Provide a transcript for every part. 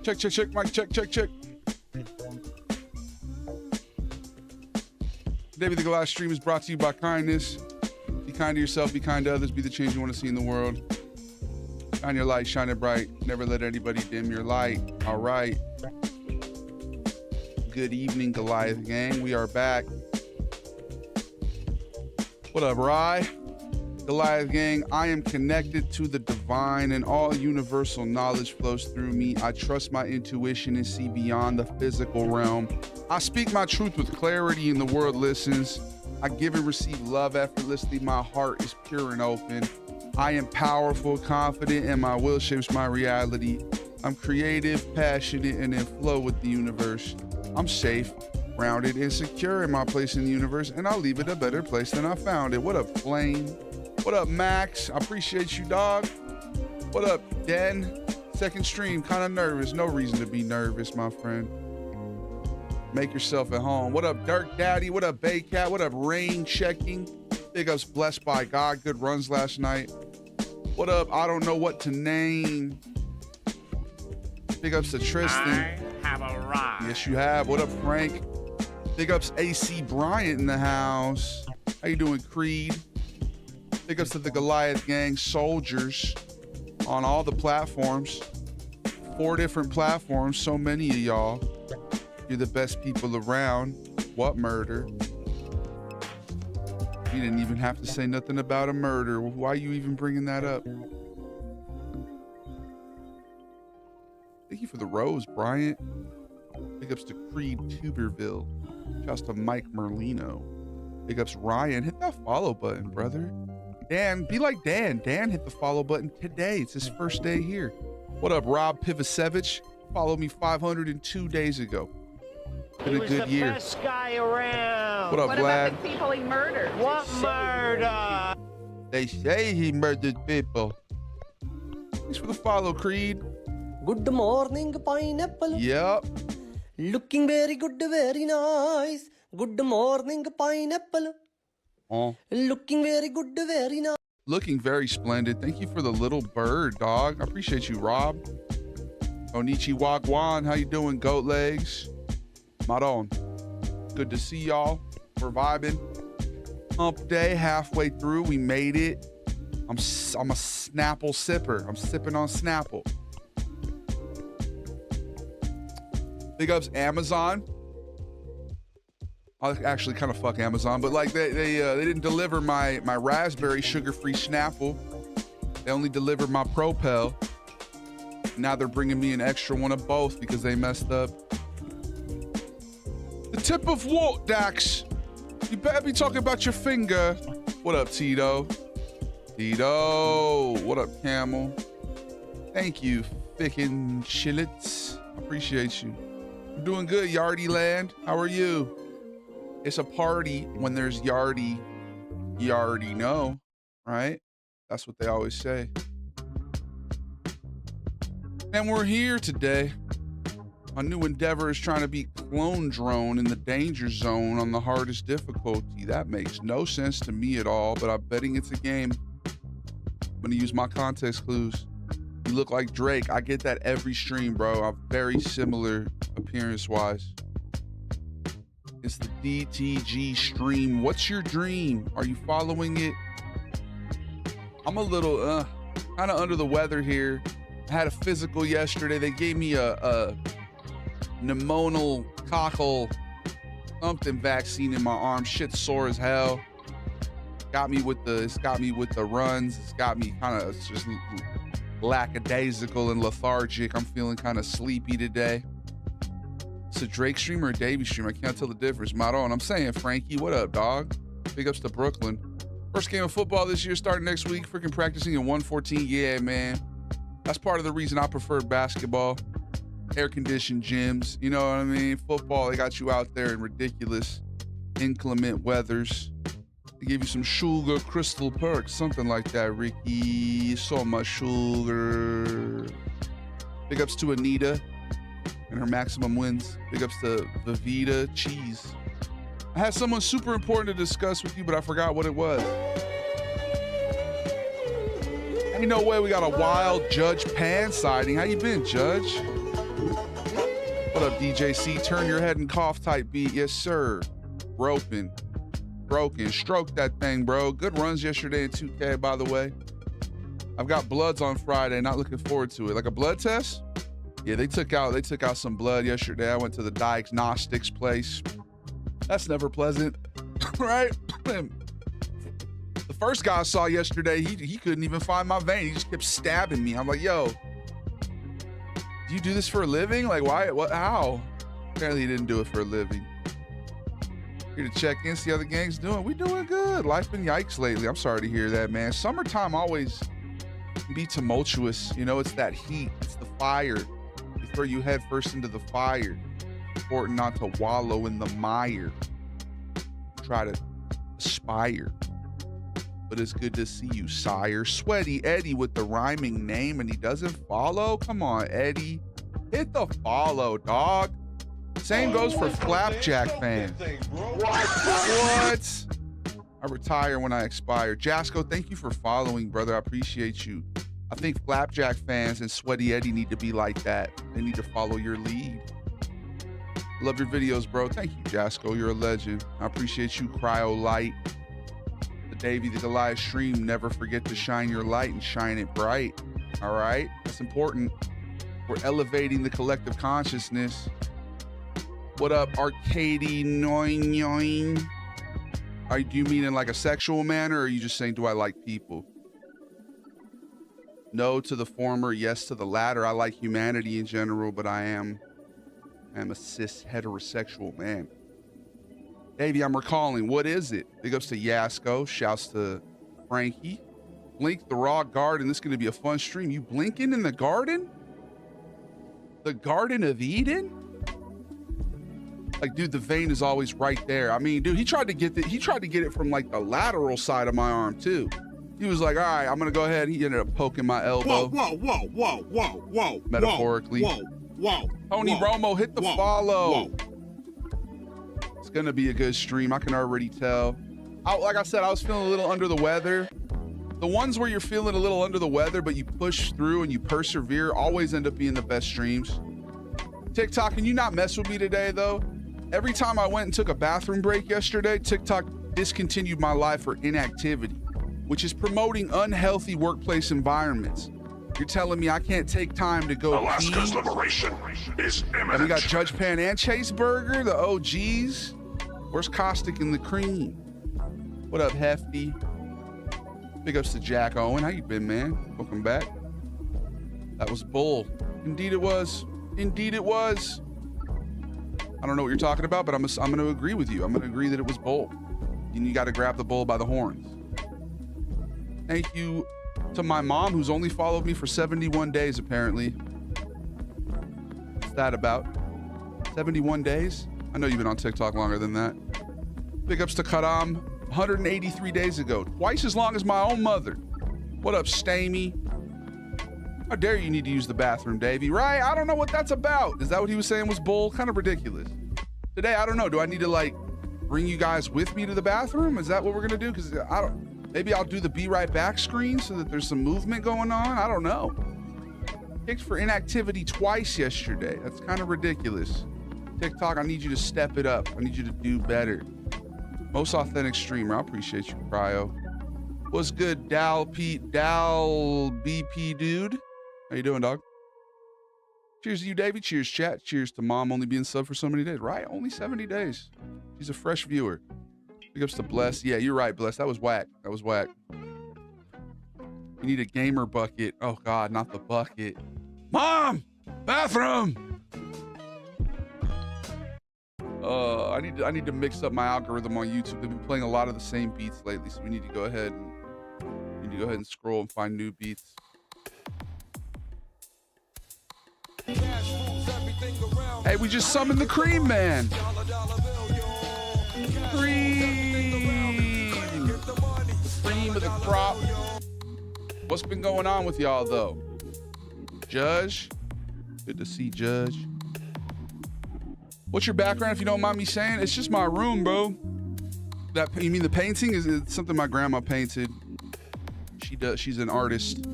Check, check, check, mic check, check, check. David the Glass stream is brought to you by kindness. Be kind to yourself, be kind to others, be the change you want to see in the world. Shine your light, shine it bright. Never let anybody dim your light. All right. Good evening, Goliath gang. We are back. What up, Rye? Goliath gang, I am connected to the divine and all universal knowledge flows through me. I trust my intuition and see beyond the physical realm. I speak my truth with clarity and the world listens. I give and receive love effortlessly. My heart is pure and open. I am powerful, confident, and my will shapes my reality. I'm creative, passionate, and in flow with the universe. I'm safe, grounded, and secure in my place in the universe, and I'll leave it a better place than I found it. What up, Flame? What up, Max? I appreciate you, dog. What up, Den? Second stream, kind of nervous. No reason to be nervous, my friend. Make yourself at home. What up, Dirk Daddy? What up, Baycat? What up, Rain Checking? Big ups, blessed by God. Good runs last night. What up? I don't know what to name. Big ups to Tristan. I have arrived. Yes, you have. What up, Frank? Big ups, AC Bryant in the house. How you doing, Creed? Big ups to the Goliath gang soldiers on all the platforms. 4 different platforms. So many of y'all. You're the best people around. What murder? You didn't even have to say nothing about a murder. Why are you even bringing that up? Thank you for the rose, Bryant. Big ups to Creed Tuberville. Shouts to Mike Merlino. Big ups Ryan. Hit that follow button, brother. Dan, be like Dan. Dan hit the follow button today. It's his first day here. What up, Rob Pivasevich? Followed me 502 days ago. Been a good year. Best guy around. What up, What Vlad? about the people he murdered? What murder? They say he murdered people. Thanks for the follow, Creed. Good morning, pineapple. Yep. Looking very good, very nice. Good morning, pineapple. Oh. Looking very good, very nice. Looking very splendid. Thank you for the little bird, dog. I appreciate you, Rob. Onichi Wagwan, how you doing, goat legs? Maron. Good to see y'all. We're vibing. Hump day, halfway through. We made it. I'm a Snapple sipper. I'm sipping on Snapple. Big ups Amazon. I actually kind of fuck Amazon, but like they didn't deliver my raspberry sugar-free Snapple. They only delivered my Propel. Now they're bringing me an extra one of both because they messed up. The tip of what, Dax? You better be talking about your finger. What up, Tito? Tito. What up, Camel? Thank you, Fickin' Chillets. Appreciate you. I'm doing good, Yardy Land. How are you? It's a party when there's Yardy. You already know, right? That's what they always say. And we're here today. My new endeavor is trying to beat Clone Drone in the danger zone on the hardest difficulty. That makes no sense to me at all, but I'm betting it's a game. I'm gonna use my context clues. You look like Drake. I get that every stream, bro. I'm very similar appearance-wise. It's the DTG stream. What's your dream? Are you following it? I'm a little kind of under the weather here. I had a physical yesterday. They gave me a pneumococcal something vaccine in my arm. Shit's sore as hell. It's got me with the runs. It's got me kind of just lackadaisical and lethargic. I'm feeling kind of sleepy today. It's a Drake stream or a Davey stream. I can't tell the difference. Maron, I'm saying, Frankie, what up, dog? Big ups to Brooklyn. First game of football this year starting next week. Freaking practicing in 114. Yeah, man. That's part of the reason I preferred basketball. Air-conditioned gyms. You know what I mean? Football, they got you out there in ridiculous, inclement weathers. They give you some sugar crystal perks, something like that, Ricky. So much sugar. Big ups to Anita and her maximum wins. Big ups to Vivita Cheese. I had someone super important to discuss with you, but I forgot what it was. Ain't no way we got a wild Judge Pan sighting. How you been, Judge? What up, DJC? Turn your head and cough type beat. Yes, sir. Roping. Broken. Stroke that thing, bro. Good runs yesterday in 2K, by the way. I've got bloods on Friday. Not looking forward to it. Like a blood test? Yeah, they took out some blood yesterday. I went to the diagnostics place. That's never pleasant, right? The first guy I saw yesterday, he couldn't even find my vein. He just kept stabbing me. I'm like, yo, do you do this for a living? Like, why? What? How? Apparently, he didn't do it for a living. Here to check in, see how the gang's doing. We doing good. Life been yikes lately. I'm sorry to hear that, man. Summertime always can be tumultuous. You know, it's that heat. It's the fire. They throw you head first into the fire. Important not to wallow in the mire. Try to aspire. But it's good to see you, sire. Sweaty Eddie with the rhyming name and he doesn't follow? Come on, Eddie. Hit the follow, dog. Same goes for Flapjack fans. What? I retire when I expire. Jasco, thank you for following, brother. I appreciate you. I think Flapjack fans and Sweaty Eddie need to be like that. They need to follow your lead. Love your videos, bro. Thank you, Jasco. You're a legend. I appreciate you, Cryo Light. The Davey, the Goliath stream. Never forget to shine your light and shine it bright. All right? That's important. We're elevating the collective consciousness. What up, Arcady Noin? Do you mean in like a sexual manner, or are you just saying, do I like people? No to the former, yes to the latter. I like humanity in general, but I am a cis heterosexual man. Davey, I'm recalling. What is it? Big ups to Yasko. Shouts to Frankie. Blink the Raw Garden. This is going to be a fun stream. You blinking in the garden? The Garden of Eden? Like, dude, the vein is always right there. I mean, dude, he tried to get it from like the lateral side of my arm too. He was like, all right, I'm gonna go ahead. He ended up poking my elbow. Whoa. Metaphorically. Whoa. Tony Romo, hit the follow. It's gonna be a good stream. I can already tell. Like I said, I was feeling a little under the weather. The ones where you're feeling a little under the weather, but you push through and you persevere, always end up being the best streams. TikTok, can you not mess with me today though? Every time I went and took a bathroom break yesterday, TikTok discontinued my life for inactivity, which is promoting unhealthy workplace environments. You're telling me I can't take time to go Alaska's pee? liberation is imminent. And we got Judge Pan and Chase Burger, the OGs. Where's Caustic and the Cream? What up, Hefty? Big ups to Jack Owen. How you been, man? Welcome back. That was bull. Indeed it was. Indeed it was. I don't know what you're talking about, but I'm going to agree with you. I'm going to agree that it was bull. And you got to grab the bull by the horns. Thank you to my mom, who's only followed me for 71 days, apparently. What's that about? 71 days? I know you've been on TikTok longer than that. Big ups to Karam, 183 days ago. Twice as long as my own mother. What up, Stamey? How dare you need to use the bathroom, Davey? Right? I don't know what that's about. Is that what he was saying was bull? Kind of ridiculous. Today, I don't know. Do I need to like bring you guys with me to the bathroom? Is that what we're gonna do? Because maybe I'll do the be right back screen so that there's some movement going on. I don't know. Kicked for inactivity twice yesterday. That's kind of ridiculous. TikTok, I need you to step it up. I need you to do better. Most authentic streamer. I appreciate you, Cryo. What's good, Dal BP dude? How you doing, dog? Cheers to you, Davey. Cheers, chat. Cheers to mom only being sub for so many days. Right? Only 70 days. She's a fresh viewer. Big ups to Bless. Yeah, you're right, Bless. That was whack. That was whack. You need a gamer bucket. Oh, God, not the bucket. Mom! Bathroom! I need to mix up my algorithm on YouTube. They've been playing a lot of the same beats lately, so we need to go ahead and scroll and find new beats. Hey, we just summoned the Cream Man. Cream of the crop. What's been going on with y'all though? Judge, good to see Judge. What's your background, if you don't mind me saying? It's just my room, bro. You mean the painting? Is it something my grandma painted? She's an artist.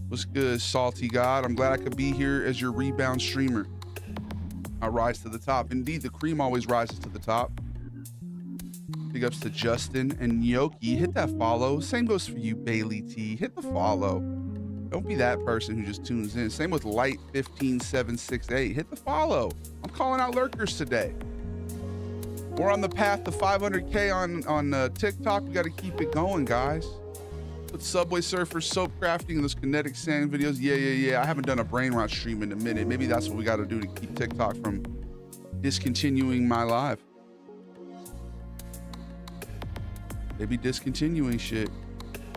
What's good, Salty God? I'm glad I could be here as your rebound streamer. I rise to the top. Indeed, the cream always rises to the top. Big ups to Justin and Yoki. Hit that follow. Same goes for you, Bailey T. Hit the follow. Don't be that person who just tunes in. Same with Light 15768. Hit the follow. I'm calling out lurkers today. We're on the path to 500K on TikTok. We got to keep it going, guys. With Subway Surfers, soap crafting, and those kinetic sand videos. Yeah. I haven't done a brain rot stream in a minute. Maybe that's what we got to do to keep TikTok from discontinuing my live. Maybe discontinuing shit.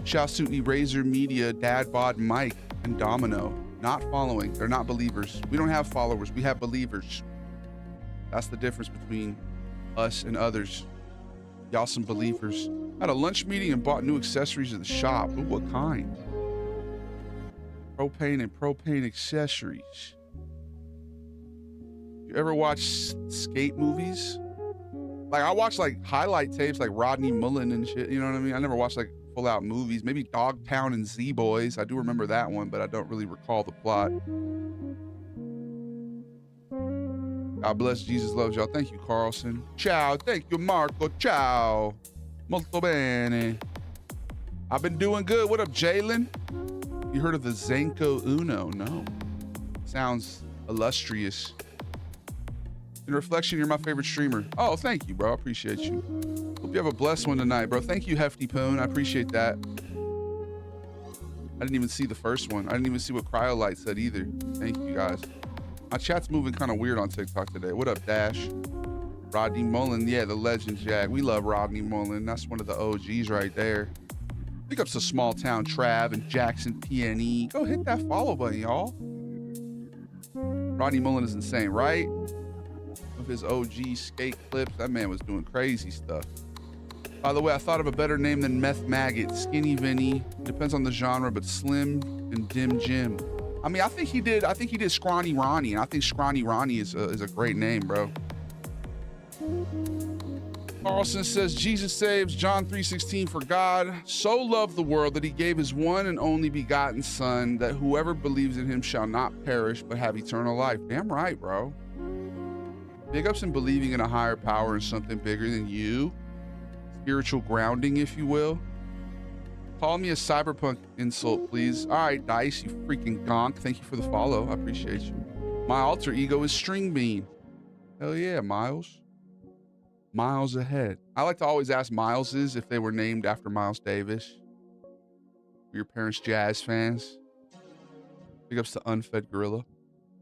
Shouts to Eraser Media, Dad Bod Mike, and Domino. Not following. They're not believers. We don't have followers. We have believers. That's the difference between us and others. Y'all some believers. Had a lunch meeting and bought new accessories at the shop. Ooh, what kind? Propane and propane accessories. You ever watch skate movies? Like I watch like highlight tapes like Rodney Mullen and shit, you know what I mean? I never watched like full out movies. Maybe Dogtown and Z-Boys. I do remember that one, but I don't really recall the plot. God bless, Jesus loves y'all. Thank you, Carlson. Ciao. Thank you, Marco. Ciao. Molto bene. I've been doing good. What up, Jalen? You heard of the Zenko Uno? No. Sounds illustrious. In reflection, you're my favorite streamer. Oh, thank you, bro. I appreciate you. Hope you have a blessed one tonight, bro. Thank you, Hefty Poon. I appreciate that. I didn't even see the first one. I didn't even see what Cryolite said either. Thank you, guys. My chat's moving kind of weird on TikTok today. What up, Dash? Rodney Mullen, yeah, the legend, Jag. We love Rodney Mullen. That's one of the OGs right there. Pick up some Small Town Trav and Jackson PNE. Go hit that follow button, y'all. Rodney Mullen is insane, right? Of his OG skate clips, that man was doing crazy stuff. By the way, I thought of a better name than Meth Maggot. Skinny Vinny. Depends on the genre, but Slim and Dim Jim. I mean, I think he did Scrawny Ronnie, and I think Scrawny Ronnie is a great name, bro. Carlson says, Jesus saves, John 3:16, for God so loved the world that he gave his one and only begotten son, that whoever believes in him shall not perish, but have eternal life. Damn right, bro. Big ups in believing in a higher power and something bigger than you. Spiritual grounding, if you will. Call me a cyberpunk insult, please. All right, Dice, you freaking gonk. Thank you for the follow. I appreciate you. My alter ego is String Bean. Hell yeah, Miles. Miles ahead. I like to always ask Mileses if they were named after Miles Davis. Were your parents jazz fans? Big ups to Unfed Gorilla.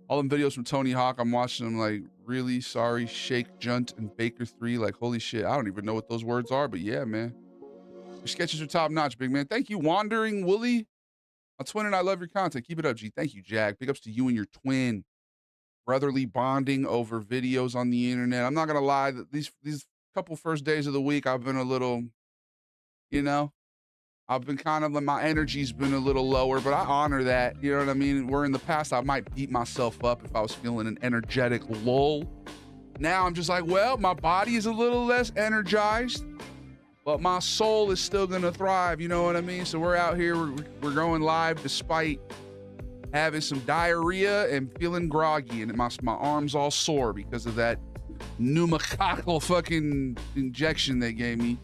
All them videos from Tony Hawk, I'm watching them like, really sorry, Shake Junt and Baker 3. Like, holy shit, I don't even know what those words are, but yeah, man. Your sketches are top notch, big man. Thank you, Wandering Wooly. My twin and I love your content. Keep it up, G. Thank you, Jag. Big ups to you and your twin. Brotherly bonding over videos on the internet. I'm not gonna lie, that these couple first days of the week, I've been a little, you know, I've been kind of, my energy's been a little lower, but I honor that. You know what I mean? Where in the past, I might beat myself up if I was feeling an energetic lull. Now I'm just like, well, my body is a little less energized, but my soul is still gonna thrive. You know what I mean? So we're out here, we're going live despite having some diarrhea and feeling groggy, and my arms all sore because of that pneumococcal fucking injection they gave me.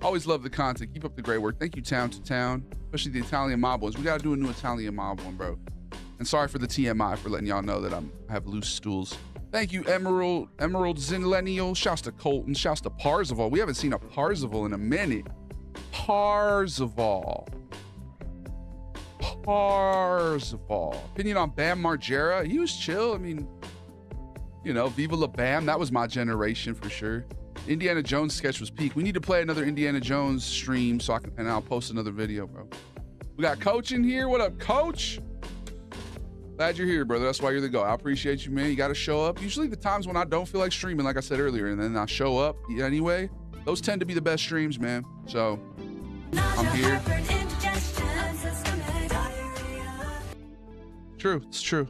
Always love the content. Keep up the great work. Thank you, Town to Town, especially the Italian Mob ones. We got to do a new Italian Mob one, bro. And sorry for the TMI for letting y'all know that I have loose stools. Thank you, Emerald Zinlennial. Shouts to Colton. Shouts to Parzival. We haven't seen a Parzival in a minute. Parzival. Opinion on Bam Margera? He was chill. I mean, you know, Viva La Bam. That was my generation for sure. Indiana Jones sketch was peak. We need to play another Indiana Jones stream so I'll post another video, bro. We got Coach in here. What up, Coach? Glad you're here, brother. That's why you're the go. I appreciate you, man. You got to show up. Usually the times when I don't feel like streaming, like I said earlier, and then I show up anyway, those tend to be the best streams, man. So I'm here. True. It's true.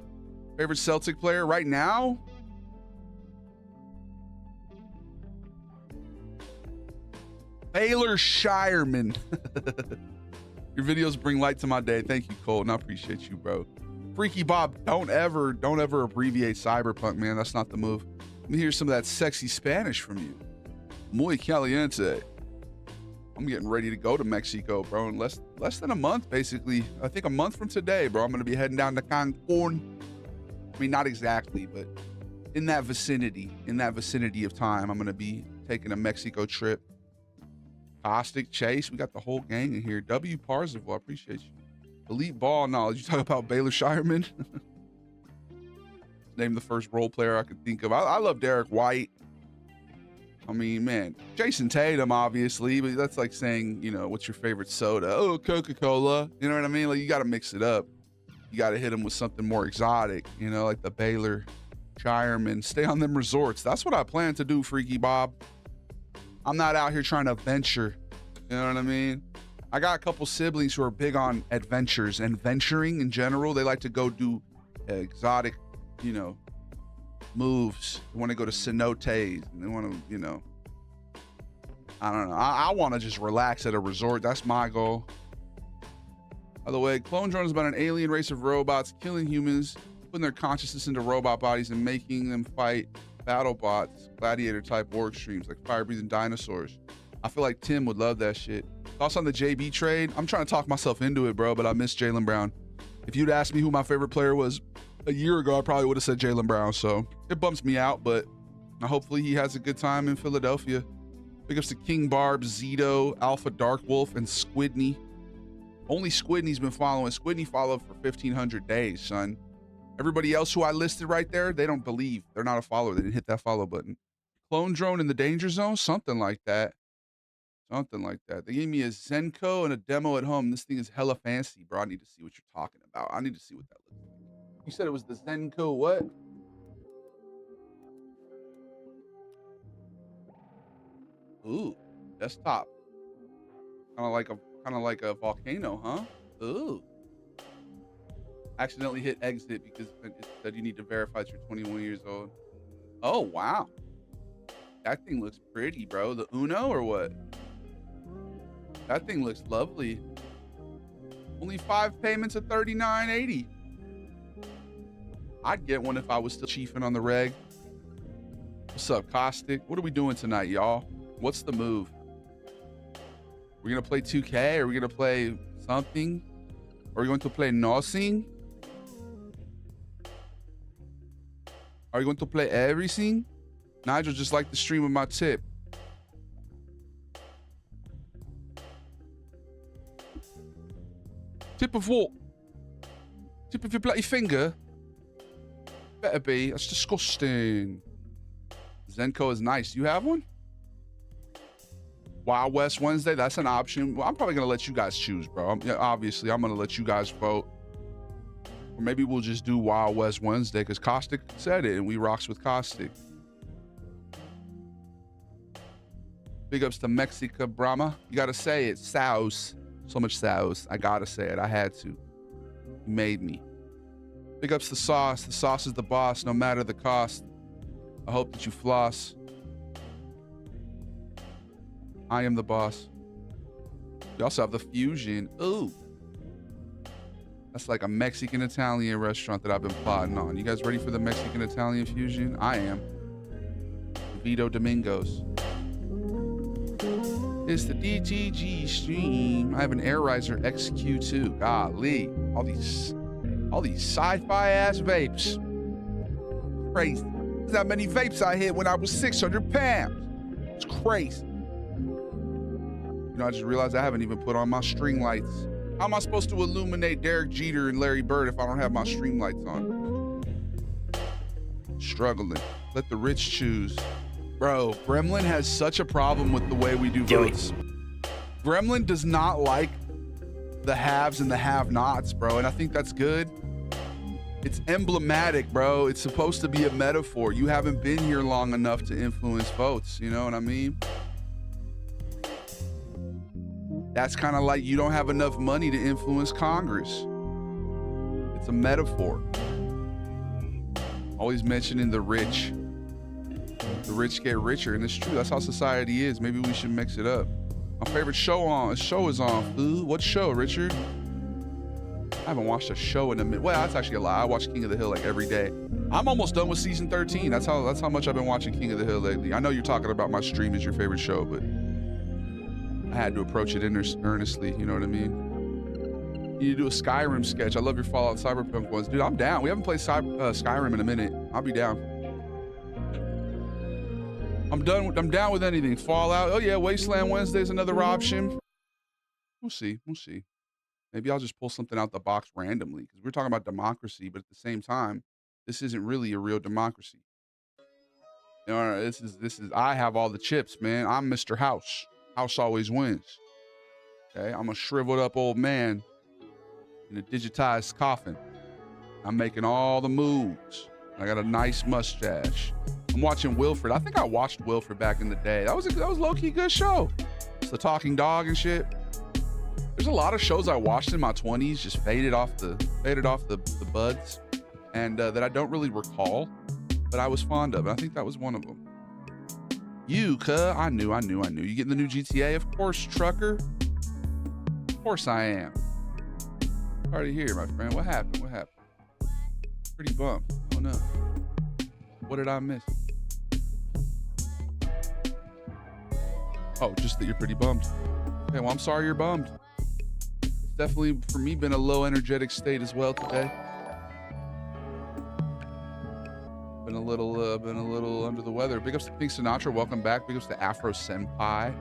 Favorite Celtic player right now? Baylor Shireman. Your videos bring light to my day. Thank you, Colton. I appreciate you, bro. Freaky Bob, don't ever abbreviate cyberpunk, man. That's not the move. Let me hear some of that sexy Spanish from you. Muy caliente. I'm getting ready to go to Mexico, bro, in less than a month, basically. I think a month from today, bro. I'm gonna be heading down to Cancun. I mean, not exactly, but in that vicinity of time, I'm gonna be taking a Mexico trip. Caustic, Chase, we got the whole gang in here. W. Parzival, I appreciate you. Elite ball knowledge. You talk about Baylor Shireman? Name the first role player I could think of. I love Derek White. I mean, man, Jason Tatum, obviously, but that's like saying, you know, what's your favorite soda? Oh, Coca-Cola. You know what I mean? Like, you got to mix it up. You got to hit them with something more exotic, you know, like the Baylor Shireman. Stay on them resorts. That's what I plan to do, Freaky Bob. I'm not out here trying to venture. You know what I mean? I got a couple siblings who are big on adventures and venturing in general. They like to go do exotic, you know, moves. They want to go to cenotes and they want to, you know, I don't know. I want to just relax at a resort. That's my goal. By the way, Clone Drone is about an alien race of robots killing humans, putting their consciousness into robot bodies and making them fight battle bots, gladiator type war extremes like fire breathing dinosaurs. I feel like Tim would love that shit. Thoughts on the JB trade? I'm trying to talk myself into it, bro, but I miss Jaylen Brown. If you'd asked me who my favorite player was a year ago, I probably would have said Jaylen Brown. So it bumps me out, but hopefully he has a good time in Philadelphia. Big ups to King Barb, Zito, Alpha Dark Wolf, and Squidney. Only Squidney's been following. Squidney followed for 1,500 days, son. Everybody else who I listed right there, they don't believe. They're not a follower. They didn't hit that follow button. Clone Drone in the danger zone? Something like that. Something like that. They gave me a Zenko and a demo at home. This thing is hella fancy, bro. I need to see what you're talking about. I need to see what that looks like. You said it was the Zenko what? Ooh, desktop. Kind of like a volcano, huh? Ooh. Accidentally hit exit because it said you need to verify that you're 21 years old. Oh, wow. That thing looks pretty, bro. The Uno or what? That thing looks lovely. Only 5 payments of $39.80. I'd get one if I was still chiefing on the reg. What's up, Caustic? What are we doing tonight, y'all? What's the move? We're going to play 2K? Are we going to play something? Are we going to play nothing? Are you going to play everything? Nigel just liked the stream of my tip. Tip of what? Tip of your bloody finger? Better be. That's disgusting. Zenko is nice. Do you have one? Wild West Wednesday? That's an option. Well, I'm probably going to let you guys choose, bro. Obviously, I'm going to let you guys vote. Or maybe we'll just do Wild West Wednesday because Caustic said it and we rocks with Caustic. Big ups to Mexica Brahma. You got to say it. Sauce. So much sauce. I got to say it. I had to. You made me. Big ups to Sauce. The sauce is the boss no matter the cost. I hope that you floss. I am the boss. You also have the Fusion. Ooh. That's like a Mexican-Italian restaurant that I've been plotting on. You guys ready for the Mexican-Italian fusion? I am. Vito Domingos. It's the DTG stream. I have an Air Riser XQ2. Golly. All these sci-fi ass vapes. Crazy. That's how many vapes I hit when I was 600 pounds. It's crazy. You know, I just realized I haven't even put on my string lights. How am I supposed to illuminate Derek Jeter and Larry Bird if I don't have my string lights on? Struggling. Let the rich choose. Bro, Gremlin has such a problem with the way we do votes. Gremlin does not like the haves and the have-nots, bro, and I think that's good. It's emblematic, bro. It's supposed to be a metaphor. You haven't been here long enough to influence votes, you know what I mean? That's kind of like you don't have enough money to influence Congress. It's a metaphor. Always mentioning the rich. The rich get richer, and it's true. That's how society is. Maybe we should mix it up. My favorite show is on. Ooh, what show, Richard? I haven't watched a show in a minute. Well, that's actually a lie. I watch King of the Hill like every day. I'm almost done with season 13. That's how much I've been watching King of the Hill lately. I know you're talking about my stream is your favorite show, but I had to approach it earnestly. You know what I mean? You need to do a Skyrim sketch. I love your Fallout Cyberpunk ones, dude. I'm down. We haven't played Skyrim in a minute. I'll be down. I'm down with anything. Fallout. Oh yeah, Wasteland Wednesday's another option. We'll see. Maybe I'll just pull something out the box randomly because we're talking about democracy, but at the same time, this isn't really a real democracy. You know, this is. I have all the chips, man. I'm Mr. House. House always wins. Okay, I'm a shriveled up old man in a digitized coffin. I'm making all the moves. I got a nice mustache. I'm watching Wilfred. I think I watched Wilfred back in the day. That was low-key good show. It's the talking dog and shit. There's a lot of shows I watched in my 20s, just faded off the buds, and that I don't really recall, but I was fond of. And I think that was one of them. I knew. You getting the new GTA? Of course, trucker. Of course I am. Sorry to hear, my friend. What happened? Pretty bummed. Oh no. What did I miss? Oh, just that you're pretty bummed. Okay, well, I'm sorry you're bummed. It's definitely, for me, been a low energetic state as well today. Been a little under the weather. Big ups to Pink Sinatra. Welcome back. Big ups to Afro Senpai.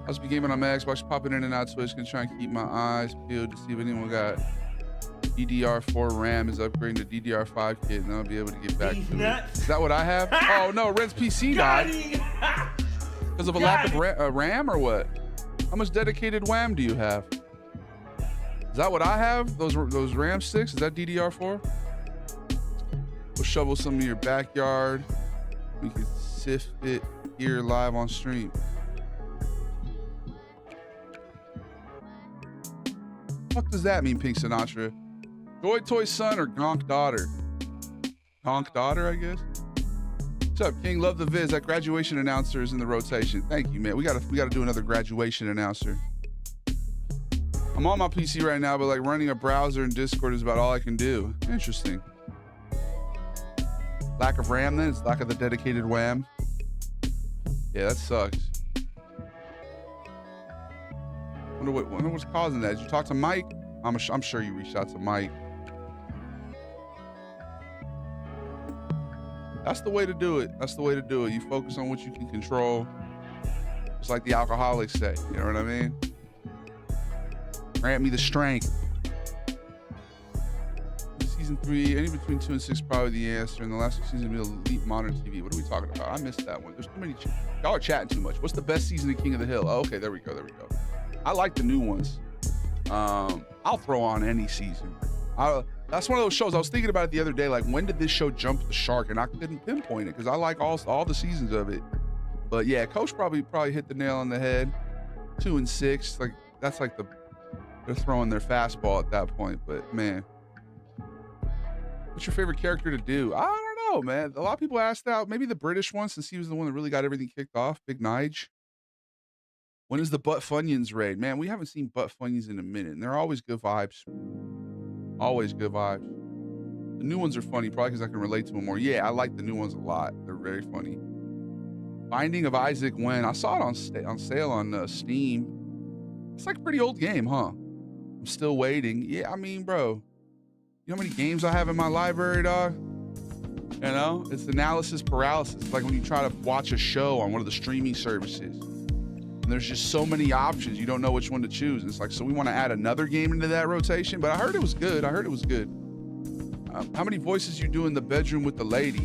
I'll just be gaming on my Xbox, popping in and out Switch, gonna try and keep my eyes peeled to see if anyone got DDR4 RAM is upgrading to DDR5 kit, and I'll be able to get back to it. Is that what I have? Oh no, Ren's PC died because of a lack of RAM or what? How much dedicated WAM do you have? Is that what I have? Those RAM sticks? Is that DDR4? We'll shovel some of your backyard. We can sift it here live on stream. What does that mean, Pink Sinatra? Joy Toy son or Gonk daughter? Gonk daughter, I guess. What's up, King? Love the viz. That graduation announcer is in the rotation. Thank you, man. We gotta do another graduation announcer. I'm on my PC right now, but like running a browser and Discord is about all I can do. Interesting. Lack of RAM then? It's lack of the dedicated WAM. Yeah, that sucks. Wonder what's causing that. Did you talk to Mike? I'm sure you reached out to Mike. That's the way to do it. You focus on what you can control. Just like the alcoholics say. You know what I mean? Grant me the strength. Season 3, any between 2 and 6 probably the answer. And the last season will be Elite Modern TV. What are we talking about? I missed that one. There's too many. Y'all are chatting too much. What's the best season of King of the Hill? Oh, okay, there we go. I like the new ones. I'll throw on any season. That's one of those shows I was thinking about it the other day. Like, when did this show jump the shark? And I couldn't pinpoint it because I like all the seasons of it. But yeah, Coach probably hit the nail on the head. 2 and 6, like that's like they're throwing their fastball at that point. But man, what's your favorite character to do? I don't know, man. A lot of people asked that. Maybe the British one, since he was the one that really got everything kicked off. Big Nige. When is the Butt Funyuns raid? Man, we haven't seen Butt Funyuns in a minute, and they're always good vibes. Always good vibes. The new ones are funny, probably because I can relate to them more. Yeah, I like the new ones a lot. They're very funny. Binding of Isaac when I saw it on sale on Steam. It's like a pretty old game, huh? I'm still waiting. Yeah, I mean, bro, you know how many games I have in my library, dog? You know, it's analysis paralysis. It's like when you try to watch a show on one of the streaming services. There's just so many options. You don't know which one to choose. And it's like, so we want to add another game into that rotation, but I heard it was good. How many voices you do in the bedroom with the lady?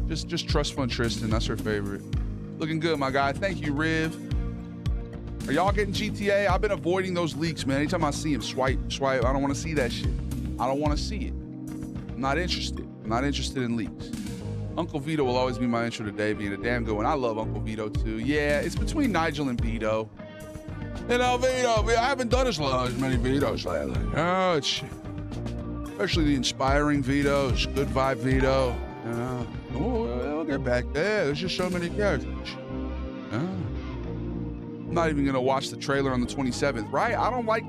Just Trust Fund Tristan. That's her favorite. Looking good, my guy. Thank you, Riv. Are y'all getting GTA? I've been avoiding those leaks, man. Anytime I see him, swipe. I don't want to see that shit. I don't want to see it. I'm not interested. I'm not interested in leaks. Uncle Vito will always be my intro today, being a damn good one. I love Uncle Vito too. Yeah, it's between Nigel and Vito. You know, Vito, I haven't done as many Vitos lately. Oh, it's especially the inspiring Vitos, good vibe Vito. You know, we'll get back there. There's just so many characters. not even gonna watch the trailer on the 27th, right? I don't like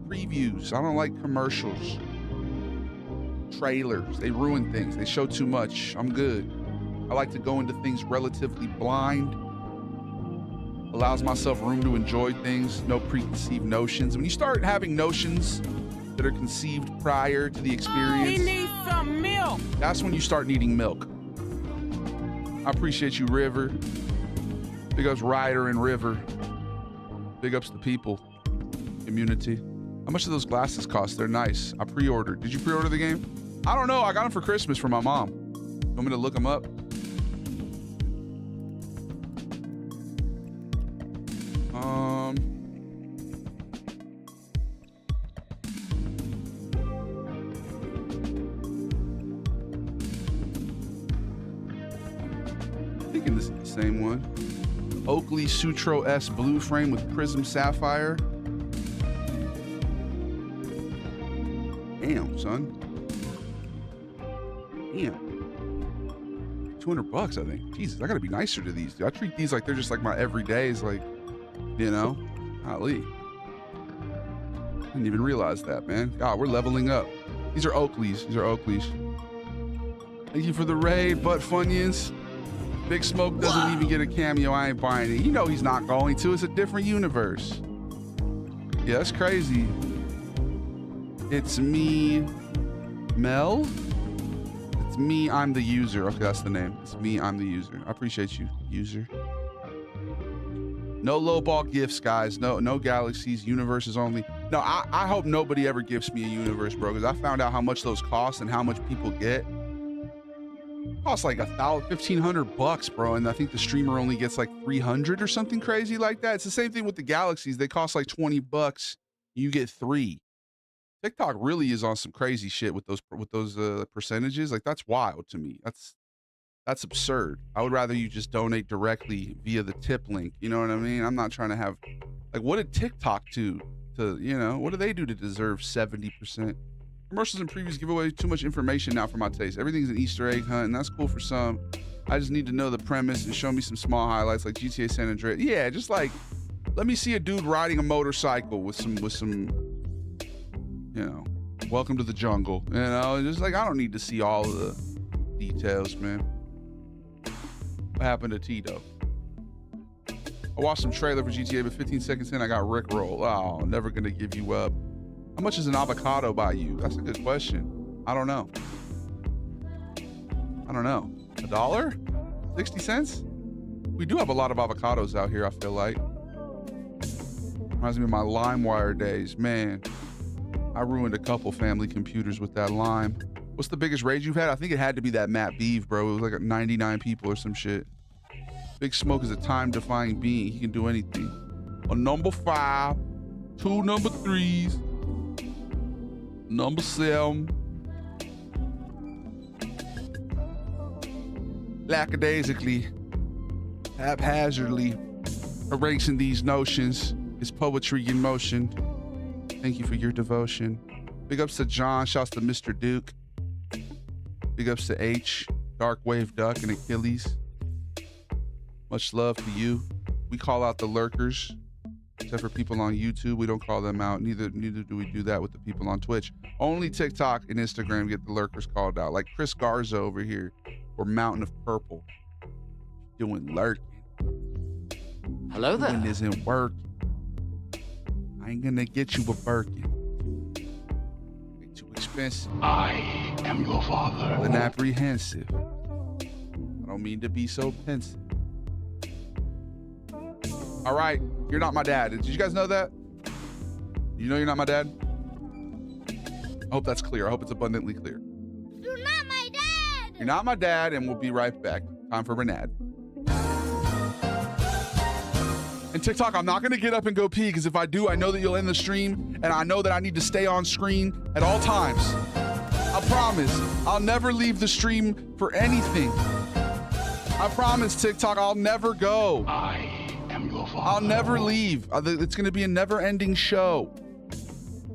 previews. I don't like commercials. Trailers, they ruin things. They show too much. I'm good. I like to go into things relatively blind. Allows myself room to enjoy things, no preconceived notions. When you start having notions that are conceived prior to the experience, He needs some milk. that's when you start needing milk. I appreciate you, River. Big ups Ryder and River. Big ups the people, community. How much do those glasses cost? They're nice. I pre-ordered. Did you pre-order the game? I don't know. I got them for Christmas from my mom. You want me to look them up? Thinking this is the same one. Oakley Sutro S blue frame with prism sapphire. Damn, son. Damn. $200, I think. Jesus, I gotta be nicer to these. Dude. I treat these like they're just like my everydays, like, you know, golly. Didn't even realize that, man. God, we're leveling up. These are Oakleys. These are Oakleys. Thank you for the raid, Butt Funyuns. Big Smoke doesn't even get a cameo. I ain't buying it. You know he's not going to. It's a different universe. Yeah, that's crazy. It's me, Mel. It's me, I'm the user. Okay, that's the name. It's me, I'm the user. I appreciate you, user. No lowball gifts, guys. No galaxies. Universes only. No, I hope nobody ever gifts me a universe, bro, because I found out how much those cost and how much people get. It costs like $1,500, bro, and I think the streamer only gets like 300 or something crazy like that. It's the same thing with the galaxies. They cost like $20. You get 3. TikTok really is on some crazy shit with those percentages. Like, that's wild to me. That's absurd. I would rather you just donate directly via the tip link. You know what I mean? I'm not trying to have, like, what did TikTok do to, you know, what do they do to deserve 70%? Commercials and previews give away too much information now for my taste. Everything's an Easter egg hunt, and that's cool for some. I just need to know the premise and show me some small highlights like GTA San Andreas. Yeah, just like, let me see a dude riding a motorcycle with some, you know, welcome to the jungle. You know, just like, I don't need to see all of the details, man. What happened to Tito? I watched some trailer for GTA, but 15 seconds in, I got rickrolled. Oh, never gonna give you up. How much is an avocado by you? That's a good question. I don't know. $1? 60 cents? We do have a lot of avocados out here, I feel like. Reminds me of my LimeWire days. Man, I ruined a couple family computers with that Lime. What's the biggest raid you've had? I think it had to be that Matt Beeve, bro. It was like 99 people or some shit. Big Smoke is a time-defying being. He can do anything. A number 5, 2 number 3s, number 7. Lackadaisically, haphazardly erasing these notions is poetry in motion. Thank you for your devotion. Big ups to John. Shouts to Mr. Duke. Big ups to H, Dark Wave Duck, and Achilles. Much love to you. We call out the lurkers, except for people on YouTube. We don't call them out. Neither do we do that with the people on Twitch. Only TikTok and Instagram get the lurkers called out. Like Chris Garza over here, or Mountain of Purple, doing lurking. Hello there. When isn't working. I ain't gonna get you a Birkin. Ain't too expensive. I am your father. And apprehensive. I don't mean to be so pensive. All right, you're not my dad. Did you guys know that? You know you're not my dad? I hope that's clear. I hope it's abundantly clear. You're not my dad! You're not my dad, and we'll be right back. Time for Renad. And TikTok, I'm not gonna get up and go pee, because if I do, I know that you'll end the stream, and I know that I need to stay on screen at all times. I promise, I'll never leave the stream for anything. I promise, TikTok, I'll never go. I am your father. I'll never leave. It's gonna be a never-ending show.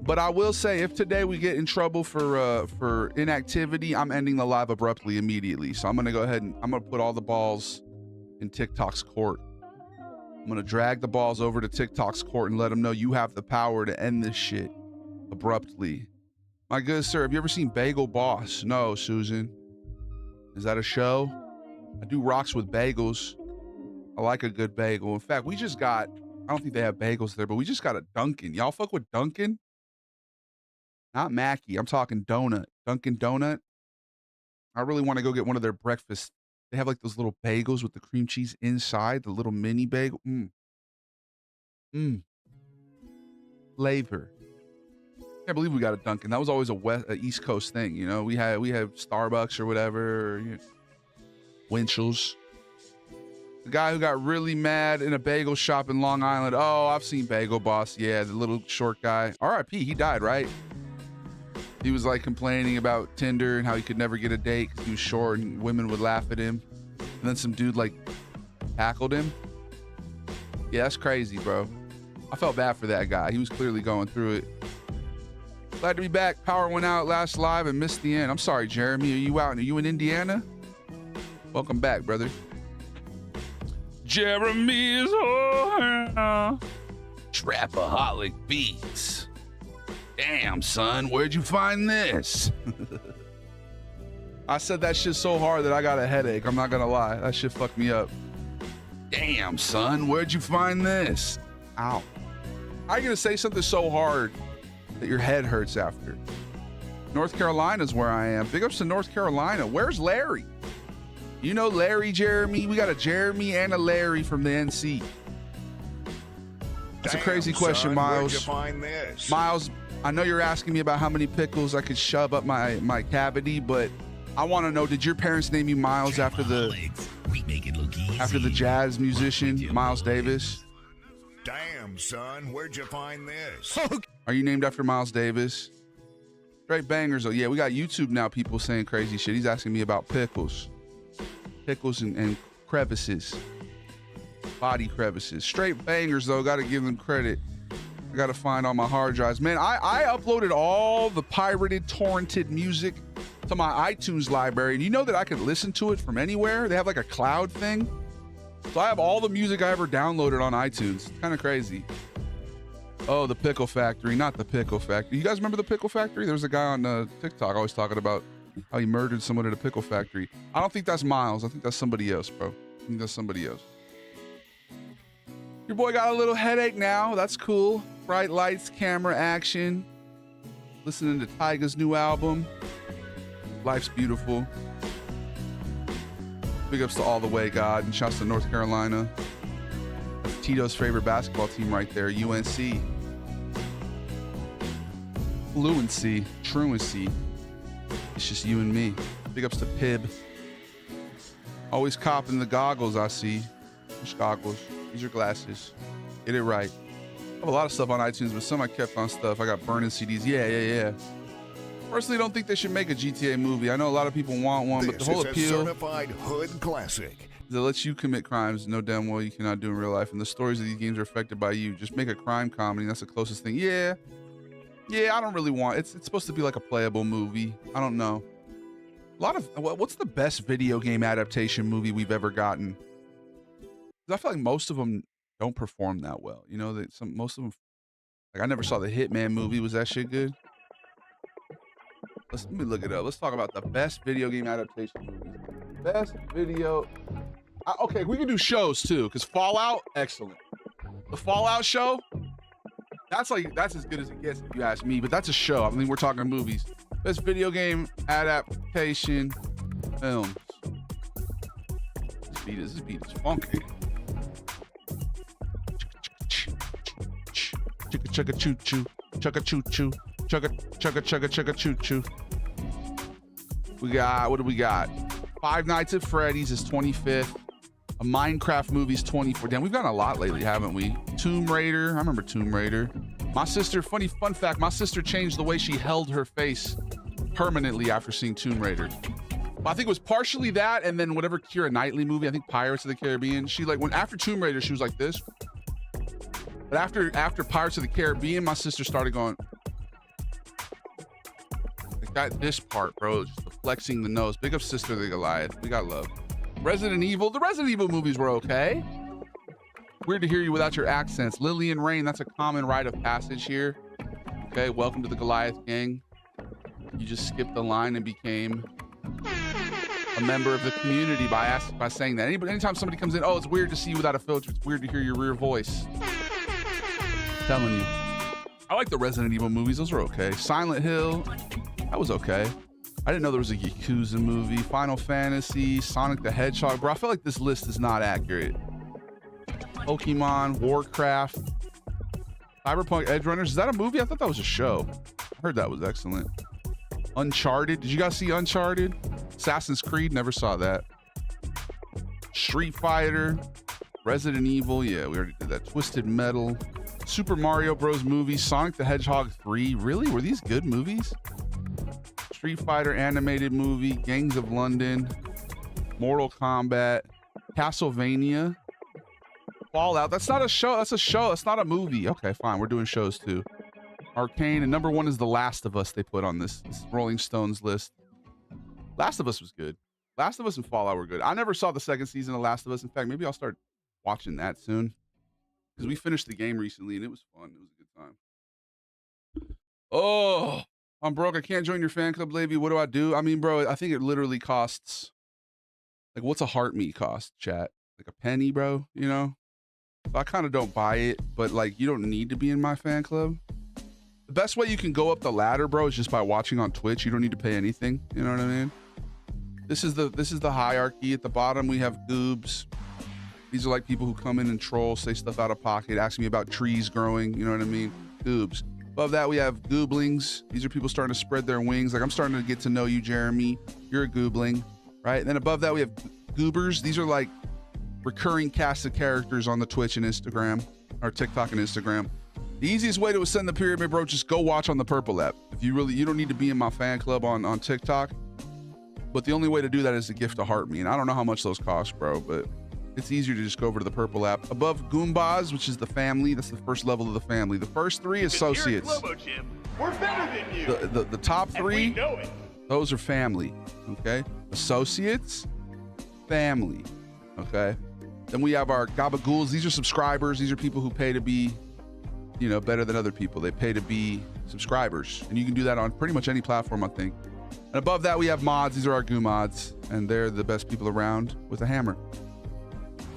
But I will say, if today we get in trouble for inactivity, I'm ending the live abruptly immediately. So I'm gonna go ahead and I'm gonna put all the balls in TikTok's court. I'm gonna drag the balls over to TikTok's court and let them know you have the power to end this shit abruptly. My good sir, have you ever seen Bagel Boss? No, Susan. Is that a show? I do rocks with bagels. I like a good bagel. In fact, we just got, I don't think they have bagels there, but we just got a Dunkin'. Y'all fuck with Dunkin'? Not Mackie. I'm talking donut. Dunkin' Donut. I really want to go get one of their breakfasts. They have like those little bagels with the cream cheese inside, the little mini bagel. Flavor. Can't believe we got a Dunkin'. That was always a East Coast thing, you know. We have Starbucks or whatever, or, you know, Winchell's. The guy who got really mad in a bagel shop in Long Island. Oh, I've seen Bagel Boss. Yeah, the little short guy. R.I.P. He died, right? He was like complaining about Tinder and how he could never get a date because he was short and women would laugh at him. And then some dude like tackled him. Yeah, that's crazy, bro. I felt bad for that guy. He was clearly going through it. Glad to be back. Power went out last live and missed the end. I'm sorry, Jeremy. Are you out? Are you in Indiana? Welcome back, brother. Jeremy's Trapaholic Beats. Damn, son, where'd you find this? I said that shit so hard that I got a headache. I'm not gonna lie. That shit fucked me up. Damn, son, where'd you find this? Ow. How are you gonna say something so hard that your head hurts after? North Carolina's where I am. Big ups to North Carolina. Where's Larry? You know Larry, Jeremy? We got a Jeremy and a Larry from the NC. That's a crazy question, Miles. Where'd you find this? Miles, I know you're asking me about how many pickles I could shove up my cavity, but I want to know, did your parents name you Miles after the jazz musician, Miles Davis? Damn, son, where'd you find this? Are you named after Miles Davis? Straight bangers, though. Yeah, we got YouTube now, people saying crazy shit. He's asking me about pickles. Pickles and crevices. Body crevices. Straight bangers, though. Got to give them credit. I got to find all my hard drives. Man, I uploaded all the pirated, torrented music to my iTunes library. And you know that I could listen to it from anywhere? They have like a cloud thing. So I have all the music I ever downloaded on iTunes. It's kind of crazy. Oh, the Pickle Factory. Not the Pickle Factory. You guys remember the Pickle Factory? There was a guy on TikTok always talking about how he murdered someone at a pickle factory. I don't think that's Miles. I think that's somebody else, bro. I think that's somebody else. Your boy got a little headache now. That's cool. Bright lights, camera, action. Listening to Tyga's new album. Life's beautiful. Big ups to All the Way God and shouts to North Carolina. That's Tito's favorite basketball team right there, UNC. Fluency, truancy. It's just you and me. Big ups to Pib. Always copping the goggles I see. Which goggles? These are glasses. Get it right. I have a lot of stuff on iTunes, but some I kept on stuff. I got burning CDs. Yeah. Personally, don't think they should make a GTA movie. I know a lot of people want one, but the whole appeal is a certified hood classic that lets you commit crimes no damn well you cannot do in real life, and the stories of these games are affected by you. Just make a crime comedy. That's the closest thing. Yeah, I don't really want it's supposed to be like a playable movie. I don't know. A lot of what's the best video game adaptation movie we've ever gotten? I feel like most of them don't perform that well. You know, that most of them, like I never saw the Hitman movie. Was that shit good? Let me look it up. Let's talk about the best video game adaptation movies. Best video. Okay, we can do shows too, because Fallout, excellent. The Fallout show, that's as good as it gets if you ask me, but that's a show. I mean, we're talking movies. Best video game adaptation films. This beat is funky. Chugga choo choo, chugga choo choo, chugga choo choo. What do we got? Five Nights at Freddy's is 25th. A Minecraft movie's 24th. Damn, we've gotten a lot lately, haven't we? Tomb Raider. I remember Tomb Raider. My sister, fun fact, my sister changed the way she held her face permanently after seeing Tomb Raider. I think it was partially that, and then whatever Keira Knightley movie, I think Pirates of the Caribbean. She after Tomb Raider, she was like this. But after Pirates of the Caribbean, my sister started going like that. This part, bro, just the flexing the nose. Big up Sister the Goliath. We got love. Resident Evil. The Resident Evil movies were okay. Weird to hear you without your accents. Lillian Rain, that's a common rite of passage here. Okay, welcome to the Goliath gang. You just skipped the line and became a member of the community by saying that. Anytime somebody comes in, oh, it's weird to see you without a filter. It's weird to hear your rear voice. I'm telling you. I like the Resident Evil movies. Those are okay. Silent Hill, that was okay. I didn't know there was a Yakuza movie. Final Fantasy, Sonic the Hedgehog. Bro, I feel like this list is not accurate. Pokemon, Warcraft, Cyberpunk Edge Runners. Is that a movie? I thought that was a show. I heard that was excellent. Uncharted. Did you guys see Uncharted? Assassin's Creed. Never saw that. Street Fighter. Resident Evil. Yeah, we already did that. Twisted Metal. Super Mario Bros. Movie. Sonic the Hedgehog 3. Really? Were these good movies? Street Fighter animated movie. Gangs of London. Mortal Kombat. Castlevania. Fallout. That's not a show. That's a show. That's not a movie. Okay, fine. We're doing shows too. Arcane, and number 1 is The Last of Us. They put on this Rolling Stones list. Last of Us was good. Last of Us and Fallout were good. I never saw the second season of Last of Us. In fact, maybe I'll start watching that soon because we finished the game recently and it was fun. It was a good time. Oh, I'm broke. I can't join your fan club, Levy. What do I do? I mean, bro, I think it literally costs, like, what's a heart meat cost, chat? Like a penny, bro, you know? So I kind of don't buy it, but like, you don't need to be in my fan club. The best way you can go up the ladder, bro, is just by watching on Twitch. You don't need to pay anything. You know what I mean? This is the hierarchy. At the bottom, we have goobs. These are like people who come in and troll, say stuff out of pocket, ask me about trees growing. You know what I mean? Goobs. Above that, we have gooblings. These are people starting to spread their wings. Like, I'm starting to get to know you, Jeremy. You're a goobling, right? And then above that, we have goobers. These are like recurring cast of characters on the Twitch and Instagram, or TikTok and Instagram. The easiest way to ascend the pyramid, bro, just go watch on the Purple app. If you don't need to be in my fan club on TikTok, but the only way to do that is to gift a heart me. And I don't know how much those cost, bro, but it's easier to just go over to the Purple app. Above Goombas, which is the family, that's the first level of the family. The first 3 associates. Globo, Jim. We're better than you. The top 3, we know it. Those are family, okay? Associates, family, okay? Then we have our gabagools. These are subscribers. These are people who pay to be, you know, better than other people. They pay to be subscribers. And you can do that on pretty much any platform, I think. And above that, we have mods. These are our goo mods. And they're the best people around with a hammer.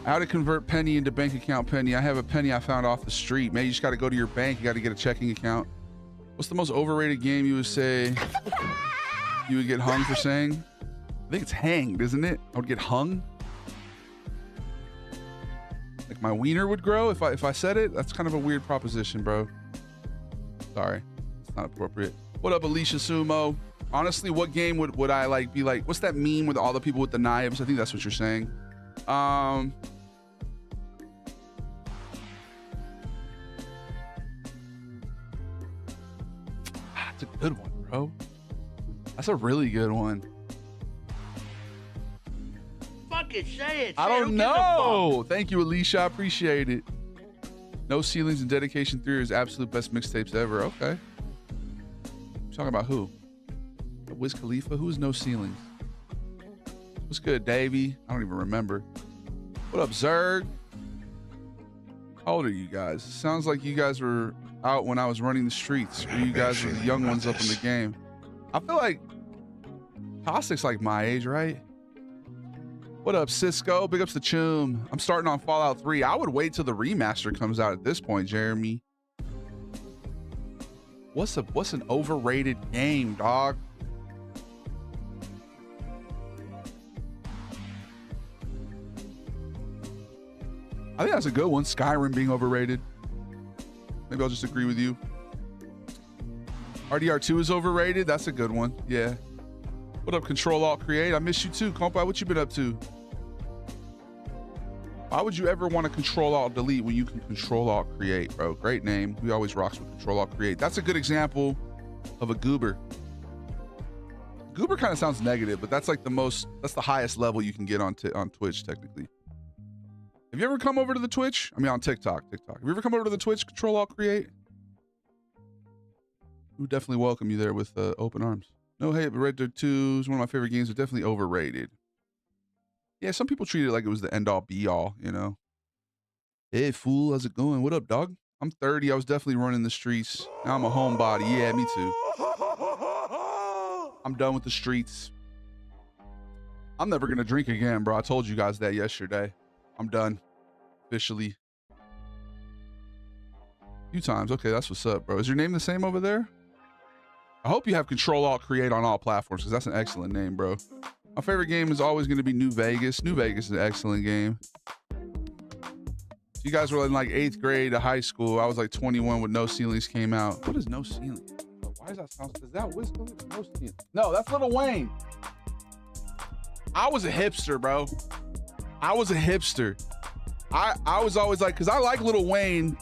How to convert penny into bank account penny. I have a penny I found off the street. Man, you just got to go to your bank. You got to get a checking account. What's the most overrated game you would say you would get hung for saying? I think it's hanged, isn't it? I would get hung. Like my wiener would grow if I said it. That's kind of a weird proposition, bro. Sorry, it's not appropriate. What up, Alicia Sumo? Honestly, what game would I like be like? What's that meme with all the people with the knives? I think that's what you're saying. That's a good one, bro. That's a really good one. Fucking say it. I don't know. Thank you, Alicia. I appreciate it. No Ceilings and Dedication 3 is absolute best mixtapes ever. Okay. Talking about who? Wiz Khalifa? Who's No Ceilings? What's good, Davey? I don't even remember. What up, Zerg? How old are you guys? Sounds like you guys were out when I was running the streets. Or you guys were the young ones up in the game. I feel like Caustic's like my age, right? What up, Cisco? Big ups to Chum. I'm starting on Fallout 3. I would wait till the remaster comes out at this point, Jeremy. What's an overrated game, dog? I think that's a good one. Skyrim being overrated. Maybe I'll just agree with you. RDR2 is overrated. That's a good one. Yeah. What up, Control Alt Create? I miss you too, compa. What you been up to? Why would you ever want to Control Alt Delete when you can Control Alt Create, bro? Great name. We always rocks with Control Alt Create. That's a good example of a goober. Goober kind of sounds negative, but that's like that's the highest level you can get on Twitch, technically. Have you ever come over to the Twitch? I mean, on TikTok. Have you ever come over to the Twitch, Control Alt Create? We would definitely welcome you there with open arms. No hate, but Red Dead 2 is one of my favorite games, but definitely overrated. Yeah, some people treat it like it was the end all be all, you know? Hey, fool, how's it going? What up, dog? I'm 30. I was definitely running the streets. Now I'm a homebody. Yeah, me too. I'm done with the streets. I'm never going to drink again, bro. I told you guys that yesterday. I'm done. Officially. A few times. Okay, that's what's up, bro. Is your name the same over there? I hope you have Control-Alt-Create on all platforms, because that's an excellent name, bro. My favorite game is always going to be New Vegas. New Vegas is an excellent game. You guys were in like 8th grade to high school. I was like 21 when No Ceilings came out. What is No Ceiling? Why does that sound? Is that Wiz Khalifa? No Ceiling. No, that's Lil Wayne. I was a hipster, bro. I was a hipster. I was always like, because I like Lil Wayne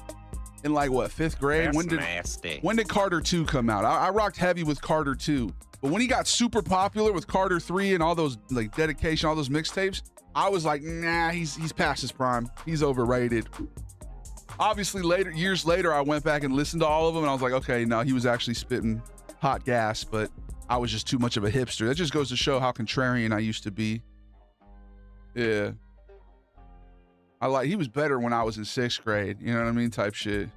in like what, 5th grade? That's When did Carter 2 come out? I rocked heavy with Carter 2. But when he got super popular with Carter 3 and all those like Dedication, all those mixtapes, I was like, nah, he's past his prime. He's overrated. Obviously, years later, I went back and listened to all of them, and I was like, okay, no, he was actually spitting hot gas, but I was just too much of a hipster. That just goes to show how contrarian I used to be. Yeah. He was better when I was in 6th grade. You know what I mean? Type shit.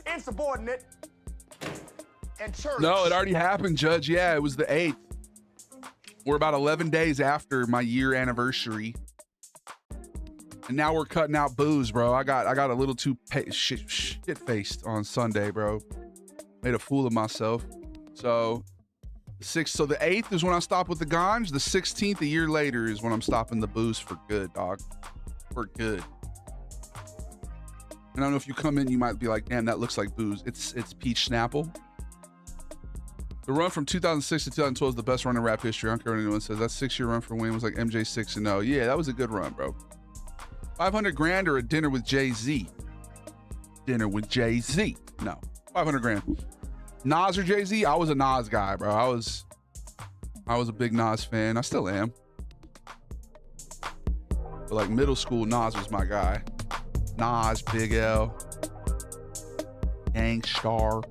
Insubordinate. And church. No, it already happened, Judge. Yeah, it was the 8th. We're about 11 days after my year anniversary. And now we're cutting out booze, bro. I got a little too shit-faced on Sunday, bro. Made a fool of myself. So the 8th is when I stop with the ganj. The 16th, a year later, is when I'm stopping the booze for good, dog. For good. And I don't know if you come in, you might be like, damn, that looks like booze. It's peach Snapple. The run from 2006 to 2012 is the best run in rap history. I don't care what anyone says. That 6-year run for Wayne was like MJ 6-0. Yeah, that was a good run, bro. 500 grand or a dinner with Jay-Z? Dinner with Jay-Z. No, 500 grand. Nas or Jay-Z? I was a Nas guy, bro. I was a big Nas fan. I still am. But like middle school, Nas was my guy. Nas, Big L, Gangstar.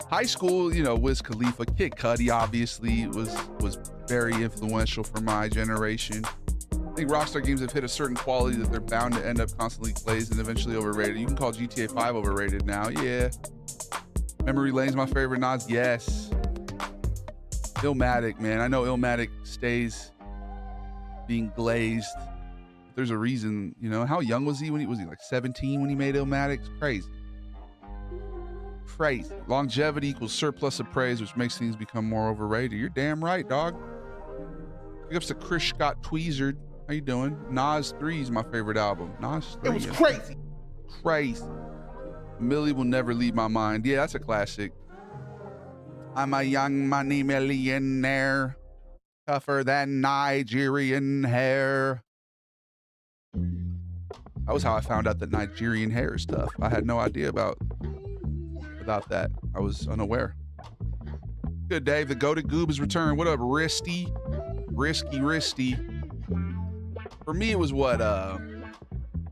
High school, you know, Wiz Khalifa, Kid Cudi obviously was very influential for my generation. I think Rockstar games have hit a certain quality that they're bound to end up constantly glazed and eventually overrated. You can call GTA 5 overrated now, yeah. Memory Lane's my favorite Nas, yes. Illmatic, man. I know Illmatic stays being glazed. There's a reason, you know. How young was he when was he like 17 when he made Illmatic? It's crazy. Crazy. Longevity equals surplus of praise, which makes things become more overrated. You're damn right, dog. Big ups to Chris Scott Tweezard. How you doing? Nas 3 is my favorite album. Nas 3. It was crazy. Crazy. Millie Will Never Leave My Mind. Yeah, that's a classic. I'm a young money millionaire, tougher than Nigerian hair. That was how I found out that Nigerian hair is tough. I had no idea about that. I was unaware. Good, Dave. The goated goob has returned. What up, Risty? Risty. For me, it was what,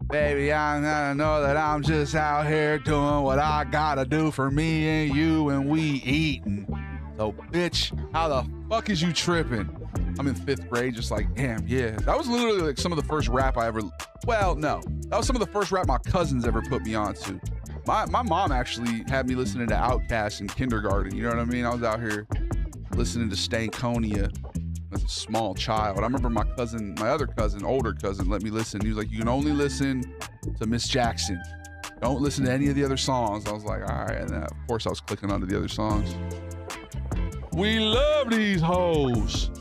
baby, I gotta know that I'm just out here doing what I gotta do for me and you, and we eating. So, bitch, how the fuck is you tripping? I'm in 5th grade, just like, damn, yeah. That was literally like some of the first rap I ever, well, no. That was some of the first rap my cousins ever put me on to. My mom actually had me listening to Outkast in kindergarten. You know what I mean? I was out here listening to Stankonia as a small child. I remember my other cousin, older cousin, let me listen. He was like, you can only listen to Miss Jackson. Don't listen to any of the other songs. I was like, all right. And then, of course, I was clicking onto the other songs. We love these hoes.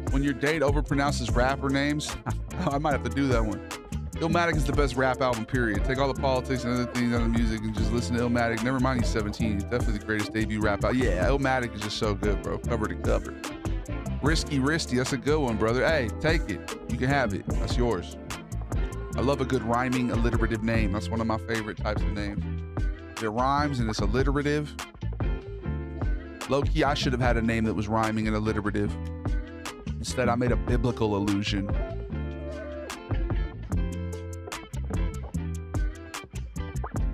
When your date overpronounces rapper names, I might have to do that one. Illmatic is the best rap album, period. Take all the politics and other things out of the music and just listen to Illmatic. Never mind he's 17. He's definitely the greatest debut rap album. Yeah, Illmatic is just so good, bro. Cover to cover. Risty. That's a good one, brother. Hey, take it. You can have it. That's yours. I love a good rhyming, alliterative name. That's one of my favorite types of names. If it rhymes and it's alliterative. Low-key, I should have had a name that was rhyming and alliterative. Instead, I made a biblical allusion.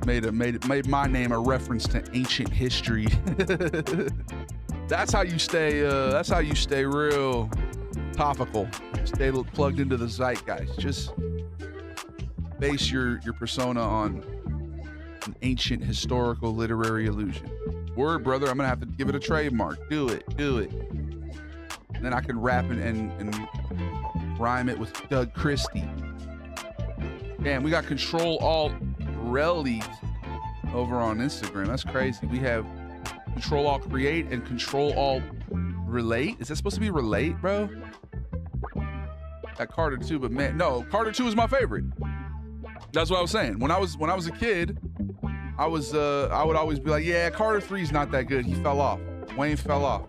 Made my name a reference to ancient history. That's how you stay real topical. Stay plugged into the zeitgeist. Just base your persona on an ancient historical literary illusion. Word, brother. I'm gonna have to give it a trademark. Do it. And then I can rap and rhyme it with Doug Christie. Damn, we got Control Alt Relies over on Instagram. That's crazy. We have Control Alt Create and Control Alt Relate. Is that supposed to be Relate, bro? That Carter 2, but man, no, Carter 2 is my favorite. That's what I was saying. When I was a kid, I would always be like, yeah, Carter 3 is not that good. He fell off. Wayne fell off.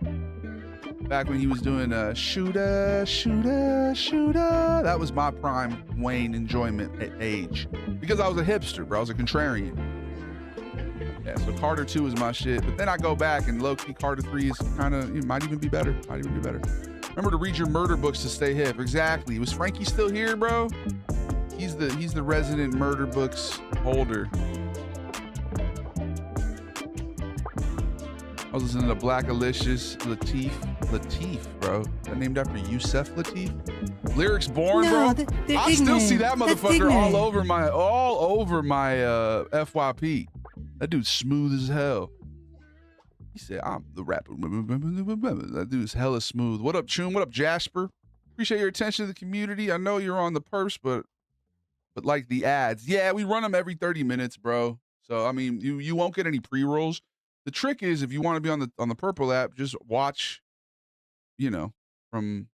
Back when he was doing shooter. That was my prime Wayne enjoyment age. Because I was a hipster, bro. I was a contrarian. Yeah, so Carter 2 is my shit. But then I go back and low-key Carter 3 is kind of, it might even be better. Remember to read your murder books to stay hip. Exactly. Was Frankie still here, bro? He's the resident murder books holder. I was listening to Black Alicious, Latif, bro. That named after Yusef Latif. Lyrics born, No, bro. they're I still ignorant. see that That's motherfucker ignorant. all over my FYP. That dude's smooth as hell. He said, I'm the rapper. That dude's hella smooth. What up, Chum? What up, Jasper? Appreciate your attention to the community. I know you're on the purse, but like the ads. Yeah, we run them every 30 minutes, bro. So, I mean, you won't get any pre-rolls. The trick is if you want to be on the Purple app, just watch, from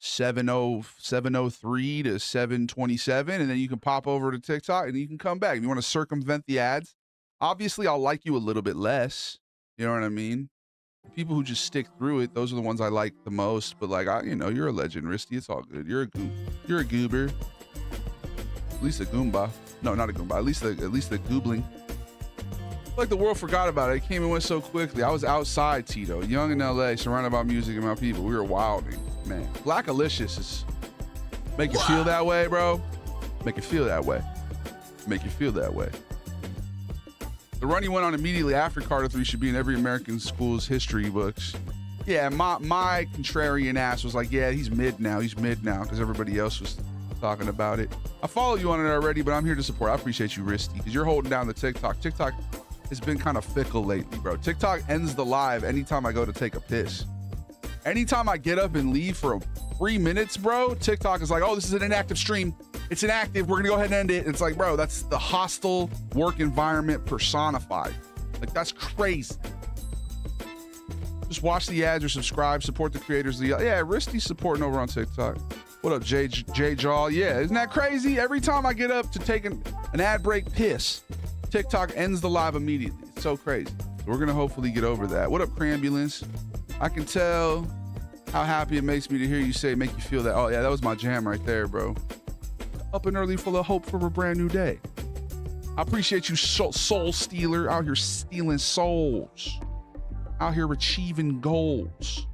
7:03 to 7:27, and then you can pop over to TikTok and you can come back. If you want to circumvent the ads, obviously I'll like you a little bit less. You know what I mean? The people who just stick through it, those are the ones I like the most. But like, you're a legend, Risty. It's all good. You're a goober. At least a goomba. No, not a goomba. At least the goobling. Like the world forgot about it. It came and went so quickly. I was outside, Tito, young in LA, surrounded by music and my people. We were wilding, man. Black Alicious is make you feel that way, bro. Make you feel that way. The run he went on immediately after Carter 3 should be in every American school's history books. Yeah, my contrarian ass was like, yeah, he's mid now because everybody else was talking about it. I follow you on it already, but I'm here to support. I appreciate you, Risty, because you're holding down the TikTok. TikTok has been kind of fickle lately, bro. TikTok ends the live anytime I go to take a piss. Anytime I get up and leave for 3 minutes, bro, TikTok is like, oh, this is an inactive stream. It's inactive. We're going to go ahead and end it. It's like, bro, that's the hostile work environment personified. Like, that's crazy. Just watch the ads or subscribe. Support the creators. Yeah, Risty's supporting over on TikTok. What up, J Jaw? Yeah, isn't that crazy? Every time I get up to take an ad break piss, TikTok ends the live immediately. It's so crazy. So we're going to hopefully get over that. What up, Crambulance? I can tell how happy it makes me to hear you say make you feel that. Oh, yeah, that was my jam right there, bro. Up and early full of hope for a brand new day. I appreciate you, soul stealer, out here stealing souls. Out here achieving goals.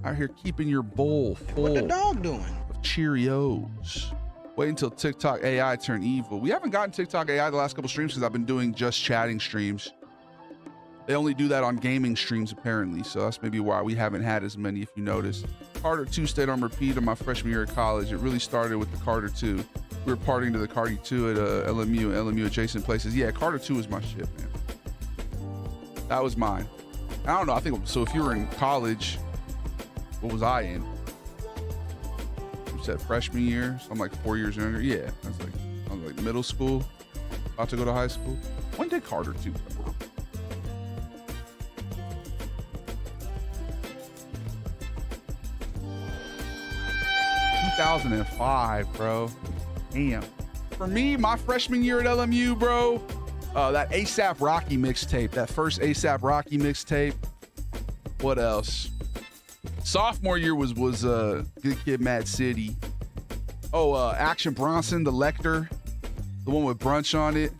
Out here keeping your bowl full. What the dog doing? Of Cheerios. Wait until TikTok AI turn evil. We haven't gotten TikTok AI the last couple streams because I've been doing just chatting streams. They only do that on gaming streams apparently, so that's maybe why we haven't had as many, if you noticed. Carter 2 stayed on repeat in my freshman year of college. It really started with the Carter 2. We were partying to the Cardi 2 at LMU adjacent places. Yeah, Carter 2 was my shit, man. That was mine. I don't know, I think, so if you were in college, what was I in? You said freshman year, so I'm like 4 years younger. Yeah, I was like middle school, about to go to high school. When did Carter 2 come out? 2005, bro. Damn. For me, my freshman year at LMU, bro, that ASAP Rocky mixtape, that first ASAP Rocky mixtape. What else? Sophomore year was Good Kid, Mad City. Oh, Action Bronson, the Lecter, the one with Brunch on it.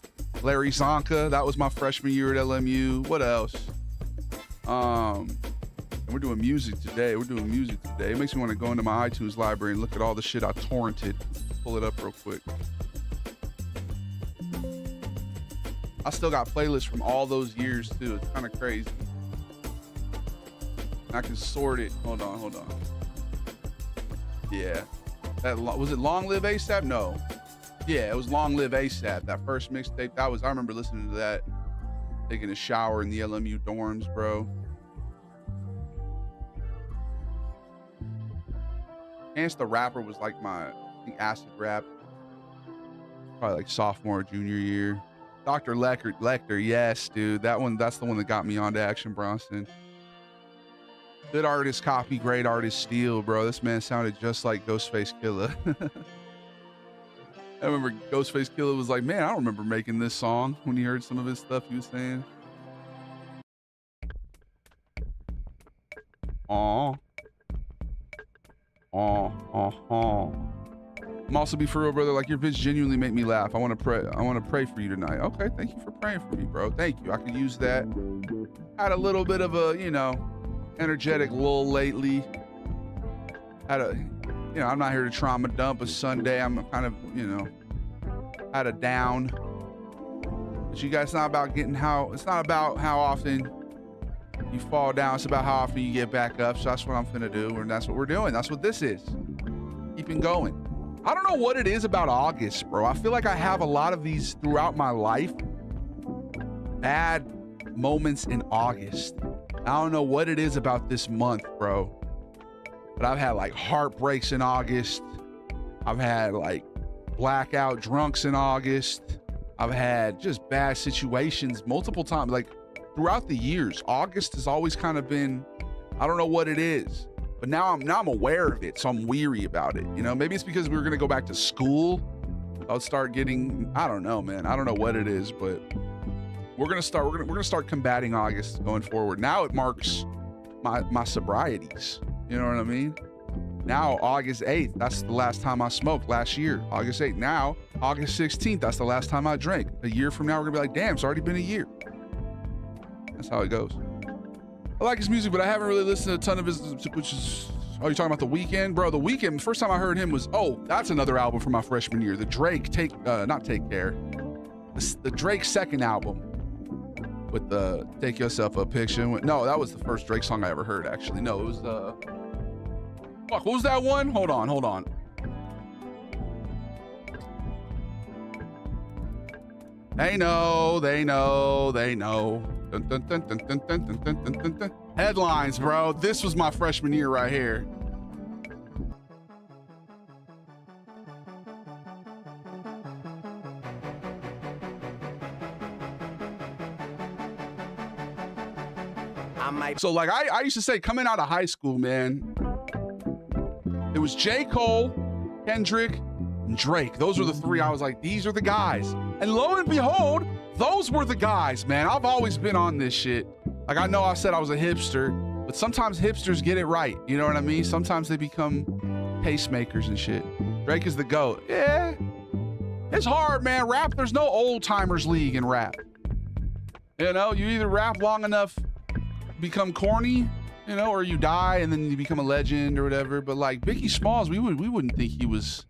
Larry Zonka, that was my freshman year at LMU. What else? We're doing music today. It makes me want to go into my iTunes library and look at all the shit I torrented. Pull it up real quick. I still got playlists from all those years too. It's kind of crazy. I can sort it. Hold on. Yeah. Was it Long Live ASAP? No. Yeah, it was Long Live ASAP. That first mixtape, I remember listening to that, taking a shower in the LMU dorms, bro. Chance the Rapper was like my, I think, acid rap. Probably like sophomore, junior year. Dr. Lecter, yes, dude. That's the one that got me onto Action Bronson. Good artist copy, great artist steal, bro. This man sounded just like Ghostface Killah. I remember Ghostface Killah was like, man, I don't remember making this song, when he heard some of his stuff he was saying. Aw. I'm also be for real, brother. Like, your vids genuinely make me laugh. I want to pray for you tonight. Okay, thank you for praying for me, bro. Thank you. I could use that. Had a little bit of a, energetic lull lately. I'm not here to trauma dump a Sunday. I'm kind of, had a down. But you guys, it's not about how often you fall down. It's about how often you get back up. So that's what I'm finna do, and that's what we're doing. That's what this is. Keeping going. I don't know what it is about August, bro. I feel like I have a lot of these throughout my life. Bad moments in August. I don't know what it is about this month, bro. But I've had like heartbreaks in August. I've had like blackout drunks in August. I've had just bad situations multiple times. Like throughout the years, August has always kind of been, I don't know what it is. But now I'm aware of it, so I'm weary about it. Maybe it's because we were gonna go back to school. I'll start getting, I don't know, man. I don't know what it is, but we're gonna start combating August going forward. Now it marks my sobrieties. You know what I mean? Now August 8th, that's the last time I smoked last year. August 8th. Now August 16th, that's the last time I drank. A year from now, we're gonna be like, damn, it's already been a year. That's how it goes. I like his music, but I haven't really listened to a ton of his, which is, oh, you talking about The Weeknd? Bro, The Weeknd, first time I heard him was, that's another album from my freshman year. The Drake, not Take Care. The Drake second album with the Take Yourself a Picture. No, that was the first Drake song I ever heard, actually. No, it was, fuck, what was that one? Hold on. They know. Dun, dun, dun, dun, dun, dun, dun, dun, dun, dun. Headlines, bro. This was my freshman year right here. So like I used to say, coming out of high school, man, it was J. Cole, Kendrick, and Drake. Those were the three. I was like, these are the guys. And lo and behold, those were the guys, man. I've always been on this shit. Like, I know I said I was a hipster, but sometimes hipsters get it right. You know what I mean? Sometimes they become tastemakers and shit. Drake is the GOAT. Yeah. It's hard, man. Rap, there's no old timers league in rap. You either rap long enough, become corny, or you die and then you become a legend or whatever. But like Biggie Smalls, we wouldn't think he was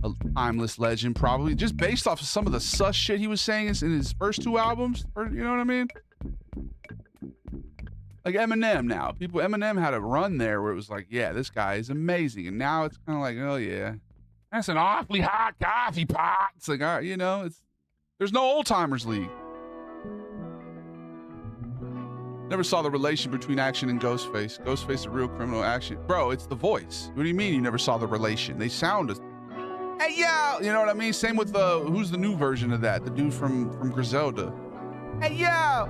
a timeless legend, probably just based off of some of the sus shit he was saying in his first two albums. You know what I mean? Like Eminem now. Eminem had a run there where it was like, yeah, this guy is amazing. And now it's kind of like, oh yeah, that's an awfully hot coffee pot. It's like, all right, there's no old timers league. Never saw the relation between Action and Ghostface. Ghostface, a real criminal. Action. Bro, it's the voice. What do you mean you never saw the relation? They sound hey, yo! You know what I mean? Same with who's the new version of that? The dude from Griselda. Hey, yo!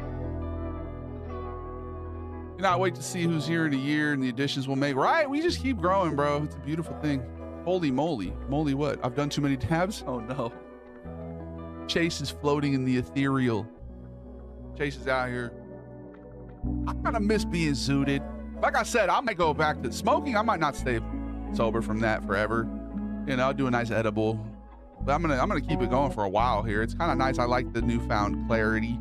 Cannot wait to see who's here in a year and the additions we'll make. Right? We just keep growing, bro. It's a beautiful thing. Holy moly. Moly what? I've done too many tabs? Oh, no. Chase is floating in the ethereal. Chase is out here. I kind of miss being zooted. Like I said, I might go back to smoking. I might not stay sober from that forever. I'll do a nice edible. But I'm gonna keep it going for a while here. It's kind of nice. I like the newfound clarity.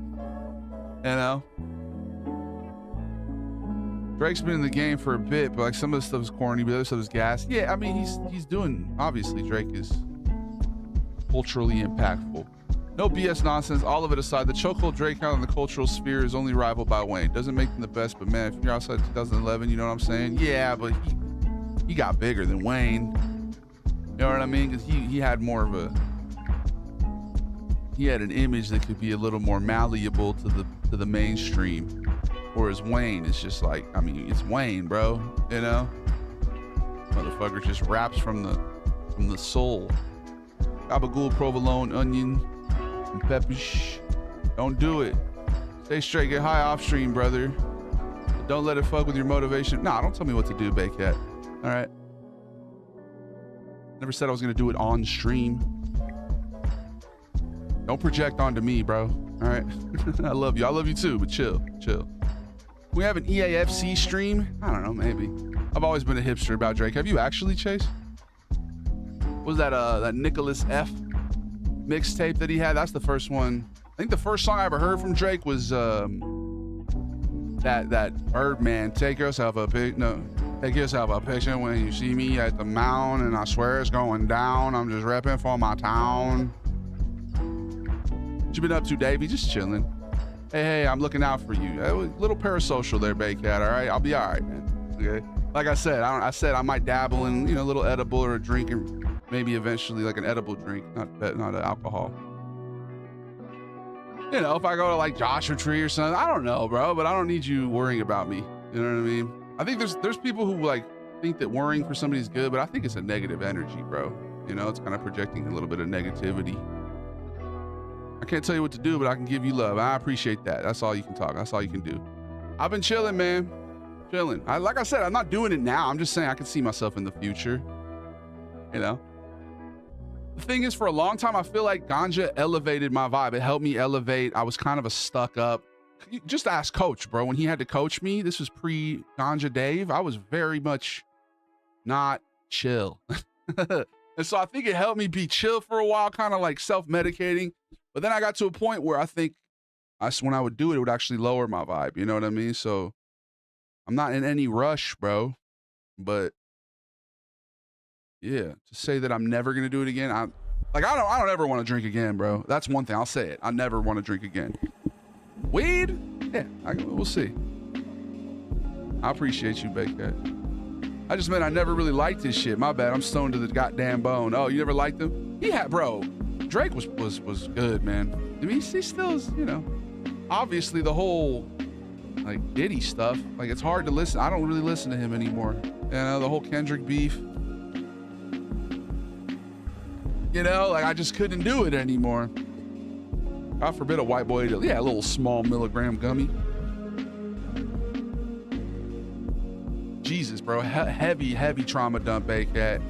Drake's been in the game for a bit, but like some of the stuff is corny, but the other stuff is gas. Yeah, I mean he's doing, obviously Drake is culturally impactful. No BS nonsense, all of it aside, the chokehold Drake out in the cultural sphere is only rivaled by Wayne. Doesn't make them the best, but man, if you're outside 2011, you know what I'm saying? Yeah, but he got bigger than Wayne. You know what I mean? Because he had more of a, he had an image that could be a little more malleable to the mainstream. Whereas Wayne is just like, I mean, it's Wayne, bro. You know, motherfucker just raps from the soul. Gabagoo, provolone, onion, and peppers. Don't do it. Stay straight, get high off stream, brother. But don't let it fuck with your motivation. Nah, don't tell me what to do, Baycat. All right. Never said I was gonna do it on stream. Don't project onto me, bro. All right. I love you. I love you too, but chill. We have an EAFC stream? I don't know, maybe. I've always been a hipster about Drake. Have you actually, Chase? What was that Nicholas F mixtape that he had? That's the first one. I think the first song I ever heard from Drake was that Birdman, take yourself a picture when you see me at the mound, and I swear it's going down. I'm just repping for my town. What you been up to, Davey? Just chilling. Hey, I'm looking out for you. A little parasocial there, Baycat, all right? I'll be all right, man. Okay? Like I said, I might dabble in, a little edible or a drink, and maybe eventually like an edible drink, not an alcohol. If I go to like Joshua Tree or something, I don't know, bro, but I don't need you worrying about me. You know what I mean? I think there's people who like think that worrying for somebody's good, but I think it's a negative energy, bro. It's kind of projecting a little bit of negativity. I can't tell you what to do, but I can give you love. I appreciate that. That's all you can talk. That's all you can do. I've been chilling, man. Chilling. Like I said, I'm not doing it now. I'm just saying I can see myself in the future. The thing is, for a long time, I feel like ganja elevated my vibe. It helped me elevate. I was kind of a stuck up. Just ask Coach, bro. When he had to coach me, this was pre-ganja Dave. I was very much not chill. And so I think it helped me be chill for a while, kind of like self-medicating. But then I got to a point where I think when I would do it, it would actually lower my vibe. You know what I mean? So I'm not in any rush, bro. But yeah, to say that I'm never going to do it again. I don't ever want to drink again, bro. That's one thing. I'll say it. I never want to drink again. Weed? Yeah, we'll see. I appreciate you, Baycat. I just meant I never really liked this shit. My bad. I'm stoned to the goddamn bone. Oh, you never liked him? Bro. Drake was good, man. I mean, he still is, obviously the whole like Diddy stuff. Like, it's hard to listen. I don't really listen to him anymore. The whole Kendrick beef. Like I just couldn't do it anymore. God forbid a white boy to, a little small milligram gummy. Jesus, bro. Heavy trauma dump, Baycat.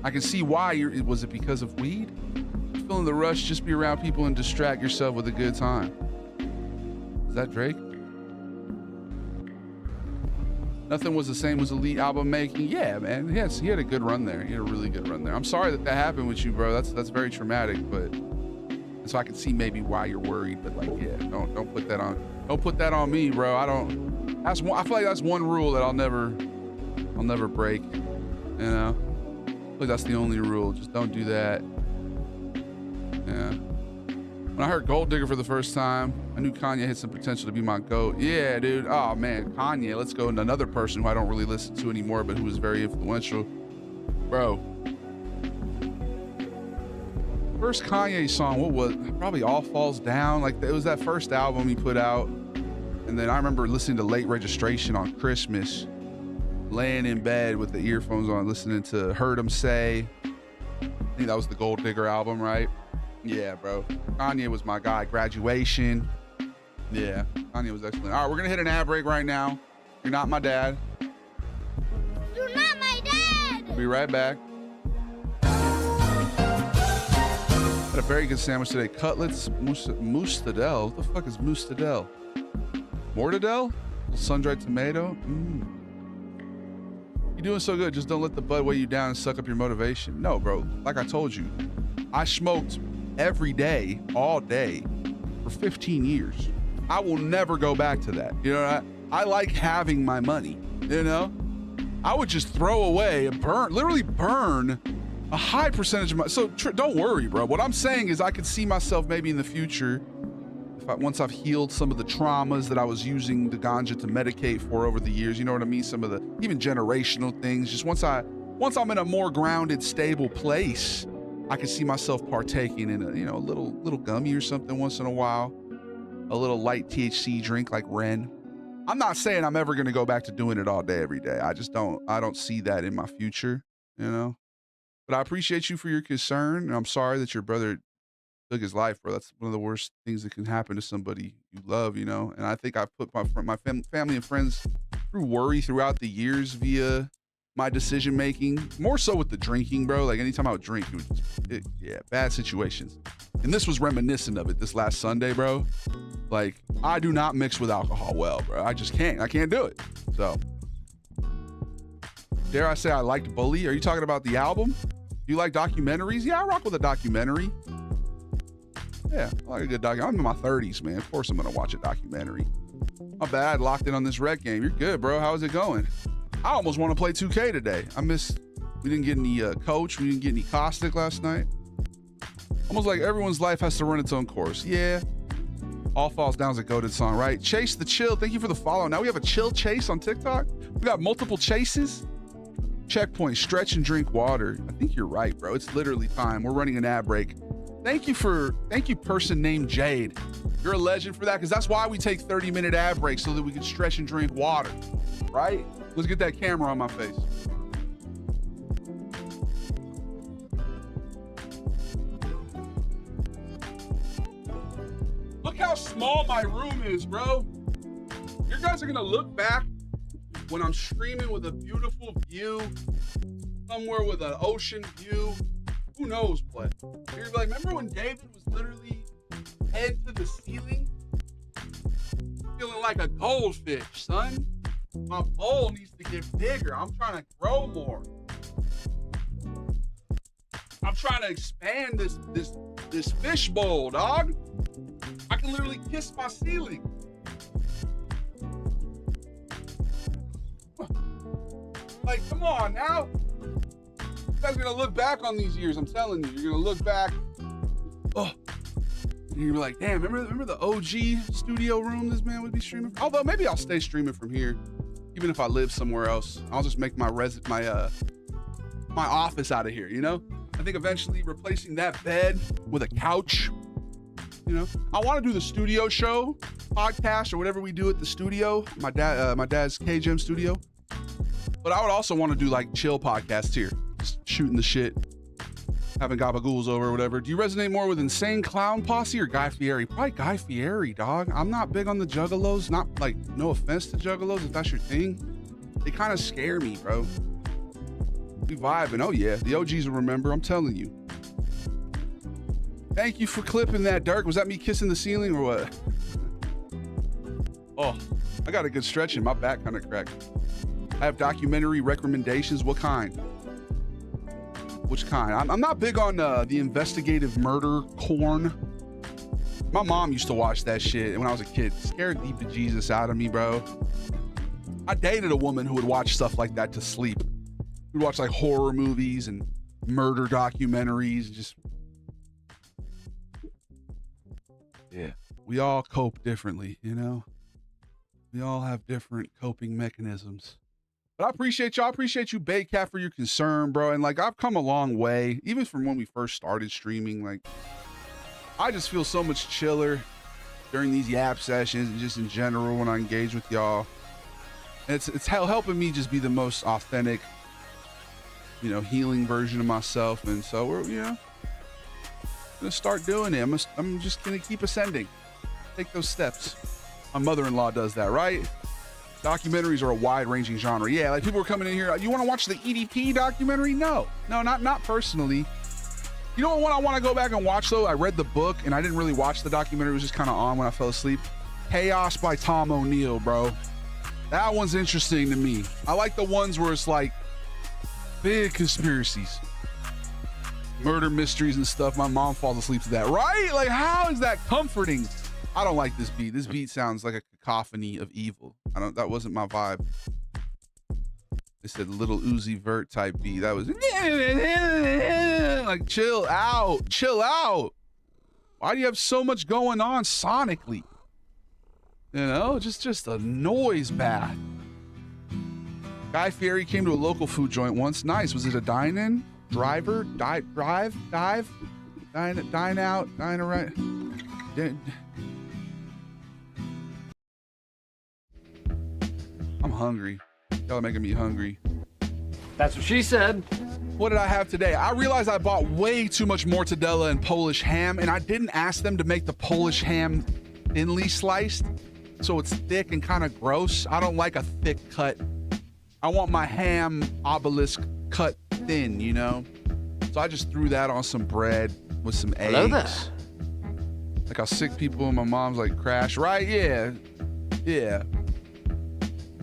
I can see why. Was it because of weed? Feeling the rush, just be around people and distract yourself with a good time. Is that Drake? Nothing was the same as Elite album making. Yeah, man. He had a good run there. He had a really good run there. I'm sorry that happened with you, bro. That's very traumatic, but so I can see maybe why you're worried. But like, yeah, don't put that on. Don't put that on me, bro. I feel like that's one rule that I'll never break. I feel like that's the only rule. Just don't do that. Yeah. When I heard Gold Digger for the first time, I knew Kanye had some potential to be my GOAT. Yeah, dude. Oh, man. Kanye. Let's go into another person who I don't really listen to anymore, but who was very influential. Bro. First Kanye song, what was it? Probably All Falls Down. Like, it was that first album he put out. And then I remember listening to Late Registration on Christmas, laying in bed with the earphones on, listening to Heard 'Em Say. I think that was the Gold Digger album, right? Yeah, bro. Kanye was my guy. Graduation. Yeah, Kanye was excellent. All right, we're going to hit an ad break right now. You're not my dad. You're not my dad! We'll be right back. Had a very good sandwich today. Cutlets, moustadelle. What the fuck is moustadelle? Mortadelle? Sun-dried tomato? You're doing so good. Just don't let the bud weigh you down and suck up your motivation. No, bro. Like I told you, I smoked every day, all day, for 15 years. I will never go back to that. I like having my money, I would just throw away and literally burn a high percentage of my, so don't worry, bro. What I'm saying is I could see myself maybe in the future, once I've healed some of the traumas that I was using the ganja to medicate for over the years, you know what I mean? Some of the even generational things. Just once I'm in a more grounded, stable place, I can see myself partaking in a little gummy or something once in a while, a little light THC drink like Ren. I'm not saying I'm ever going to go back to doing it all day, every day. I don't see that in my future, But I appreciate you for your concern, and I'm sorry that your brother took his life, bro. That's one of the worst things that can happen to somebody you love, And I think I've put my family and friends through worry throughout the years via my decision making, more so with the drinking, bro. Like anytime I would drink, bad situations. And this was reminiscent of it this last Sunday, bro. Like, I do not mix with alcohol well, bro. I just can't. I can't do it. So, dare I say I liked Bully? Are you talking about the album? Do you like documentaries? Yeah, I rock with a documentary. Yeah, I like a good documentary. I'm in my 30s, man. Of course I'm going to watch a documentary. My bad, locked in on this rec game. You're good, bro. How's it going? I almost want to play 2K today. We didn't get any coach. We didn't get any caustic last night. Almost like everyone's life has to run its own course. Yeah. All Falls Down's a goated song, right? Chase the Chill. Thank you for the follow. Now we have a chill chase on TikTok. We got multiple chases. Checkpoint, stretch and drink water. I think you're right, bro. It's literally time. We're running an ad break. Thank you, person named Jade. You're a legend for that, because that's why we take 30-minute ad breaks, so that we can stretch and drink water, right? Let's get that camera on my face. Look how small my room is, bro. You guys are gonna look back when I'm streaming with a beautiful view, somewhere with an ocean view, who knows what. You're gonna be like, remember when David was literally head to the ceiling? Feeling like a goldfish, son. My bowl needs to get bigger. I'm trying to grow more. I'm trying to expand this fish bowl, dog. I can literally kiss my ceiling. Like, come on now. You guys are gonna look back on these years. I'm telling you, you're gonna look back. Oh, and you're like, damn, remember the OG studio room this man would be streaming from? Although maybe I'll stay streaming from here, even if I live somewhere else. I'll just make my office out of here. I think eventually replacing that bed with a couch. I want to do the studio show, podcast, or whatever we do at the studio. My dad's KGM studio. But I would also want to do like chill podcasts here, just shooting the shit, having gabagools over or whatever. Do you resonate more with Insane Clown Posse or Guy Fieri? Probably Guy Fieri, dog. I'm not big on the juggalos. Not like, no offense to juggalos if that's your thing. They kind of scare me, bro. We vibing. Oh yeah, the OGs will remember. I'm telling you. Thank you for clipping that, Dirk. Was that me kissing the ceiling or what? Oh, I got a good stretch in. My back kind of cracked. I have documentary recommendations. What kind? Which kind? I'm not big on the investigative murder corn. My mom used to watch that shit when I was a kid. Scared deep of Jesus out of me, bro. I dated a woman who would watch stuff like that to sleep. We'd watch like horror movies and murder documentaries. Just, yeah. We all cope differently, We all have different coping mechanisms. But I appreciate y'all. I appreciate you, Baycat, for your concern, bro. And like, I've come a long way, even from when we first started streaming. Like, I just feel so much chiller during these yap sessions and just in general when I engage with y'all. And it's helping me just be the most authentic, healing version of myself. And so we're, gonna start doing it. I'm just gonna keep ascending. Take those steps. My mother-in-law does that, right? Documentaries are a wide-ranging genre. Yeah, like people are coming in here. You want to watch the EDP documentary? No, not personally. You know what one I want to go back and watch though? I read the book and I didn't really watch the documentary. It was just kind of on when I fell asleep. Chaos by Tom O'Neill, bro. That one's interesting to me. I like the ones where it's like big conspiracies, murder mysteries and stuff. My mom falls asleep to that, right? Like, how is that comforting? I don't like this beat. This beat sounds like a cacophony of evil. That wasn't my vibe. They said Little Uzi Vert type beat. That was like, chill out. Why do you have so much going on sonically? Just a noise bath. Guy Fieri came to a local food joint once. Nice. Was it a dine-in? Drive? Dine out? Dine right? I'm hungry. Y'all are making me hungry. That's what she said. What did I have today? I realized I bought way too much mortadella and Polish ham, and I didn't ask them to make the Polish ham thinly sliced, so it's thick and kind of gross. I don't like a thick cut. I want my ham obelisk cut thin, you know? So I just threw that on some bread with some eggs. Hello there. Like how sick people in my mom's like crash, right? Yeah.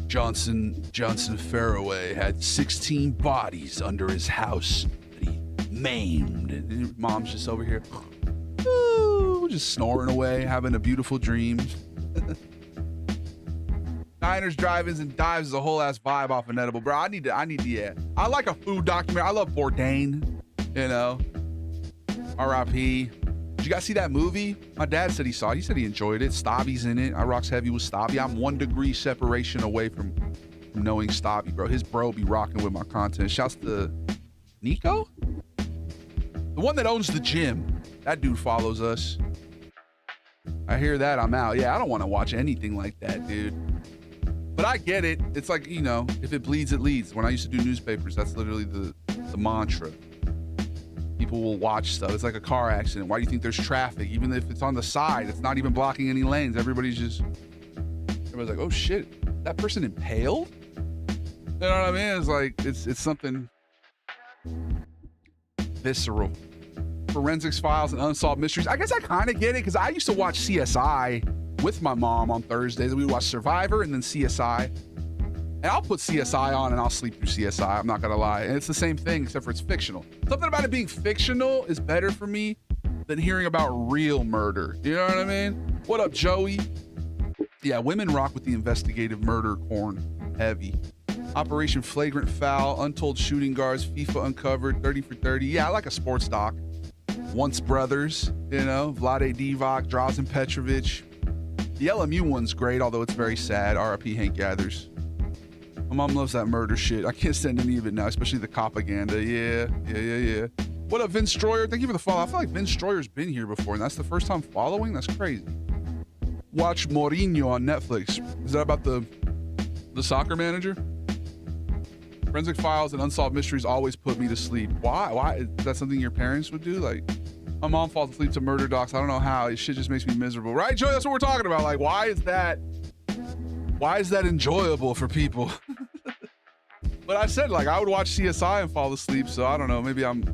Johnson Faraway had 16 bodies under his house that he maimed. And mom's just over here, just snoring away, having a beautiful dream. Diners, drive-ins, and dives is a whole ass vibe off of Edible, bro. I need to, yeah. I like a food documentary. I love Bourdain, you know. R.I.P. Did you guys see that movie? My dad said he saw it. He said he enjoyed it. Stabby's in it. I rocks heavy with Stabby. I'm 1 degree separation away from knowing Stabby, bro. His bro be rocking with my content. Shouts to Nico? The one that owns the gym. That dude follows us. I hear that, I'm out. Yeah, I don't want to watch anything like that, dude. But I get it. It's like, you know, if it bleeds, it leads. When I used to do newspapers, that's literally the mantra. People will watch stuff. It's like a car accident. Why do you think there's traffic? Even if it's on the side, it's not even blocking any lanes. Everybody's like, oh shit, that person impaled? You know what I mean? It's like, it's something visceral. Forensics files and unsolved mysteries. I guess I kind of get it, because I used to watch CSI with my mom on Thursdays. We would watch Survivor and then CSI. And I'll put CSI on and I'll sleep through CSI. I'm not going to lie. And it's the same thing, except for it's fictional. Something about it being fictional is better for me than hearing about real murder. You know what I mean? What up, Joey? Yeah, women rock with the investigative murder corn. Heavy. Operation Flagrant Foul, Untold Shooting Guards, FIFA Uncovered, 30 for 30. Yeah, I like a sports doc. Once Brothers, you know, Vlade Divac, Drazen Petrovic. The LMU one's great, although it's very sad. RIP Hank Gathers. My mom loves that murder shit. I can't stand any of it now, especially the propaganda. Yeah. What up, Vince Stroyer? Thank you for the follow. I feel like Vince Stroyer's been here before, and that's the first time following? That's crazy. Watch Mourinho on Netflix. Is that about the soccer manager? Forensic Files and Unsolved Mysteries always put me to sleep. Why? Is that something your parents would do? Like, my mom falls asleep to murder docs. I don't know how. It shit just makes me miserable. Right, Joey? That's what we're talking about. Like, why is that enjoyable for people? But I said, like, I would watch CSI and fall asleep, so I don't know. Maybe I'm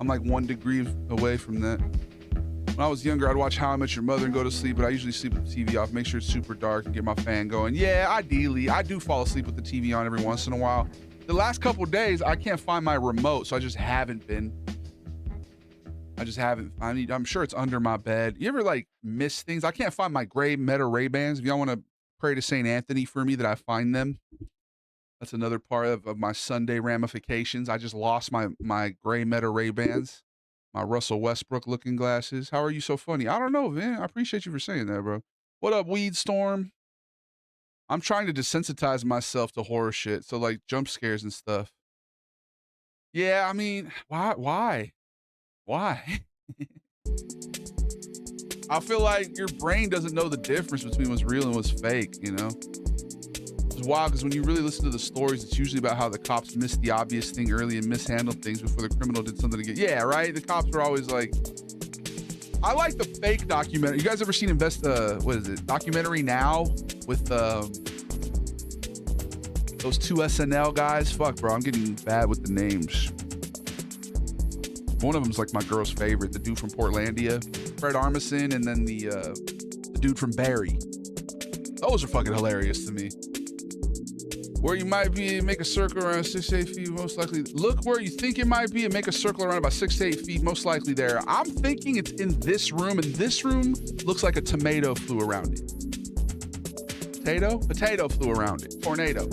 like 1 degree away from that. When I was younger, I'd watch How I Met Your Mother and go to sleep, but I usually sleep with the TV off, make sure it's super dark, and get my fan going. Yeah, ideally, I do fall asleep with the TV on every once in a while. The last couple of days, I can't find my remote, so I just haven't been. I'm sure it's under my bed. You ever, like, miss things? I can't find my gray Meta Ray-Bans. If y'all want to pray to St. Anthony for me that I find them. That's another part of my Sunday ramifications. I just lost my gray Meta Ray-Bans, my Russell Westbrook looking glasses. How are you so funny? I don't know, man. I appreciate you for saying that, bro. What up, Weed Storm? I'm trying to desensitize myself to horror shit. So, like, jump scares and stuff. Yeah, I mean, why? I feel like your brain doesn't know the difference between what's real and what's fake, you know? It's wild, because when you really listen to the stories, it's usually about how the cops missed the obvious thing early and mishandled things before the criminal did something to get... Yeah, right? The cops are always like... I like the fake documentary. You guys ever seen Documentary Now? With those 2 SNL guys? Fuck, bro, I'm getting bad with the names. One of them's like my girl's favorite, the dude from Portlandia, Fred Armisen, and then the dude from Barry. Those are fucking hilarious to me. Where you might be, make a circle around 6 to 8 feet, most likely. Look where you think it might be and make a circle around about 6 to 8 feet, most likely there. I'm thinking it's in this room, and this room looks like a tomato flew around it. Potato flew around it. Tornado.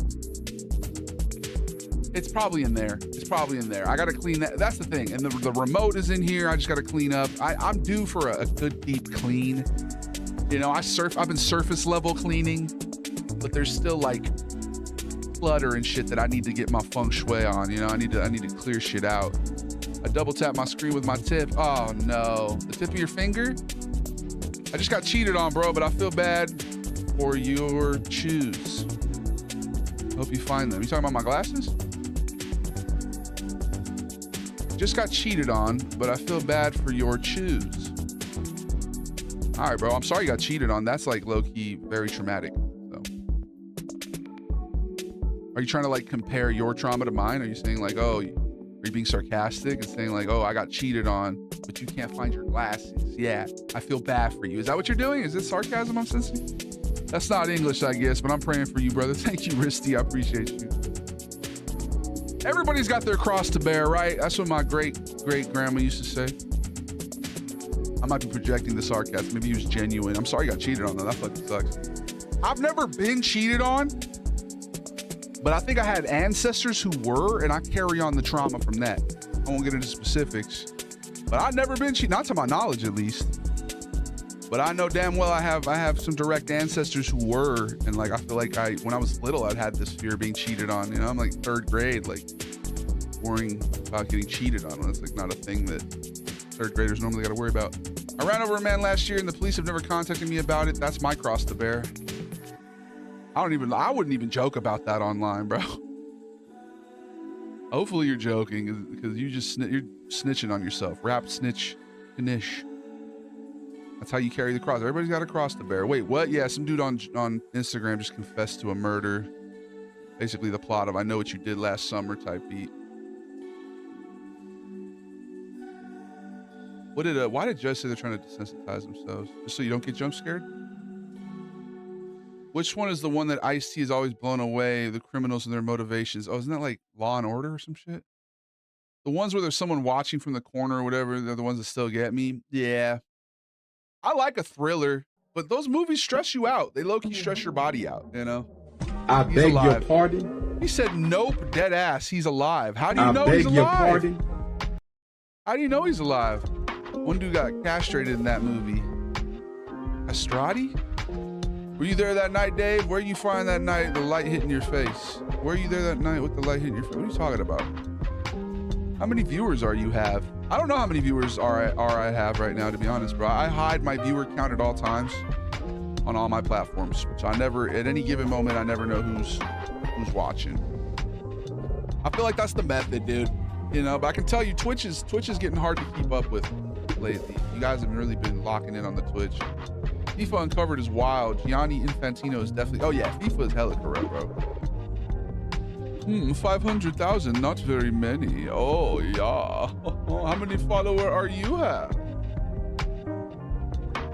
It's probably in there. I gotta clean that. That's the thing. And the remote is in here. I just gotta clean up. I'm due for a good deep clean. You know, I've been surface level cleaning, but there's still like clutter and shit that I need to get my feng shui on. You know, I need to clear shit out. I double tap my screen with my tip. Oh no, the tip of your finger? I just got cheated on, bro, but I feel bad for your shoes. Hope you find them. You talking about my glasses? Just got cheated on, but I feel bad for your shoes. All right, bro. I'm sorry you got cheated on. That's like low-key very traumatic. So, are you trying to like compare your trauma to mine? Are you saying like, oh, are you being sarcastic and saying like, oh, I got cheated on, but you can't find your glasses? Yeah, I feel bad for you. Is that what you're doing? Is this sarcasm I'm sensing? That's not English, I guess, but I'm praying for you, brother. Thank you, Risty. I appreciate you. Everybody's got their cross to bear, right? That's what my great-grandma used to say. I might be projecting the sarcasm. Maybe he was genuine. I'm sorry you got cheated on, though. That fucking sucks. I've never been cheated on, but I think I had ancestors who were, and I carry on the trauma from that. I won't get into specifics, but I've never been cheated, not to my knowledge at least. But I know damn well I have some direct ancestors who were, and like I feel like when I was little, I'd had this fear of being cheated on. You know, I'm like third grade, like worrying about getting cheated on. It's like not a thing that third graders normally got to worry about. I ran over a man last year, and the police have never contacted me about it. That's my cross to bear. I wouldn't even joke about that online, bro. Hopefully you're joking, because you're snitching on yourself. Rap, snitch, finish. That's how you carry the cross. Everybody's got a cross to bear. Wait, what? Yeah, some dude on Instagram just confessed to a murder. Basically the plot of I Know What You Did Last Summer type beat. Why did Judge say they're trying to desensitize themselves? Just so you don't get jump scared? Which one is the one that Ice-T is always blown away, the criminals and their motivations? Oh, isn't that like Law and Order or some shit? The ones where there's someone watching from the corner or whatever, they're the ones that still get me. Yeah. I like a thriller, but those movies stress you out. They low-key stress your body out, you know? I beg your pardon? He said, nope, dead ass, he's alive. How do you know he's alive? I beg your pardon? How do you know he's alive? One dude got castrated in that movie. Castrati? Were you there that night, Dave? Where you find that night the light hitting your face? Were you there that night with the light hitting your face? What are you talking about? How many viewers are you have? I don't know how many viewers I have right now, to be honest, bro. I hide my viewer count at all times on all my platforms. So I never, at any given moment, I never know who's watching. I feel like that's the method, dude. You know, but I can tell you Twitch is getting hard to keep up with lately. You guys have really been locking in on the Twitch. FIFA Uncovered is wild. Gianni Infantino is definitely, oh yeah, FIFA is hella correct, bro. 500,000, not very many. Oh yeah. How many followers are you have?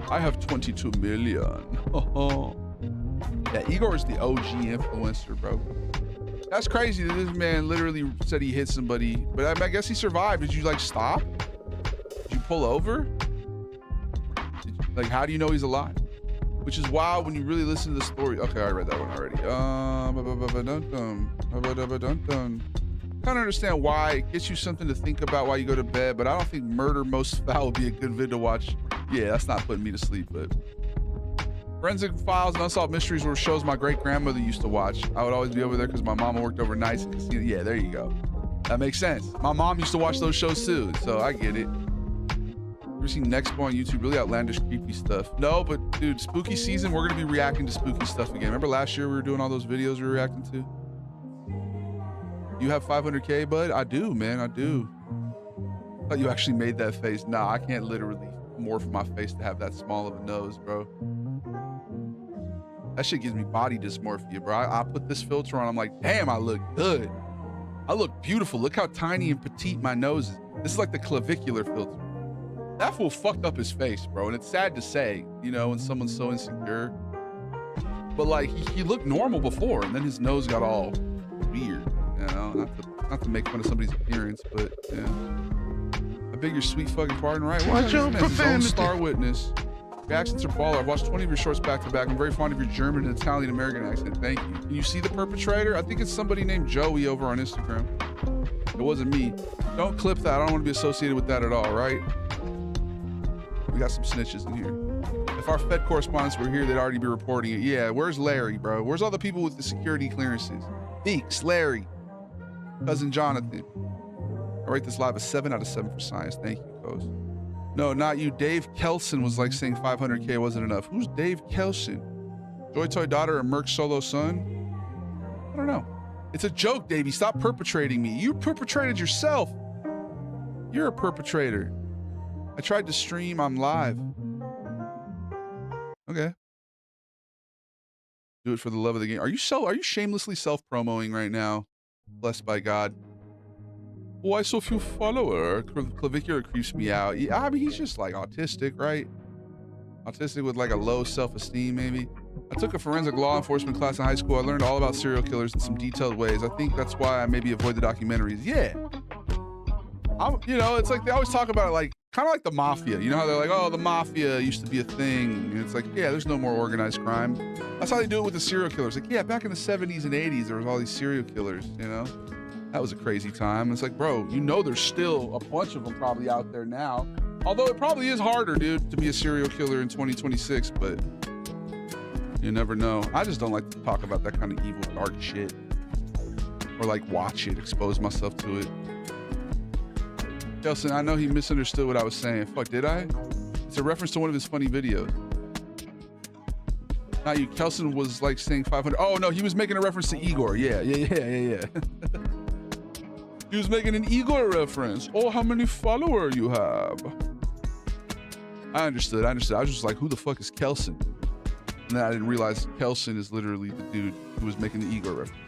I have 22 million. Yeah, Igor is the OG influencer, bro. That's crazy that this man literally said he hit somebody, but I guess he survived. Did you like stop? Did you pull over? Like, how do you know he's alive? Which is wild when you really listen to the story. Okay, I read that one already. Kind of understand why it gets you something to think about while you go to bed, but I don't think Murder Most Foul would be a good vid to watch. Yeah, that's not putting me to sleep, but Forensic Files and Unsolved Mysteries were shows my great grandmother used to watch. I would always be over there because my mama worked overnights in casino. Yeah, there you go. That makes sense. My mom used to watch those shows too, so I get it. Ever seen Nexpo on YouTube? Really outlandish, creepy stuff. No, but dude, spooky season, we're gonna be reacting to spooky stuff again. Remember last year we were doing all those videos we were reacting to? You have 500K, bud? I do, man, I do. I thought you actually made that face. Nah, I can't literally morph my face to have that small of a nose, bro. That shit gives me body dysmorphia, bro. I put this filter on, I'm like, damn, I look good. I look beautiful. Look how tiny and petite my nose is. This is like the clavicular filter. That fool fucked up his face, bro. And it's sad to say, you know, when someone's so insecure. But like, he looked normal before, and then his nose got all weird, you know? Not to make fun of somebody's appearance, but yeah. I beg your sweet fucking pardon, right? Watch your profanity. Star witness. Your accents are baller. I've watched 20 of your shorts back to back. I'm very fond of your German and Italian American accent. Thank you. Can you see the perpetrator? I think it's somebody named Joey over on Instagram. It wasn't me. Don't clip that. I don't want to be associated with that at all, right? We got some snitches in here. If our Fed correspondents were here, they'd already be reporting it. Yeah, where's Larry, bro? Where's all the people with the security clearances? Beeks, Larry, cousin Jonathan. I rate this live a 7 out of 7 for science. Thank you, Coast. No, not you. Dave Kelson was like saying 500K wasn't enough. Who's Dave Kelson? Joy Toy daughter or Merc solo son? I don't know. It's a joke, Davey. Stop perpetrating me. You perpetrated yourself. You're a perpetrator. I tried to stream. I'm live. Okay. Do it for the love of the game. Are you shamelessly self-promoting right now? Blessed by God. Why so few follower? Clavicular creeps me out. Yeah, I mean, he's just like autistic, right? Autistic with like a low self-esteem, maybe. I took a forensic law enforcement class in high school. I learned all about serial killers in some detailed ways. I think that's why I maybe avoid the documentaries. Yeah. You know, it's like they always talk about it like, kind of like the mafia. You know how they're like, oh, the mafia used to be a thing. And it's like, yeah, there's no more organized crime. That's how they do it with the serial killers. Like, yeah, back in the 70s and 80s, there was all these serial killers, you know? That was a crazy time. It's like, bro, you know there's still a bunch of them probably out there now. Although it probably is harder, dude, to be a serial killer in 2026, but you never know. I just don't like to talk about that kind of evil, dark shit. Or like watch it, expose myself to it. Kelson, I know he misunderstood what I was saying. Fuck, did I? It's a reference to one of his funny videos. Not you. Kelson was like saying 500. Oh, no, he was making a reference to Igor. Yeah. He was making an Igor reference. Oh, how many followers you have? I understood. I was just like, who the fuck is Kelson? And then I didn't realize Kelson is literally the dude who was making the Igor reference.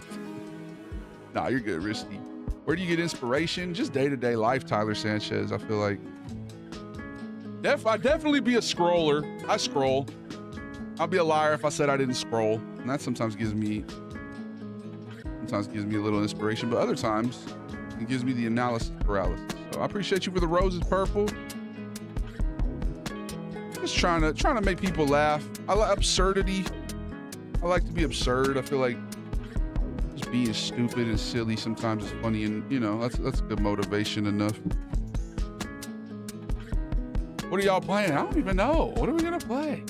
Nah, you're good, Risky. Where do you get inspiration? Just day-to-day life, Tyler Sanchez. I feel like I'd definitely be a scroller. I scroll. I'll be a liar if I said I didn't scroll. And that sometimes gives me a little inspiration, but other times it gives me the analysis paralysis. So I appreciate you for the roses, Purple. Just trying to make people laugh. I like absurdity. I like to be absurd. I feel like just being stupid and silly sometimes is funny, and you know, that's good motivation enough. What are y'all playing? I don't even know. What are we gonna play?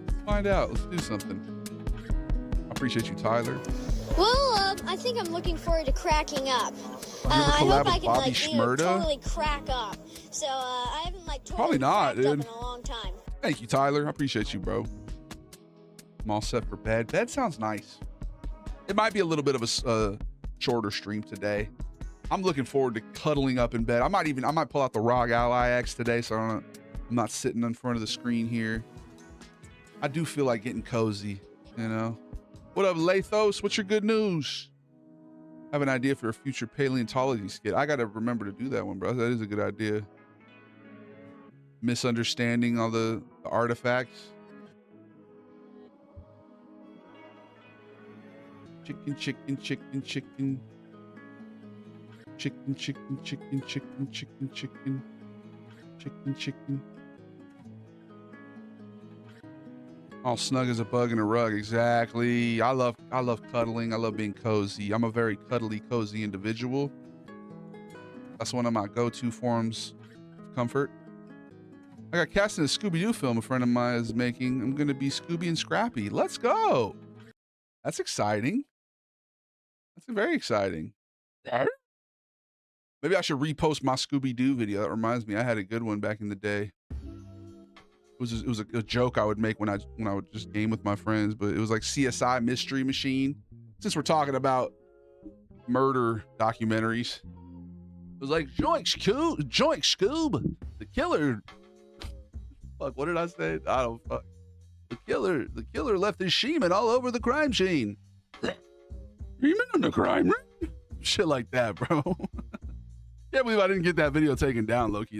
Let's find out. Let's do something. I appreciate you, Tyler. Well, I think I'm looking forward to cracking up. I hope I can totally crack up. So I haven't totally probably not, dude. Up in a long time. Thank you, Tyler. I appreciate you, bro. I'm all set for bed. Bed sounds nice. It might be a little bit of a shorter stream today. I'm looking forward to cuddling up in bed. I might pull out the ROG Ally X today, so I'm not sitting in front of the screen here. I do feel like getting cozy, you know. What up, Lathos? What's your good news? I have an idea for a future paleontology skit. I got to remember to do that one, bro. That is a good idea. Misunderstanding all the artifacts. Chicken, chicken, chicken, chicken. Chicken, chicken, chicken, chicken, chicken, chicken. Chicken, chicken. All snug as a bug in a rug. Exactly. I love cuddling. I love being cozy. I'm a very cuddly, cozy individual. That's one of my go-to forms of comfort. I got cast in a Scooby-Doo film a friend of mine is making. I'm going to be Scooby and Scrappy. Let's go. That's exciting. That's very exciting. Maybe I should repost my Scooby-Doo video. That reminds me, I had a good one back in the day. It was a joke I would make when I would just game with my friends, but it was like CSI Mystery Machine. Since we're talking about murder documentaries, it was like Joint Scoob, the killer. Fuck, what did I say? I don't fuck. The killer left his shemen all over the crime scene. Shemen on the crime ring? Shit like that, bro. Can't believe I didn't get that video taken down, Loki.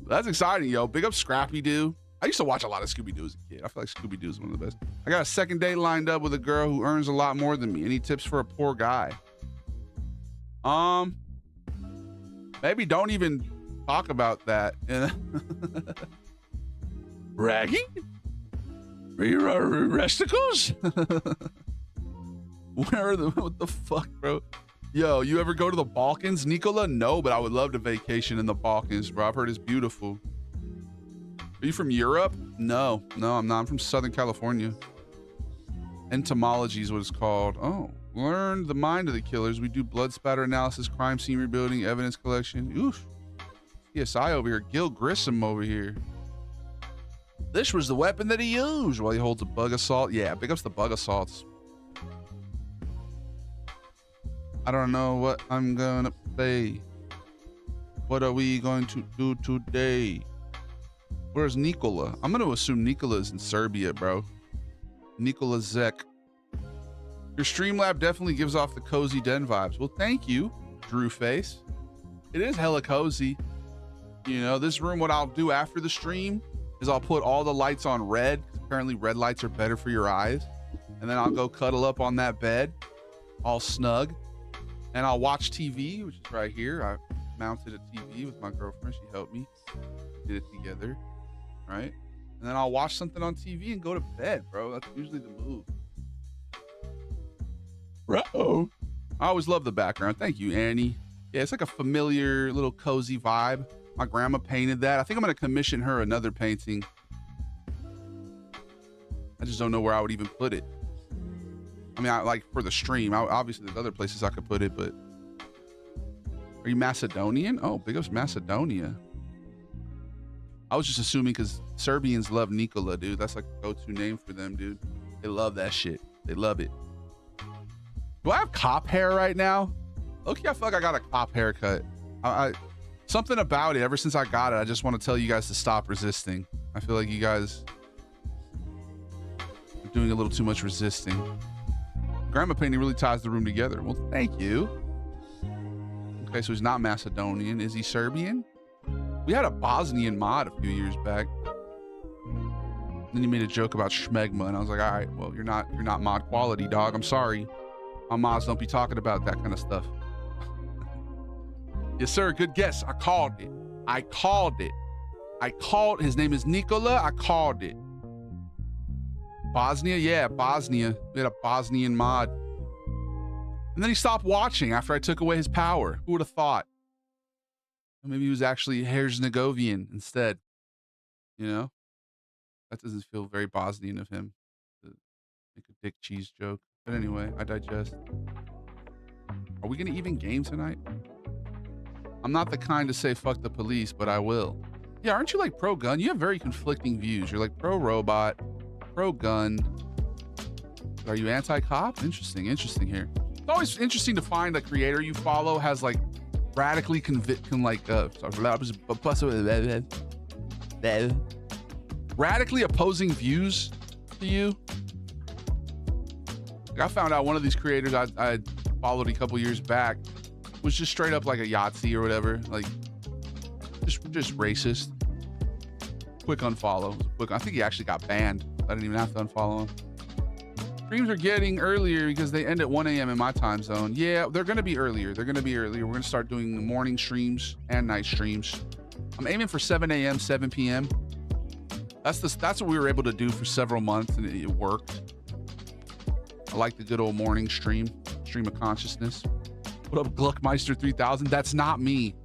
That's exciting, yo. Big up Scrappy-Doo. I used to watch a lot of Scooby-Doo as a kid. I feel like Scooby-Doo is one of the best. I got a second date lined up with a girl who earns a lot more than me. Any tips for a poor guy? Maybe don't even talk about that. Bragging? Resticles? What the fuck, bro? Yo, you ever go to the Balkans, Nicola? No, but I would love to vacation in the Balkans, bro. I've heard it's beautiful. Are you from Europe? No, I'm not. I'm from Southern California. Entomology is what it's called. Oh, learn the mind of the killers. We do blood spatter analysis, crime scene rebuilding, evidence collection. Oof. CSI over here. Gil Grissom over here. This was the weapon that he used while he holds a bug assault. Yeah, big ups the bug assaults. I don't know what I'm gonna play. What are we going to do today? Where's Nikola? I'm gonna assume Nikola is in Serbia, bro. Nikola Zek. Your Streamlab definitely gives off the cozy den vibes. Well, thank you, Drew Face. It is hella cozy. You know, this room, what I'll do after the stream is I'll put all the lights on red, because apparently red lights are better for your eyes. And then I'll go cuddle up on that bed, all snug. And I'll watch TV, which is right here. I mounted a TV with my girlfriend. She helped me. We did it together, right? And then I'll watch something on TV and go to bed, bro. That's usually the move. Bro. I always love the background. Thank you, Annie. Yeah, it's like a familiar little cozy vibe. My grandma painted that. I think I'm going to commission her another painting. I just don't know where I would even put it. I mean, like for the stream, obviously there's other places I could put it, but are you Macedonian? Oh, big ups Macedonia. I was just assuming because Serbians love Nikola, dude. That's like a go-to name for them, dude. They love that shit. They love it. Do I have cop hair right now? Okay, I feel like I got a cop haircut. Something about it, ever since I got it, I just want to tell you guys to stop resisting. I feel like you guys are doing a little too much resisting. Grandma painting really ties the room together. Well, thank you. Okay, so he's not Macedonian. Is he Serbian? We had a Bosnian mod a few years back. Then he made a joke about schmegma, and I was like, all right, well, you're not mod quality, dog. I'm sorry. My mods don't be talking about that kind of stuff. Yes, sir. Good guess. I called it. His name is Nikola. I called it. Bosnia? Yeah, Bosnia. We had a Bosnian mod. And then he stopped watching after I took away his power. Who would have thought? Maybe he was actually Herzegovian instead. You know? That doesn't feel very Bosnian of him to make a dick cheese joke. But anyway, I digest. Are we going to even game tonight? I'm not the kind to say fuck the police, but I will. Yeah, aren't you like pro-gun? You have very conflicting views. You're like pro-robot, pro-gun. Are you anti-cop? Interesting here. It's always interesting to find a creator you follow has like radically radically opposing views to you. Like I found out one of these creators I followed a couple years back was just straight up like a Yahtzee or whatever, like just racist. Quick unfollow. I think he actually got banned. I didn't even have to unfollow him. Streams are getting earlier because they end at 1 a.m. in my time zone. Yeah, they're going to be earlier. We're going to start doing morning streams and night streams. I'm aiming for 7 a.m., 7 p.m. That's what we were able to do for several months, and it worked. I like the good old morning stream of consciousness. What up, Gluckmeister 3000? That's not me.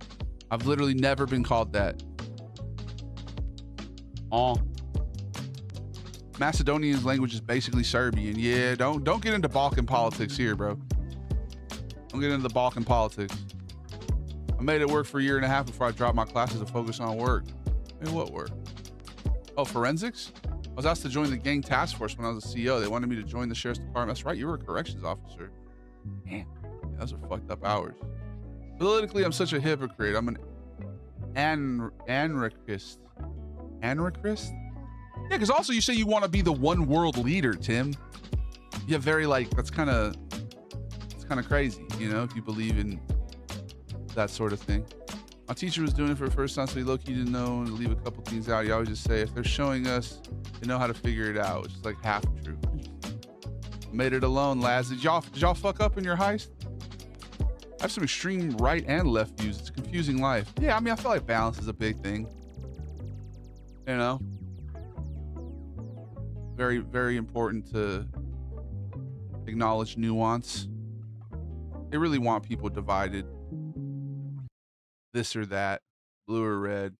I've literally never been called that. Oh. Macedonian's language is basically Serbian. Yeah, don't get into Balkan politics here, bro. Don't get into the Balkan politics. I made it work for a year and a half before I dropped my classes to focus on work. Hey, what work? Oh, forensics? I was asked to join the gang task force when I was a CO. They wanted me to join the sheriff's department. That's right, you were a corrections officer. Damn, those are fucked up hours. Politically, I'm such a hypocrite. I'm an anarchist. Anarchist? Yeah, because also you say you want to be the one world leader, Tim. Yeah, very like, it's kind of crazy, you know, if you believe in that sort of thing. My teacher was doing it for the first time, so he low-key didn't know and leave a couple things out. He always just say, if they're showing us, they know how to figure it out, which is like half true. Made it alone, lads. Did y'all fuck up in your heist? I have some extreme right and left views. It's a confusing life. Yeah, I mean, I feel like balance is a big thing. You know? Very, very important to acknowledge nuance. They really want people divided. This or that. Blue or red.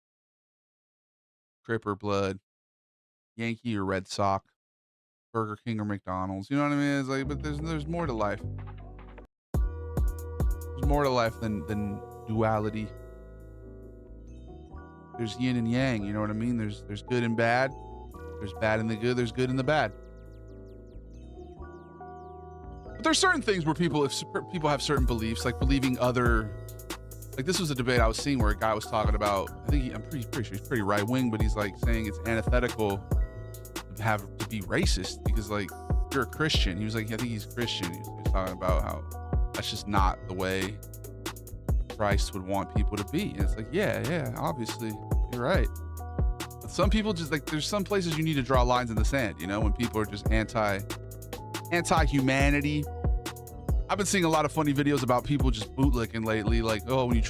Crip or blood. Yankee or Red Sox. Burger King or McDonald's. You know what I mean? It's like, but there's more to life. There's more to life than duality. There's yin and yang, you know what I mean? There's good and bad. There's bad and the good. There's good and the bad. But there's certain things where if people have certain beliefs, like believing other, like this was a debate I was seeing where a guy was talking about, I'm pretty sure he's pretty right wing, but he's like saying it's antithetical to be racist because like you're a Christian. He was like, I think he's Christian. He was talking about how that's just not the way Christ would want people to be. And it's like, yeah, obviously you're right. But some people just like, there's some places you need to draw lines in the sand, you know, when people are just anti-humanity. I've been seeing a lot of funny videos about people just bootlicking lately, like, oh, when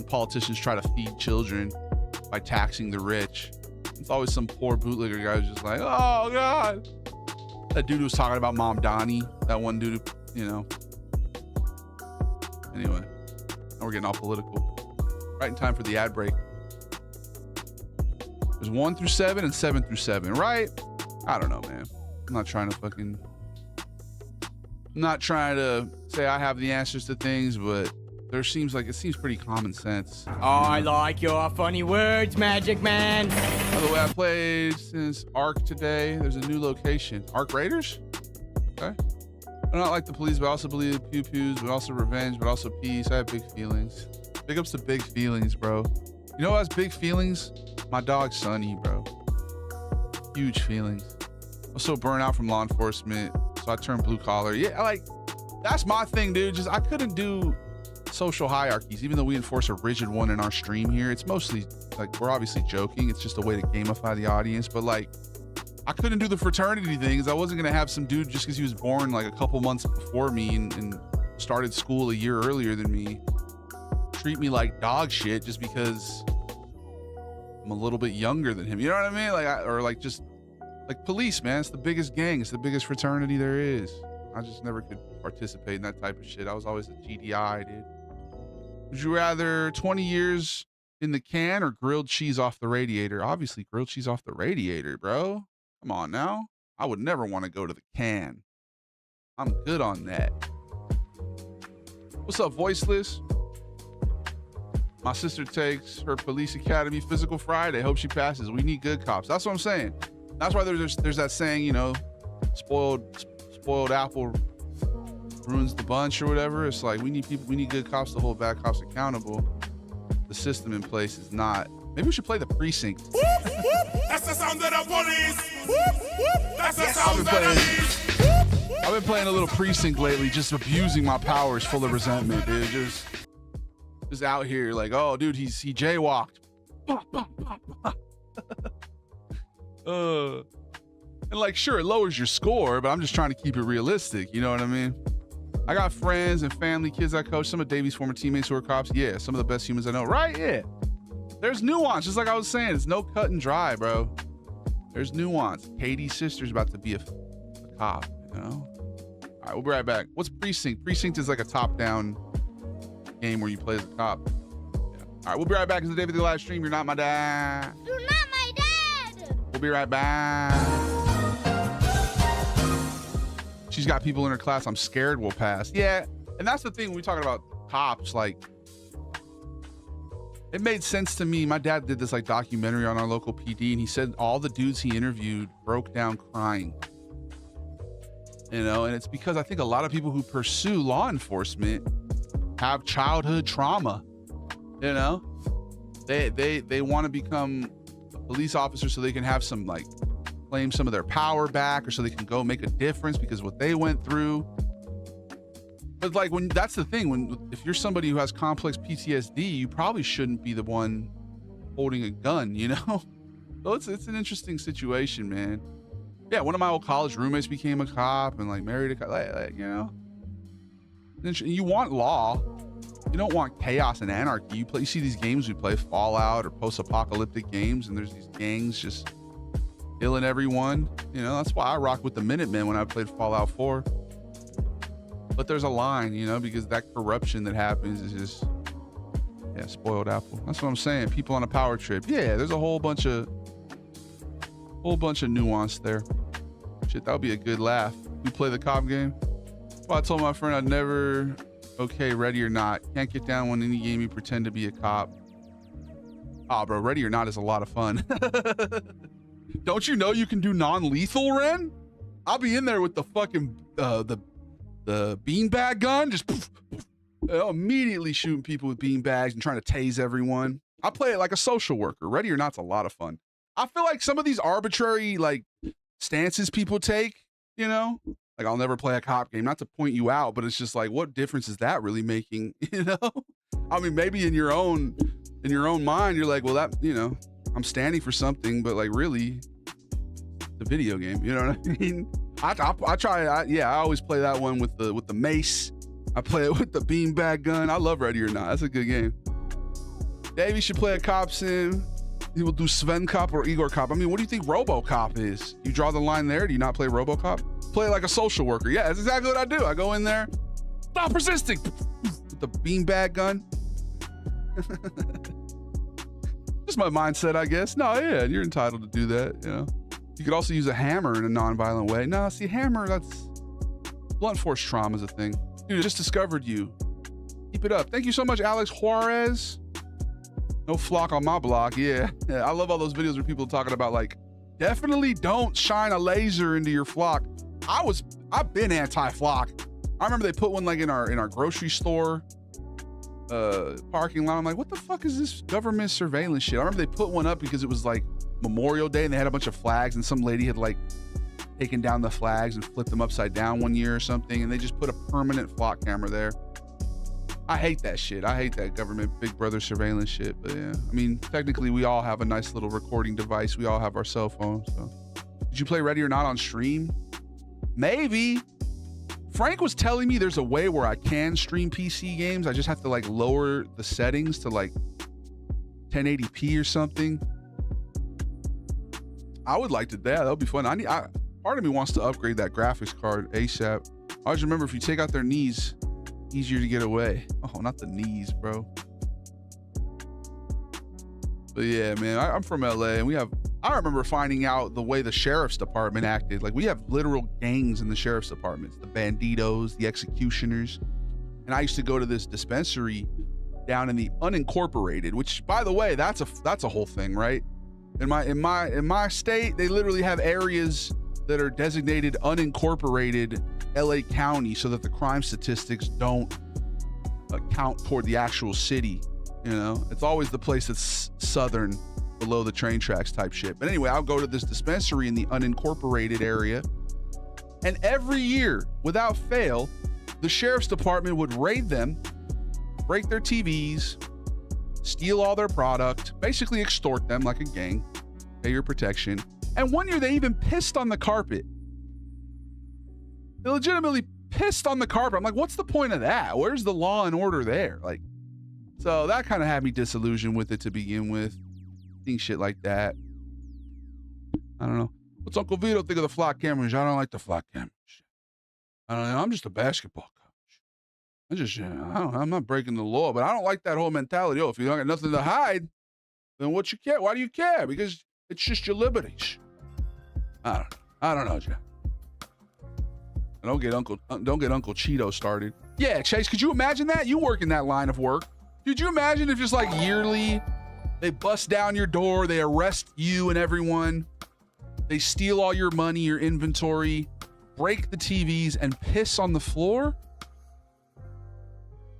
politicians try to feed children by taxing the rich. It's always some poor bootlegger guy who's just like, oh God. That dude was talking about Mom Donnie, that one dude, you know. Anyway, now we're getting all political. Right in time for the ad break. There's 1 through 7 and 7 through 7, right? I don't know, man. I'm not trying to say I have the answers to things, but it seems pretty common sense. I like your funny words, Magic Man. By the way, I played since Ark today. There's a new location. Ark Raiders? Okay. I don't like the police, but I also believe pew-pews, but also revenge, but also peace. I have big feelings. Big ups to big feelings, bro. You know who has big feelings? My dog, Sonny, bro. Huge feelings. I was so burnt out from law enforcement, so I turned blue collar. Yeah, like, that's my thing, dude. I couldn't do social hierarchies, even though we enforce a rigid one in our stream here. It's mostly like, we're obviously joking. It's just a way to gamify the audience, but like, I couldn't do the fraternity thing because I wasn't going to have some dude just because he was born like a couple months before me and started school a year earlier than me treat me like dog shit just because I'm a little bit younger than him. You know what I mean? Like police, man. It's the biggest gang. It's the biggest fraternity there is. I just never could participate in that type of shit. I was always a GDI, dude. Would you rather 20 years in the can or grilled cheese off the radiator? Obviously, grilled cheese off the radiator, bro. Come on now. I would never want to go to the can. I'm good on that. What's up, Voiceless? My sister takes her police academy physical Friday. Hope she passes. We need good cops. That's what I'm saying. That's why there's that saying, you know, spoiled apple ruins the bunch or whatever. It's like we need good cops to hold bad cops accountable. The system in place is not. Maybe we should play the precinct. That's the sound of the police. That's the sound of the police. I've been playing a little precinct lately, just abusing my powers full of resentment, dude. Just out here like, oh, dude, he jaywalked. And like, sure, it lowers your score, but I'm just trying to keep it realistic. You know what I mean? I got friends and family, kids I coach. Some of Davy's former teammates who are cops. Yeah, some of the best humans I know. Right? Yeah. There's nuance, just like I was saying. It's no cut and dry, bro. There's nuance. Katie's sister's about to be a cop, you know? All right, we'll be right back. What's Precinct? Precinct is like a top-down game where you play as a cop. Yeah. All right, we'll be right back. It's the David the live stream. You're not my dad. You're not my dad. We'll be right back. She's got people in her class I'm scared will pass. Yeah, and that's the thing when we talking about cops, like, it made sense to me. My dad did this like documentary on our local PD, and he said all the dudes he interviewed broke down crying. You know, and it's because I think a lot of people who pursue law enforcement have childhood trauma. You know, they want to become a police officer so they can have some, like, claim some of their power back, or so they can go make a difference because of what they went through. But like, when that's the thing, if you're somebody who has complex PTSD, you probably shouldn't be the one holding a gun, you know? So it's an interesting situation, man. Yeah, one of my old college roommates became a cop and like married a cop, like, you know? You want law. You don't want chaos and anarchy. You see these games we play, Fallout or post-apocalyptic games, and there's these gangs just killing everyone. You know, that's why I rock with the Minutemen when I played Fallout 4. But there's a line, you know, because that corruption that happens is just, yeah, spoiled apple. That's what I'm saying. People on a power trip. Yeah, there's a whole bunch of nuance there. Shit, that would be a good laugh. You play the cop game? Well, I told my friend I'd never. Okay, Ready or Not. Can't get down when any game you pretend to be a cop. Ah, bro, Ready or Not is a lot of fun. Don't you know you can do non-lethal, Ren? I'll be in there with the fucking the beanbag gun, just poof, poof, immediately shooting people with beanbags and trying to tase everyone. I play it like a social worker. Ready or Not's a lot of fun. I feel like some of these arbitrary like stances people take, you know, like I'll never play a cop game. Not to point you out, but it's just like, what difference is that really making? You know, I mean, maybe in your own mind, you're like, well, that, you know, I'm standing for something, but like really, the video game. You know what I mean? I try. I always play that one with the mace. I play it with the beanbag gun. I love Ready or Not. That's a good game. Davey should play a cop sim. He will do Sven Cop or Igor Cop. I mean, what do you think RoboCop is? You draw the line there? Do you not play RoboCop? Play like a social worker. Yeah, that's exactly what I do. I go in there, stop resisting, with the beanbag gun. Just my mindset, I guess. No, yeah, you're entitled to do that, you know. You could also use a hammer in a non-violent way. No, see, hammer, that's blunt force trauma is a thing. Dude, I just discovered you. Keep it up. Thank you so much, Alex Juarez. No flock on my block. Yeah. I love all those videos where people are talking about like, definitely don't shine a laser into your flock. I've been anti-flock. I remember they put one like in our grocery store parking lot. I'm like, what the fuck is this government surveillance shit? I remember they put one up because it was like Memorial Day and they had a bunch of flags and some lady had like taken down the flags and flipped them upside down one year or something, and they just put a permanent flock camera there. I hate that shit. I hate that government Big Brother surveillance shit. But yeah, I mean, technically we all have a nice little recording device. We all have our cell phones. So did you play Ready or Not on stream? Maybe. Frank was telling me there's a way where I can stream PC games. I just have to like lower the settings to like 1080p or something. I would like to. That would be fun. Part of me wants to upgrade that graphics card ASAP. I always remember if you take out their knees, easier to get away. Oh, not the knees, bro. But yeah, man, I'm from LA and I remember finding out the way the sheriff's department acted. Like we have literal gangs in the sheriff's departments, the banditos, the executioners. And I used to go to this dispensary down in the unincorporated, which by the way, that's a whole thing, right? In my state, they literally have areas that are designated unincorporated LA County so that the crime statistics don't count toward the actual city. You know, it's always the place that's southern, below the train tracks type shit. But anyway, I'll go to this dispensary in the unincorporated area, and every year, without fail, the sheriff's department would raid them, break their TVs, steal all their product, basically extort them like a gang, pay your protection. And one year they even pissed on the carpet. They legitimately pissed on the carpet. I'm like, what's the point of that? Where's the law and order there? Like, so that kind of had me disillusioned with it to begin with. Seeing shit like that. I don't know. What's Uncle Vito think of the flock cameras? I don't like the flock cameras. I don't know. I'm just a basketball coach. I'm not breaking the law, but I don't like that whole mentality. Oh, if you don't got nothing to hide, then what you care? Why do you care? Because it's just your liberties. I don't know, Jack. Don't get Uncle Cheeto started. Yeah, Chase, could you imagine that? You work in that line of work. Could you imagine if just like yearly they bust down your door, they arrest you and everyone, they steal all your money, your inventory, break the TVs, and piss on the floor?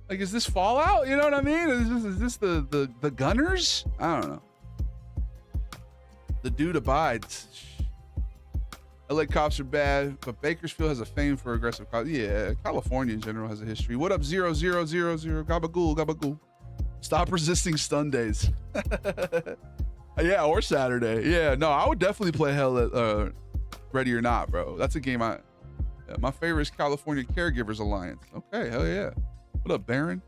Like, is this Fallout? You know what I mean? Is this the Gunners? I don't know. The dude abides. LA cops are bad, but Bakersfield has a fame for aggressive cops. Yeah, California in general has a history. What up, 0000? Gabagoo, gabagoo. Stop resisting stun days. Yeah, or Saturday. Yeah, no, I would definitely play hell at Ready or Not, bro. That's a game my favorite is California Caregivers Alliance. Okay, hell yeah. What up, Baron?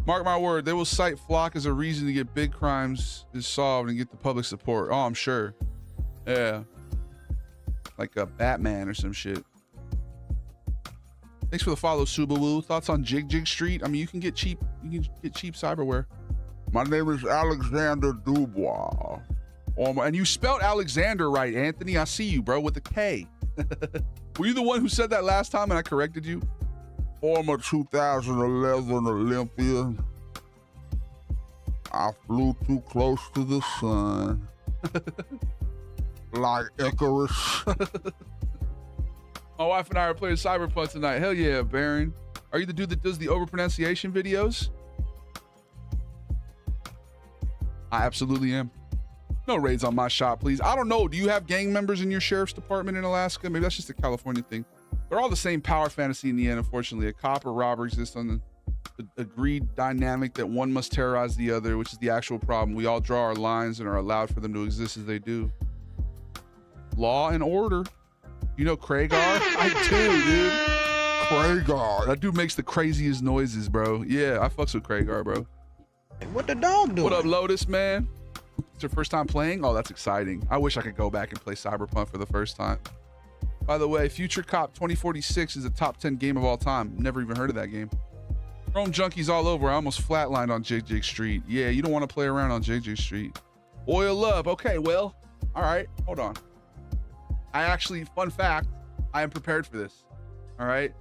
Mark my word, they will cite Flock as a reason to get big crimes solved and get the public support. Oh, I'm sure. Yeah. Like a Batman or some shit. Thanks for the follow, Subaru. Thoughts on Jig Street? I mean, you can get cheap cyberware. My name is Alexander Dubois. And you spelled Alexander right, Anthony. I see you, bro, with a K. Were you the one who said that last time and I corrected you? Former 2011 Olympian. I flew too close to the sun. Like Icarus. My wife and I are playing Cyberpunk tonight. Hell yeah, Baron. Are you the dude that does the overpronunciation videos? I absolutely am. No raids on my shop, please. I don't know. Do you have gang members in your sheriff's department in Alaska? Maybe that's just a California thing. They're all the same power fantasy in the end, unfortunately. A cop or robber exists on the agreed dynamic that one must terrorize the other, which is the actual problem. We all draw our lines and are allowed for them to exist as they do. Law and order. You know Kragar? I do, dude. Kragar. That dude makes the craziest noises, bro. Yeah, I fucks with Kragar, bro. What the dog doing? What up, Lotus, man? It's your first time playing? Oh, that's exciting. I wish I could go back and play Cyberpunk for the first time. By the way, Future Cop 2046 is a top 10 game of all time. Never even heard of that game. Chrome junkies all over. I almost flatlined on JJ Street. Yeah, you don't want to play around on JJ Street. Oil Love. Okay, well, all right, hold on. I actually, fun fact, I am prepared for this. All right.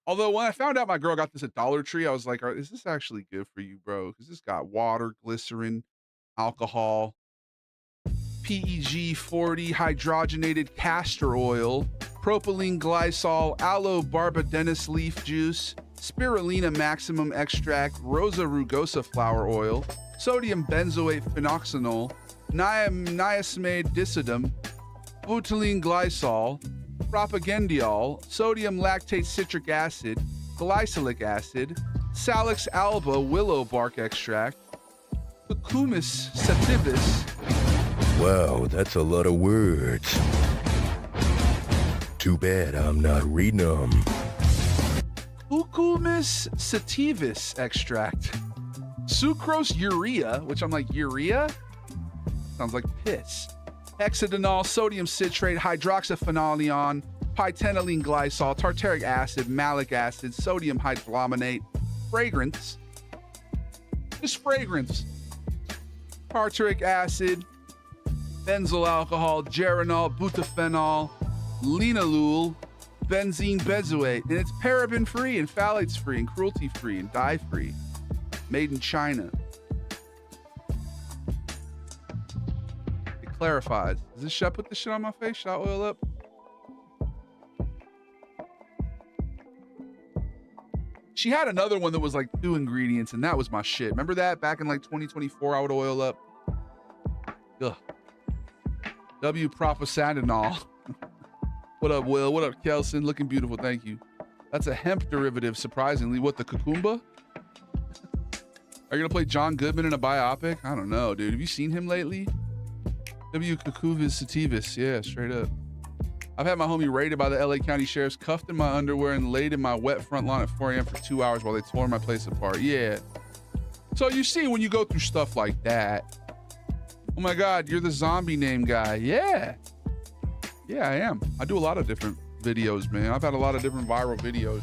Although when I found out my girl got this at Dollar Tree, I was like, is this actually good for you, bro? Because this got water, glycerin, alcohol, PEG 40 hydrogenated castor oil, propylene glycol, aloe barbadennis leaf juice, spirulina maximum extract, rosa rugosa flower oil, sodium benzoate phenoxanol, niacinamide disodum, butylene glycol, propagandiol, sodium lactate citric acid, glycolic acid, Salix alba willow bark extract, Cucumis sativus. Wow, that's a lot of words. Too bad I'm not reading them. Cucumis sativus extract, sucrose urea, which I'm like, urea? Sounds like piss. Hexadenol, sodium citrate, hydroxyphenolion, pitenylene glycol, tartaric acid, malic acid, sodium hydrogenate, fragrance, just fragrance, tartaric acid, benzyl alcohol, geranol, butaphenol, linalool, benzene benzoate, and it's paraben free and phthalates free and cruelty free and dye free, made in China. Clarified. Is this, should I put this shit on my face? Should I oil up? She had another one that was like 2 ingredients, and that was my shit. Remember that back in like 2024? I would oil up. Ugh. W propasandanol. What up, Will? What up, Kelson? Looking beautiful, thank you. That's a hemp derivative, surprisingly. What, the cucumba? Are you gonna play John Goodman in a biopic? I don't know, dude. Have you seen him lately? W. Cucuvis sativus, yeah, straight up. I've had my homie raided by the LA County Sheriffs, cuffed in my underwear, and laid in my wet front lawn at 4 a.m. for 2 hours while they tore my place apart. Yeah. So you see, when you go through stuff like that, oh my God, you're the zombie name guy. Yeah. Yeah, I am. I do a lot of different videos, man. I've had a lot of different viral videos.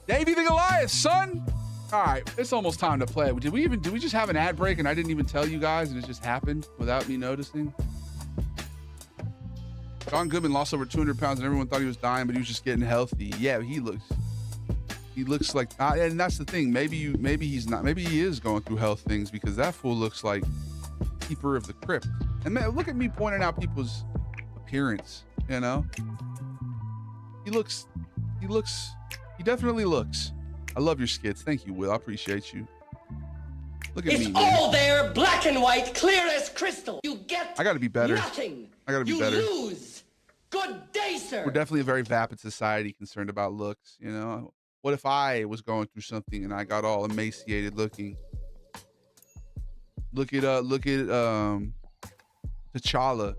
Davey the Goliath, son. All right, it's almost time to play. Did we just have an ad break and I didn't even tell you guys and it just happened without me noticing? John Goodman lost over 200 pounds and everyone thought he was dying, but he was just getting healthy. Yeah, he looks like, and that's the thing. Maybe he's not. Maybe he is going through health things because that fool looks like keeper of the crypt. And man, look at me pointing out people's appearance. You know, he definitely looks. I love your skits. Thank you, Will. I appreciate you. Look at me. It's all there, black and white, clear as crystal. You get I gotta be better. Nothing. I gotta be better. You lose. Good day, sir. We're definitely a very vapid society concerned about looks, you know? What if I was going through something and I got all emaciated looking? Look at T'Challa.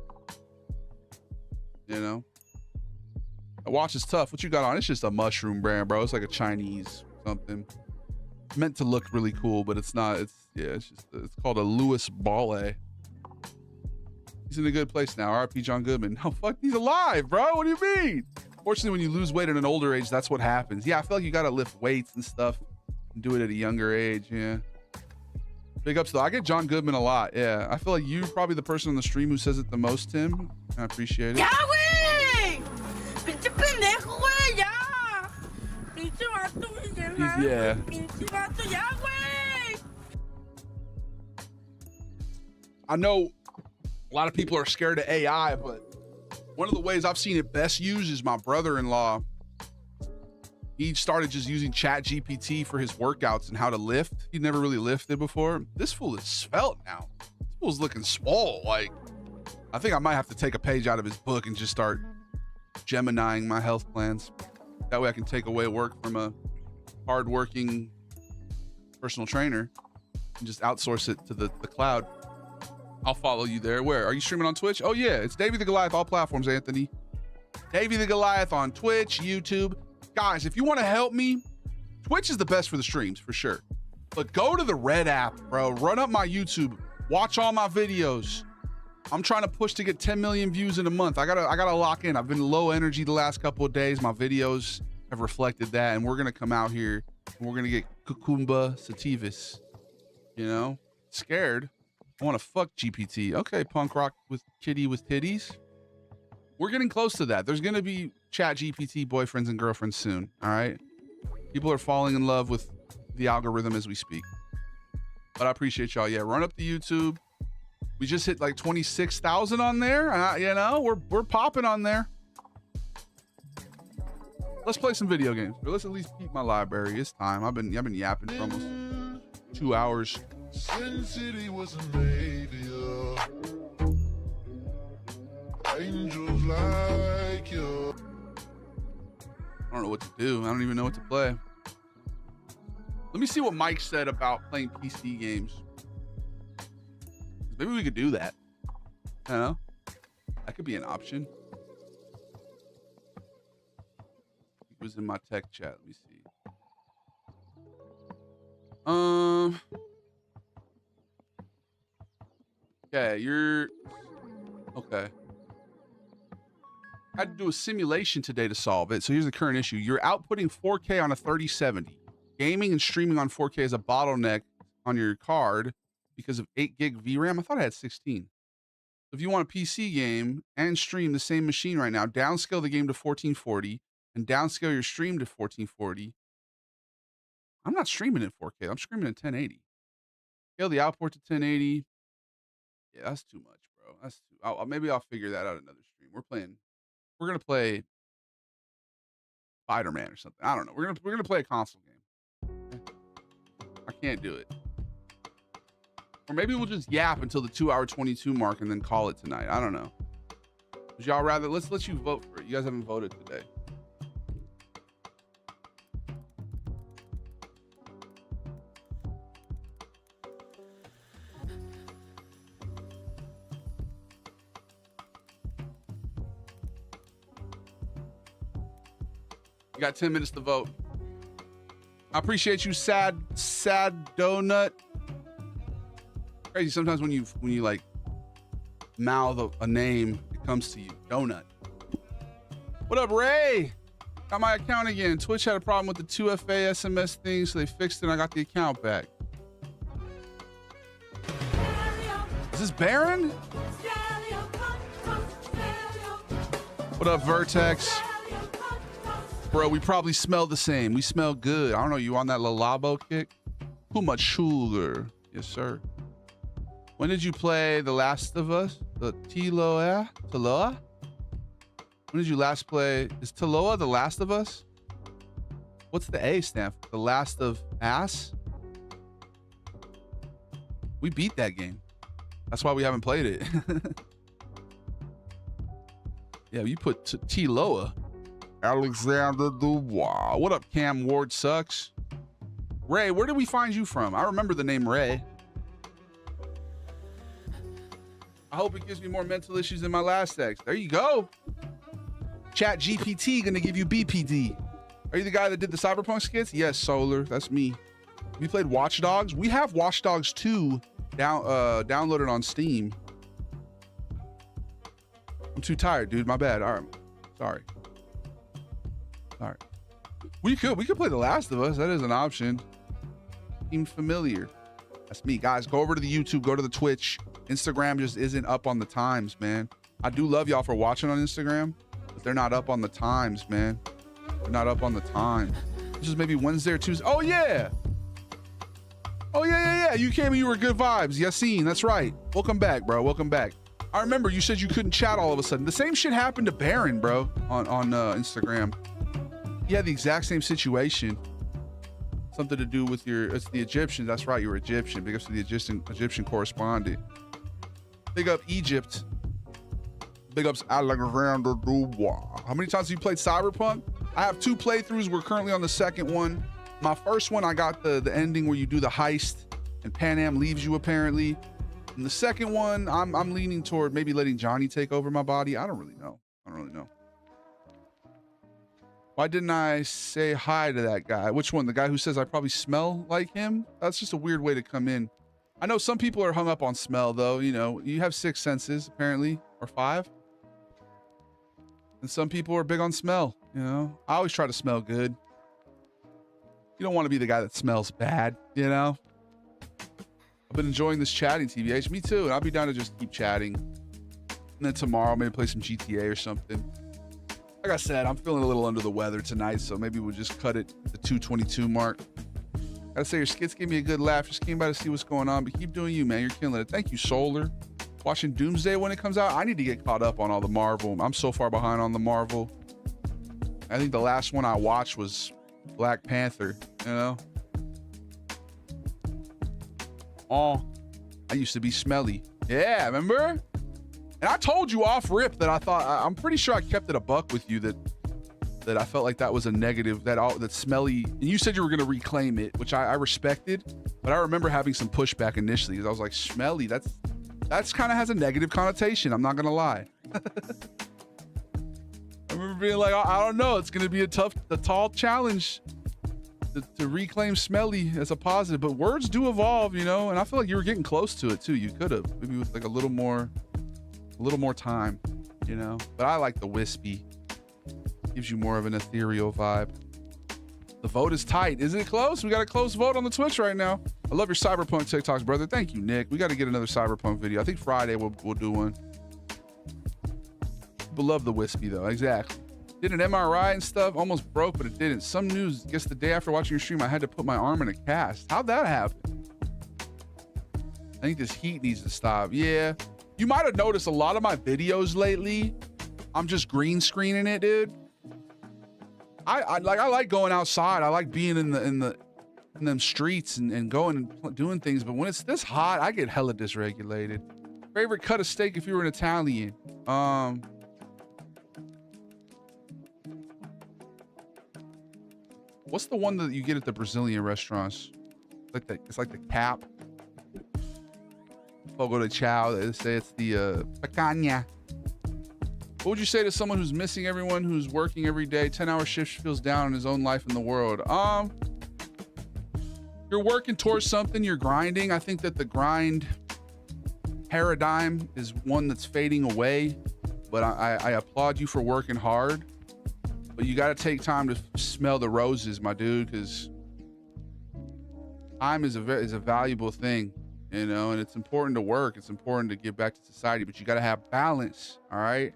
You know? A watch is tough. What you got on? It's just a mushroom brand, bro. It's like a Chinese something. Meant to look really cool, but it's not. It's called a Louis Ballet. He's in a good place now. RP John Goodman. Oh fuck, he's alive, bro. What do you mean? Fortunately, when you lose weight at an older age, that's what happens. Yeah, I feel like you gotta lift weights and stuff and do it at a younger age. Yeah. Big ups though. I get John Goodman a lot. Yeah. I feel like you're probably the person on the stream who says it the most, Tim. I appreciate it. Yeah. I know a lot of people are scared of AI, but one of the ways I've seen it best used is my brother-in-law. He started just using Chat GPT for his workouts and how to lift. He'd never really lifted before. This fool is svelte now. This fool's looking swole. Like, I think I might have to take a page out of his book and just start Geminiing my health plans. That way I can take away work from a hardworking personal trainer and just outsource it to the cloud. I'll follow you there. Where? Are you streaming on Twitch? Oh, yeah. It's Davey the Goliath, all platforms, Anthony. Davey the Goliath on Twitch, YouTube. Guys, if you want to help me, Twitch is the best for the streams, for sure. But go to the Red app, bro. Run up my YouTube. Watch all my videos. I'm trying to push to get 10 million views in a month. I gotta lock in. I've been low energy the last couple of days. My videos have reflected that, and we're gonna come out here and we're gonna get cucumba sativas. You know? Scared. I want to fuck GPT. Okay, punk rock with kitty with titties. We're getting close to that. There's going to be Chat GPT boyfriends and girlfriends soon. All right. People are falling in love with the algorithm as we speak. But I appreciate y'all. Yeah, run up to YouTube. We just hit like 26,000 on there. You know, we're popping on there. Let's play some video games. Or let's at least keep my library. It's time. I've been yapping for almost 2 hours. Sin City wasn't made here. Angels like you. I don't know what to do. I don't even know what to play. Let me see what Mike said about playing PC games. Maybe we could do that. You know? That could be an option. It was in my tech chat. Let me see. Okay, you're okay. I had to do a simulation today to solve it. So here's the current issue. You're outputting 4K on a 3070. Gaming and streaming on 4K is a bottleneck on your card because of 8 gig VRAM. I thought I had 16. If you want a PC game and stream the same machine right now, downscale the game to 1440 and downscale your stream to 1440. I'm not streaming at 4K. I'm streaming at 1080. Scale the output to 1080. Yeah, that's too much, bro. That's too. Maybe I'll figure that out another stream. We're gonna play Spider-Man or something. I don't know. We're gonna play a console game. I can't do it. Or maybe we'll just yap until the 2-hour 22 mark and then call it tonight. I don't know. Would y'all rather? Let's let you vote for it. You guys haven't voted today. You got 10 minutes to vote. I appreciate you, sad donut. Crazy sometimes when you like mouth a name, it comes to you. Donut. What up, Ray? Got my account again. Twitch had a problem with the 2FA SMS thing, so they fixed it and I got the account back. Is this Baron? What up, Vertex? Bro, we probably smell the same. We smell good. I don't know, you on that Lalabo kick? Too much sugar. Yes, sir. When did you play The Last of Us? The Taloa? When did you last play? Is Taloa The Last of Us? What's the A stand for? The Last of Ass? We beat that game. That's why we haven't played it. Yeah, you put Taloa. Alexander Dubois. What up, Cam Ward sucks? Ray, where did we find you from? I remember the name Ray. I hope it gives me more mental issues than my last text. There you go. Chat GPT gonna give you BPD. Are you the guy that did the Cyberpunk skits? Yes, Solar. That's me. We played Watch Dogs. We have Watch Dogs 2 downloaded on Steam. I'm too tired, dude. My bad. All right. Sorry. All right. We could play The Last of Us. That is an option. Seems familiar. That's me, guys. Go over to the YouTube. Go to the Twitch. Instagram just isn't up on the times, man. I do love y'all for watching on Instagram, but they're not up on the times, man. They're not up on the times. This is maybe Wednesday or Tuesday. Oh, yeah. Oh, yeah. You came and you were good vibes. Yassine, that's right. Welcome back, bro. Welcome back. I remember you said you couldn't chat all of a sudden. The same shit happened to Baron, bro, on Instagram. He had the exact same situation. Something to do with it's the Egyptians. That's right, you're Egyptian. Big ups to the Egyptian correspondent. Big up Egypt. Big ups Alexander Dubois. How many times have you played Cyberpunk? I have 2 playthroughs. We're currently on the second one. My first one, I got the ending where you do the heist and Pan Am leaves you apparently. And the second one, I'm leaning toward maybe letting Johnny take over my body. I don't really know. Why didn't I say hi to that guy? Which one? The guy who says I probably smell like him? That's just a weird way to come in. I know some people are hung up on smell though. You know, you have 6 senses apparently, or 5. And some people are big on smell, you know? I always try to smell good. You don't want to be the guy that smells bad, you know? I've been enjoying this chatting, TBH. Me too. And I'll be down to just keep chatting. And then tomorrow, maybe play some GTA or something. Like I said, I'm feeling a little under the weather tonight, so maybe we'll just cut it at the 2:22 mark. Gotta say, your skits gave me a good laugh. Just came by to see what's going on, but keep doing you, man. You're killing it. Thank you, Solar. Watching Doomsday when it comes out. I need to get caught up on all the Marvel. I'm so far behind on the Marvel. I think the last one I watched was Black Panther, you know? Oh, I used to be smelly. Yeah, remember? And I told you off rip that I'm pretty sure I kept it a buck with you that I felt like that was a negative, that smelly, and you said you were going to reclaim it, which I respected, but I remember having some pushback initially because I was like, smelly, that's kind of has a negative connotation. I'm not going to lie. I remember being like, I don't know. It's going to be a tall challenge to reclaim smelly as a positive, but words do evolve, you know? And I feel like you were getting close to it too. You could have, maybe with like a little more time, you know? But I like the wispy. Gives you more of an ethereal vibe. The vote is tight. Is it close? We got a close vote on the Twitch right now. I love your Cyberpunk TikToks, brother. Thank you, Nick. We got to get another Cyberpunk video. I think Friday we'll do one. People love the wispy though. Exactly. Did an MRI and stuff. Almost broke, but it didn't. Some news. Guess the day after watching your stream, I had to put my arm in a cast. How'd that happen? I think this heat needs to stop. Yeah. You might have noticed a lot of my videos lately, I'm just green screening it, dude. I like going outside. I like being in them streets and going and doing things. But when it's this hot, I get hella dysregulated. Favorite cut of steak if you were an Italian? What's the one that you get at the Brazilian restaurants? It's like the cap. Fogo de chao. They say it's the picanha. What would you say to someone who's missing everyone, who's working every day, 10-hour shifts, feels down in his own life in the world? You're working towards something, you're grinding. I think that the grind paradigm is one that's fading away, but I applaud you for working hard. But you got to take time to smell the roses, my dude, because time is a valuable thing, you know, and it's important to work. It's important to give back to society, but you got to have balance, all right?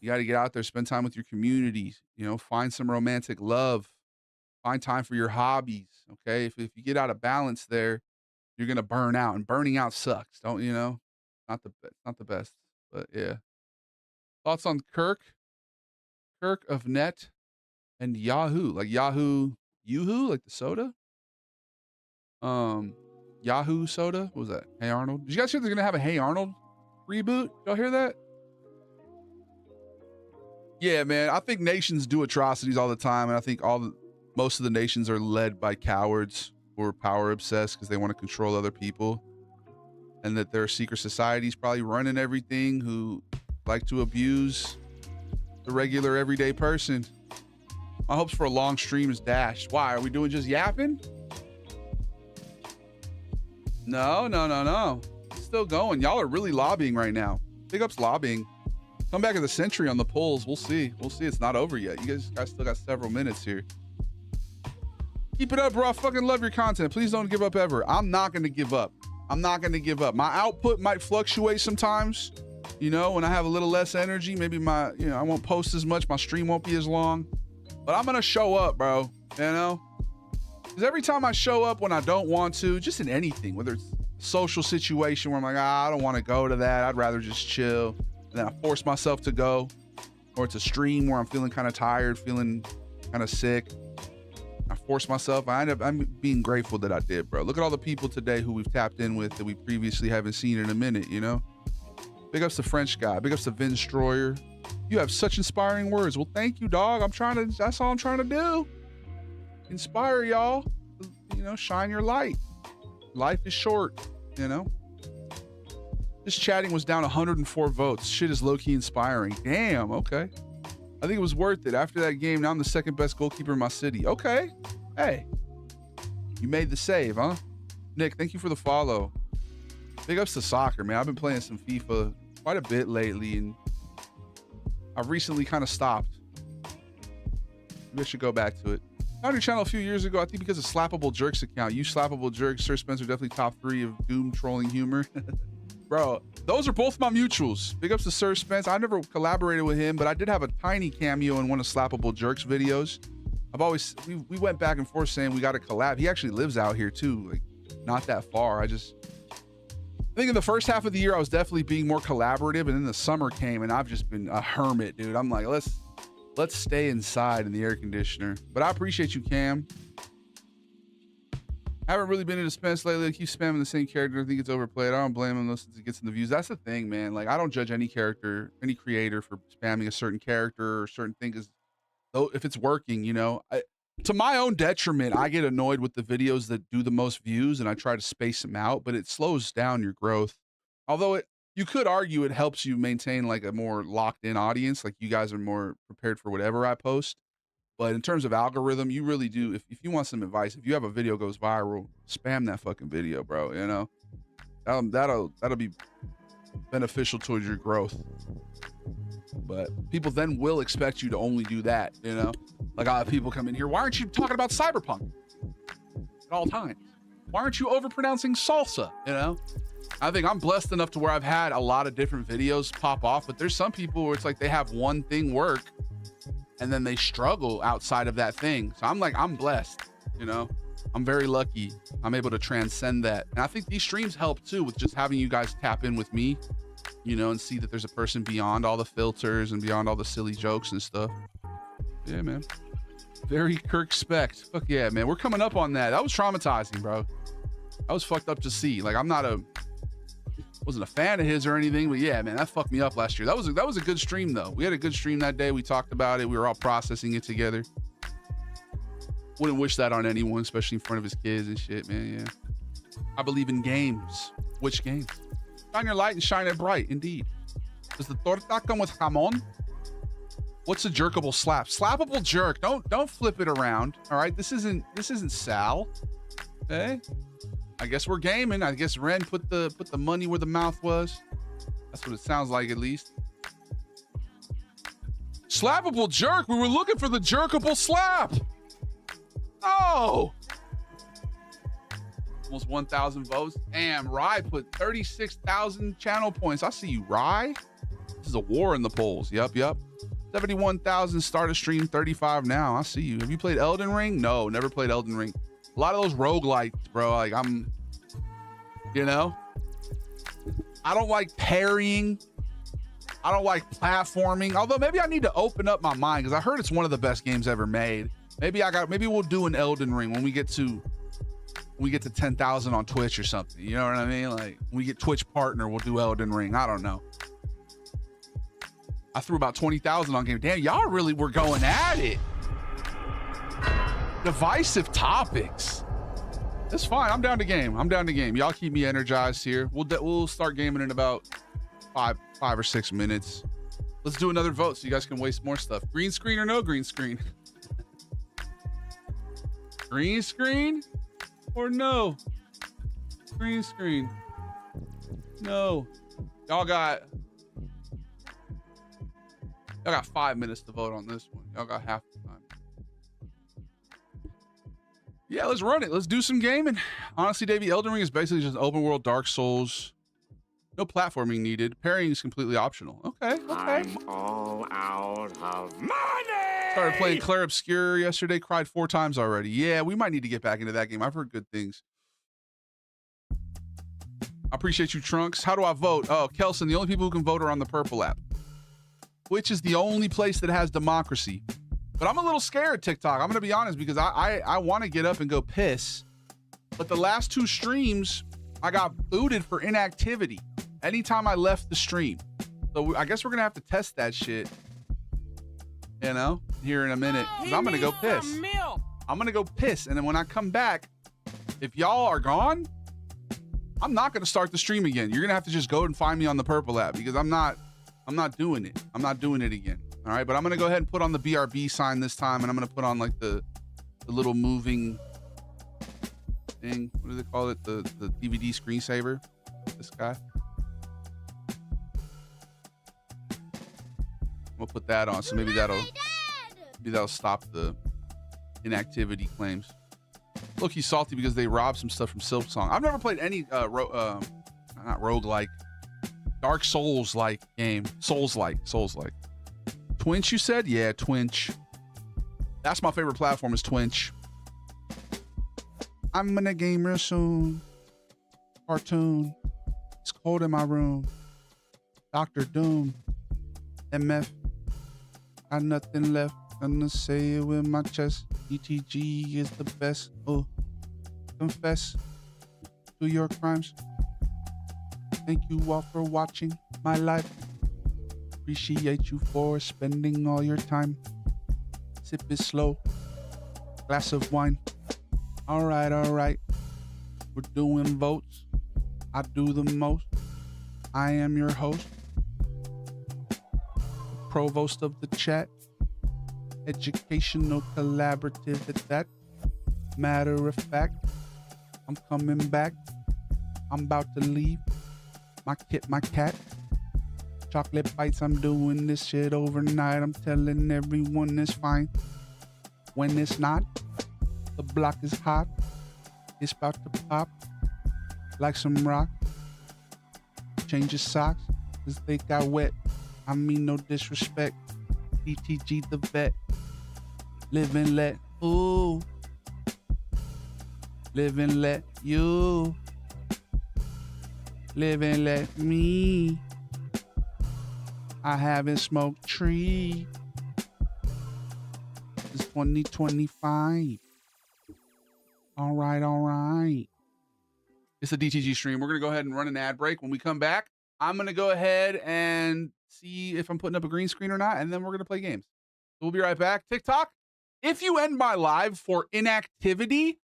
You got to get out there, spend time with your communities, you know, find some romantic love, find time for your hobbies, okay? If you get out of balance there, you're going to burn out, and burning out sucks, don't you know? Not the best, but yeah. Thoughts on Kirk of Net and Yahoo, like Yoo-hoo, like the soda? Yahoo soda? What was that? Hey Arnold? Did you guys hear they're going to have a Hey Arnold reboot? Y'all hear that? Yeah, man, I think nations do atrocities all the time, and I think most of the nations are led by cowards who are power obsessed because they want to control other people, and that there are secret societies probably running everything who like to abuse the regular everyday person. My hopes for a long stream is dashed. Why? Are we doing just yapping? No. It's still going. Y'all are really lobbying right now. Big ups lobbying. Come back of the century on the polls. We'll see. It's not over yet. You guys still got several minutes here. Keep it up, bro. I fucking love your content. Please don't give up ever. I'm not going to give up. My output might fluctuate sometimes. You know, when I have a little less energy, maybe I won't post as much. My stream won't be as long. But I'm going to show up, bro. You know? Because every time I show up when I don't want to, just in anything, whether it's a social situation where I'm like, I don't want to go to that, I'd rather just chill. And then I force myself to go. Or it's a stream where I'm feeling kind of tired, feeling kind of sick. I force myself. I'm being grateful that I did, bro. Look at all the people today who we've tapped in with that we previously haven't seen in a minute, you know? Big ups to French Guy. Big ups to Vin Stroyer. You have such inspiring words. Well, thank you, dog. That's all I'm trying to do. Inspire y'all. You know, shine your light. Life is short, you know? This chatting was down 104 votes. Shit is low-key inspiring. Damn, okay. I think it was worth it. After that game, now I'm the second best goalkeeper in my city. Okay. Hey. You made the save, huh? Nick, thank you for the follow. Big ups to soccer, man. I've been playing some FIFA quite a bit lately, and I've recently kind of stopped. Maybe I should go back to it. On your channel a few years ago, I think because of Slappable Jerks account. You Slappable Jerks, Sir Spencer, definitely top 3 of doom trolling humor. Bro, those are both my mutuals. Big ups to Sir Spence. I never collaborated with him, but I did have a tiny cameo in one of Slappable Jerks videos. We went back and forth saying we got to collab. He actually lives out here too, like not that far. I think in the first half of the year, I was definitely being more collaborative, and then the summer came and I've just been a hermit, dude. I'm like, let's stay inside in the air conditioner. But I appreciate you, Cam. I haven't really been into Spence lately. I keep spamming the same character. I think it's overplayed. I don't blame him unless it gets in the views. That's the thing, man. Like, I don't judge any character, any creator for spamming a certain character or certain thing, because though if it's working, you know. To my own detriment, I get annoyed with the videos that do the most views, and I try to space them out, but it slows down your growth. Although you could argue it helps you maintain like a more locked in audience. Like, you guys are more prepared for whatever I post. But in terms of algorithm, you really do. If you want some advice, if you have a video goes viral, spam that fucking video, bro. You know, that'll be beneficial towards your growth. But people then will expect you to only do that. You know, like I have people come in here. Why aren't you talking about Cyberpunk at all times? Why aren't you overpronouncing salsa? You know, I think I'm blessed enough to where I've had a lot of different videos pop off. But there's some people where it's like they have one thing work, and then they struggle outside of that thing. So I'm like, I'm blessed, you know? I'm very lucky. I'm able to transcend that. And I think these streams help too, with just having you guys tap in with me, you know, and see that there's a person beyond all the filters and beyond all the silly jokes and stuff. Yeah, man. Very Kirk Spect. Fuck yeah, man. We're coming up on that. That was traumatizing, bro. That was fucked up to see. Like, wasn't a fan of his or anything, but yeah, man, that fucked me up last year. That was a good stream though. We had a good stream that day. We talked about it. We were all processing it together. Wouldn't wish that on anyone, especially in front of his kids and shit, man. Yeah. I believe in games. Which games? Shine your light and shine it bright. Indeed. Does the torta come with jamon? What's a jerkable slap? Slappable jerk. Don't flip it around. All right. This isn't Sal. Okay. I guess we're gaming. I guess Ren put the money where the mouth was. That's what it sounds like, at least. Slappable jerk. We were looking for the jerkable slap. Oh. Almost 1,000 votes. Damn, Rye put 36,000 channel points. I see you, Rye. This is a war in the polls. Yep. 71,000 start a stream, 35 now. I see you. Have you played Elden Ring? No, never played Elden Ring. A lot of those roguelites, bro. Like, you know, I don't like parrying. I don't like platforming. Although maybe I need to open up my mind, because I heard it's one of the best games ever made. Maybe we'll do an Elden Ring when we get to 10,000 on Twitch or something. You know what I mean? Like, when we get Twitch partner, we'll do Elden Ring. I don't know. I threw about 20,000 on game. Damn, y'all really were going at it. Divisive topics. It's fine. I'm down to game. Y'all keep me energized here. We'll start gaming in about five or 6 minutes. Let's do another vote so you guys can waste more stuff. Green screen or no green screen? Green screen or no? Green screen. No. Y'all got 5 minutes to vote on this one. Y'all got half the time. Yeah, let's run it. Let's do some gaming. Honestly, Davey, Elden Ring is basically just open world Dark Souls. No platforming needed. Parrying is completely optional. Okay. I'm all out of money! Started playing Claire Obscure yesterday. Cried 4 times already. Yeah, we might need to get back into that game. I've heard good things. I appreciate you, Trunks. How do I vote? Oh, Kelson, the only people who can vote are on the Purple app, which is the only place that has democracy. But I'm a little scared, TikTok. I'm going to be honest, because I want to get up and go piss. But the last 2 streams, I got booted for inactivity anytime I left the stream. So I guess we're going to have to test that shit, you know, here in a minute. Because I'm going to go piss. I'm going to go piss. And then when I come back, if y'all are gone, I'm not going to start the stream again. You're going to have to just go and find me on the Purple app, because I'm not doing it. I'm not doing it again. All right. But I'm going to go ahead and put on the BRB sign this time. And I'm going to put on like the little moving thing. What do they call it? The DVD screensaver. This guy. We'll put that on. So maybe that'll stop the inactivity claims. Look, he's salty because they robbed some stuff from Silksong. I've never played any not roguelike, Dark Souls-like game. Souls-like. Twinch, you said? Yeah, Twinch. That's my favorite platform, is Twinch. I'm gonna game real soon. Cartoon. It's cold in my room. Dr. Doom. MF. Got nothing left. Gonna say it with my chest. ETG is the best. Oh, confess to your crimes. Thank you all for watching my life. Appreciate you for spending all your time. Sip it slow. Glass of wine. All right. We're doing votes. I do the most. I am your host, the provost of the chat. Educational collaborative at that. Matter of fact, I'm coming back. I'm about to leave. My cat. Chocolate bites, I'm doing this shit overnight. I'm telling everyone it's fine. When it's not, the block is hot. It's about to pop like some rock. Change your socks, cause they got wet. I mean no disrespect. ETG the vet. Live and let, ooh. Live and let you. Live and let me. I haven't smoked tree. It's 2025. All right. It's a DTG stream. We're going to go ahead and run an ad break. When we come back, I'm going to go ahead and see if I'm putting up a green screen or not, and then we're going to play games. We'll be right back. TikTok, if you end my live for inactivity,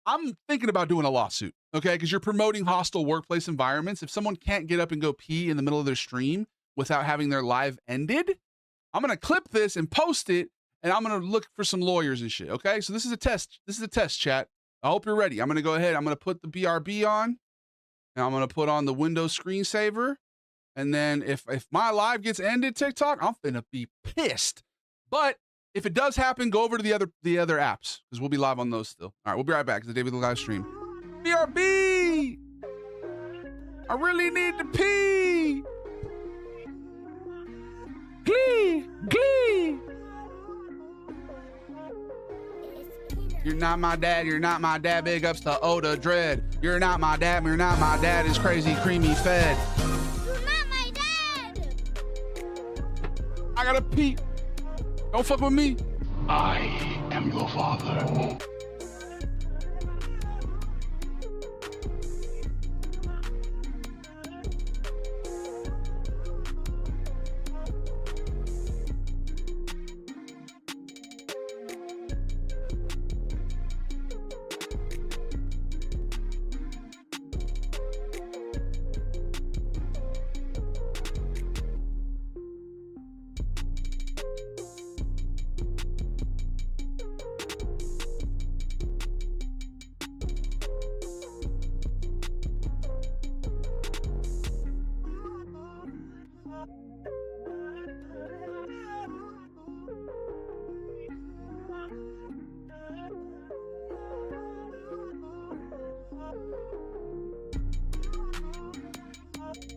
I'm thinking about doing a lawsuit, okay? Because you're promoting hostile workplace environments. If someone can't get up and go pee in the middle of their stream without having their live ended, I'm going to clip this and post it, and I'm going to look for some lawyers and shit, okay? So this is a test. This is a test, chat. I hope you're ready. I'm going to go ahead. I'm going to put the BRB on, and I'm going to put on the Windows screensaver. And then if my live gets ended, TikTok, I'm going to be pissed. But if it does happen, go over to the other apps, because we'll be live on those still. All right, we'll be right back. It's the David the live stream. BRB! I really need to pee! Glee! You're not my dad, you're not my dad. Big ups to Oda Dread. You're not my dad, you're not my dad. Is crazy, creamy fed. You're not my dad! I gotta pee. Don't fuck with me. I am your father.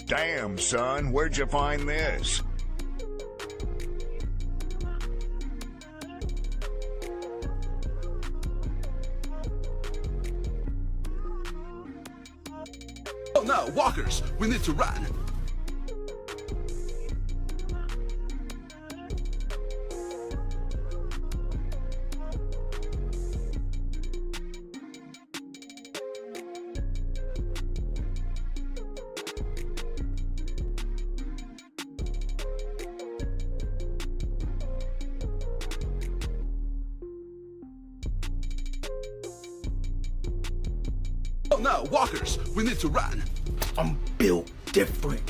Damn, son, where'd you find this? no, walkers, we need to run. Oh no, walkers, we need to run. I'm built different.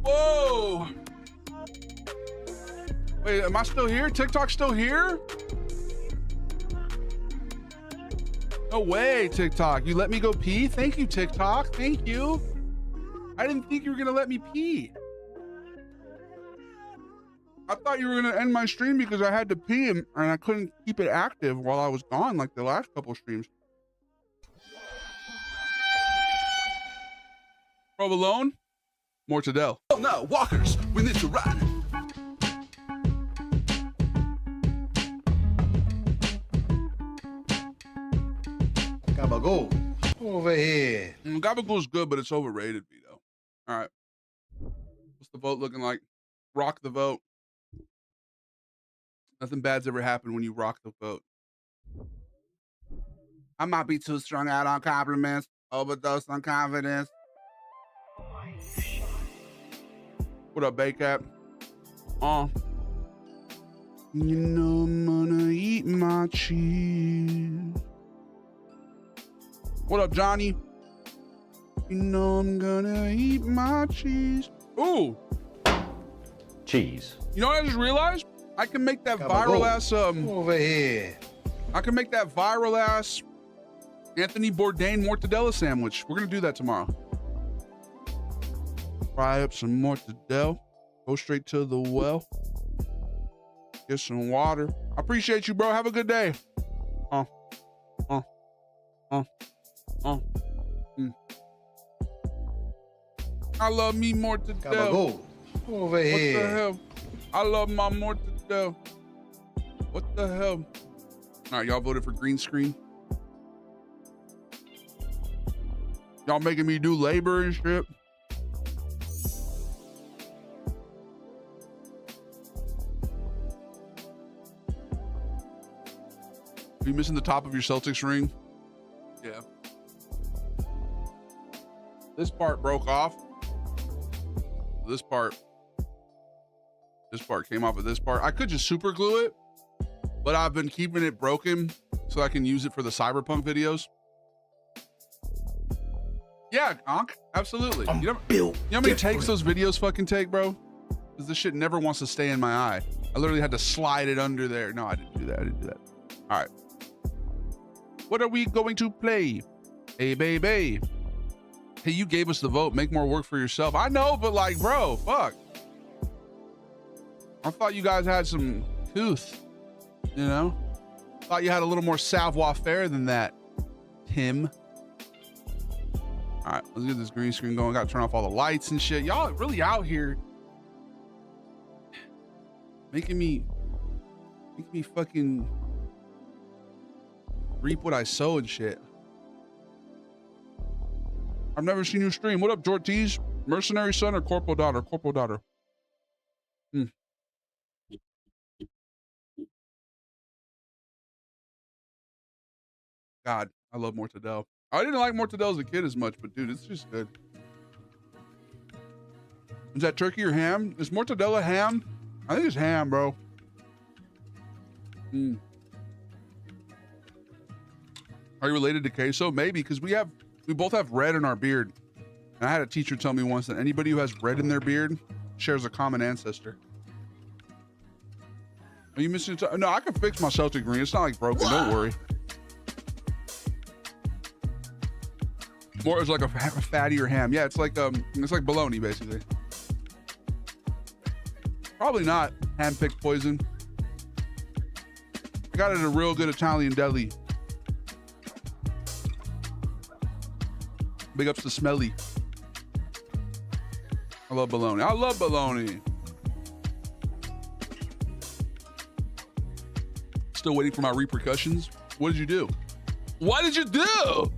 Whoa! Wait, am I still here? TikTok's still here? No way, TikTok. You let me go pee? Thank you, TikTok. Thank you. I didn't think you were gonna let me pee. I thought you were gonna end my stream because I had to pee and I couldn't keep it active while I was gone like the last couple streams. Provolone? Mortadell. Oh no, walkers, we need to run. Gabagoo. Over here. Gabagoo's good, but it's overrated, Vito. All right. What's the vote looking like? Rock the vote. Nothing bad's ever happened when you rock the vote. I might be too strung out on compliments, overdose on confidence. What up, Baycap? You know I'm gonna eat my cheese. What up, Johnny? You know I'm gonna eat my cheese. Ooh. Cheese. You know what I just realized? I can make that viral ass over here. I can make that viral ass Anthony Bourdain mortadella sandwich. We're gonna do that tomorrow. Fry up some mortadella. Go straight to the well. Get some water. I appreciate you, bro. Have a good day. I love me mortadella. Over here. What the hell? I love my mortadella. What the hell? All right, y'all voted for green screen. Y'all making me do labor and shit. Are you missing the top of your Celtics ring? Yeah. This part broke off. This part came off of this part. I could just super glue it, but I've been keeping it broken so I can use it for the Cyberpunk videos. Yeah, Ankh, absolutely. You know how many takes those videos fucking take, bro? Because this shit never wants to stay in my eye. I literally had to slide it under there. No, I didn't do that. All right. What are we going to play? Hey, baby. Hey, you gave us the vote. Make more work for yourself. I know, but like, bro, fuck. I thought you guys had some tooth, you know? Thought you had a little more savoir-faire than that, Tim. All right, let's get this green screen going. Got to turn off all the lights and shit. Y'all really out here making me fucking reap what I sow and shit. I've never seen you stream. What up, Jortiz? Mercenary son or corporal daughter? Corporal daughter. God, I love mortadella. I didn't like mortadella as a kid as much, but dude, it's just good. Is that turkey or ham? Is mortadella ham? I think it's ham, bro. Are you related to queso? Maybe, because we both have red in our beard. And I had a teacher tell me once that anybody who has red in their beard shares a common ancestor. Are you missing? No, I can fix my Celtic green. It's not like broken. Don't worry. More is like a fattier ham. Yeah, it's like bologna basically. Probably not hand-picked poison. I got it at a real good Italian deli. Big ups to Smelly. I love bologna. I love bologna. Still waiting for my repercussions. What did you do? What did you do? What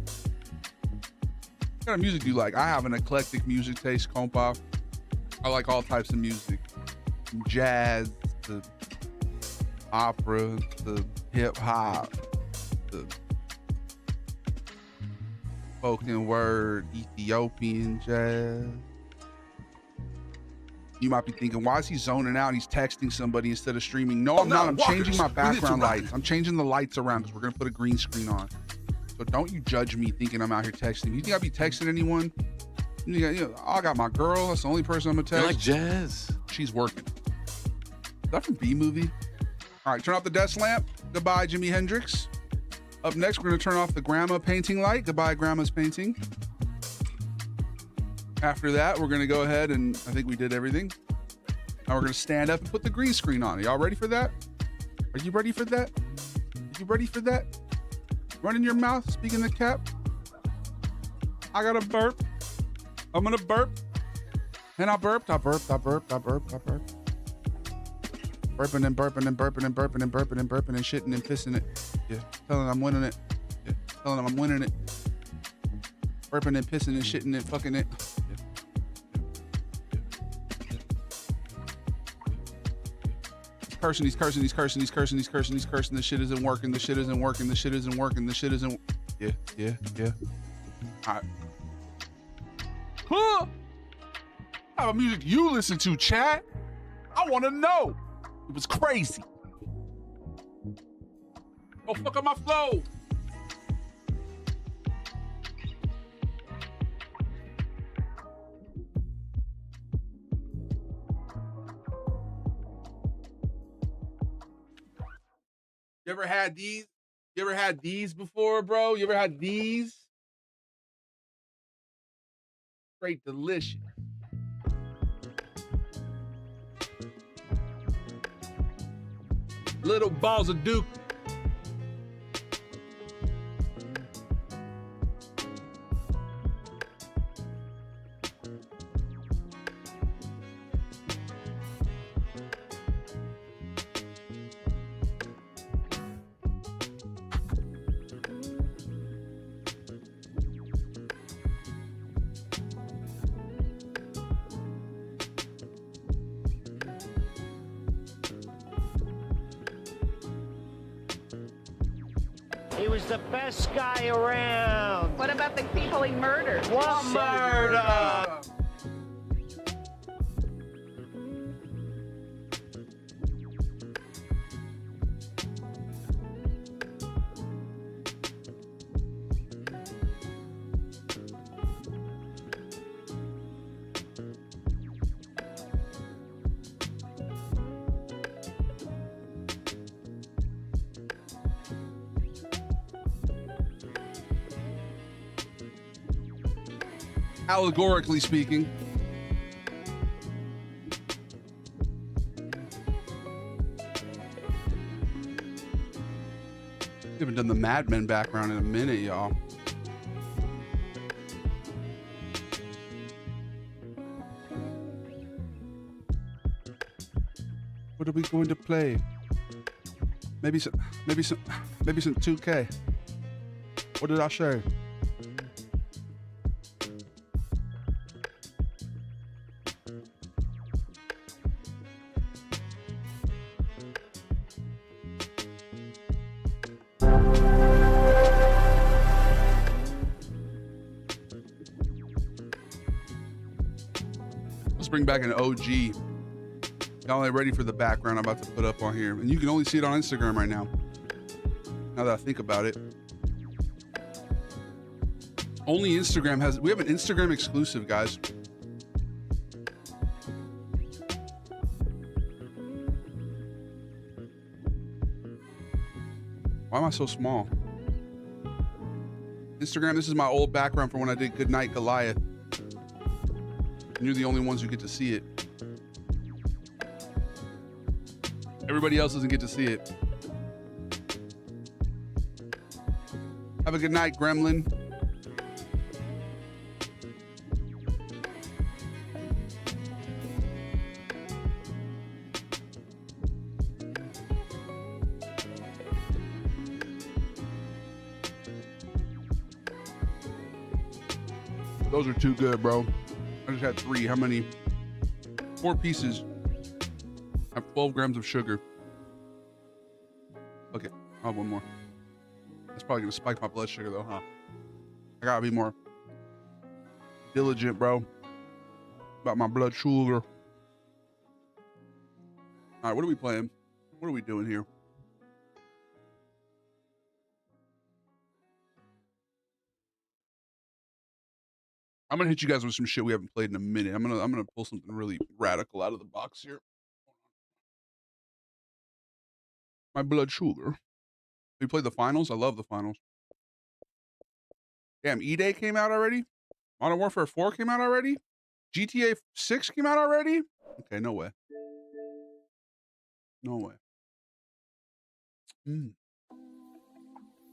kind of music do you like? I have an eclectic music taste, compa. I like all types of music. From jazz to opera to hip hop to spoken word, Ethiopian jazz. You might be thinking, why is he zoning out? He's texting somebody instead of streaming. No, I'm not. I'm changing my background lights. I'm changing the lights around because we're going to put a green screen on. So don't you judge me thinking I'm out here texting. You think I be texting anyone? You know, I got my girl. That's the only person I'm going to text. You like jazz? She's working. Is that from B-Movie? All right, turn off the desk lamp. Goodbye, Jimi Hendrix. Up next, we're going to turn off the grandma painting light. Goodbye, grandma's painting. After that, we're going to go ahead and I think we did everything. Now we're going to stand up and put the green screen on. Are y'all ready for that? Are you ready for that? Are you ready for that? Run in your mouth, speak in the cap. I got to burp. I'm going to burp. And I burped. Burping and burping and burping and burping and burping and burping and shitting and pissing it. Yeah, telling I'm winning it. Yeah, telling I'm winning it. Burping and pissing and shitting and fucking it. He's cursing. The shit isn't working. The shit isn't working. Yeah. All right. Huh? How about music you listen to, chat? I want to know. It was crazy. Oh, fuck up my flow. You ever had these? You ever had these before, bro? You ever had these? Straight delicious. Little balls of Duke. He was the best guy around. What about the people he murdered? What murder? Allegorically speaking. We haven't done the Mad Men background in a minute, y'all. What are we going to play? Maybe some 2K. What did I say? Bring back an OG. Y'all ain't ready for the background I'm about to put up on here. And you can only see it on Instagram right now. Now that I think about it. Only Instagram has, we have an Instagram exclusive, guys. Why am I so small? Instagram, this is my old background from when I did Goodnight Goliath. And you're the only ones who get to see it. Everybody else doesn't get to see it. Have a good night, Gremlin. Those are too good, bro. I just had 3. How many? 4 pieces. I have 12 grams of sugar. Okay, I'll have one more. That's probably gonna spike my blood sugar though, huh? I gotta be more diligent, bro, about my blood sugar. All right, what are we playing? What are we doing here? I'm gonna hit you guys with some shit we haven't played in a minute. I'm gonna pull something really radical out of the box here. My blood sugar. We played the finals. I love the finals. Damn, E-Day came out already? Modern Warfare 4 came out already? GTA 6 came out already? Okay, no way. No way.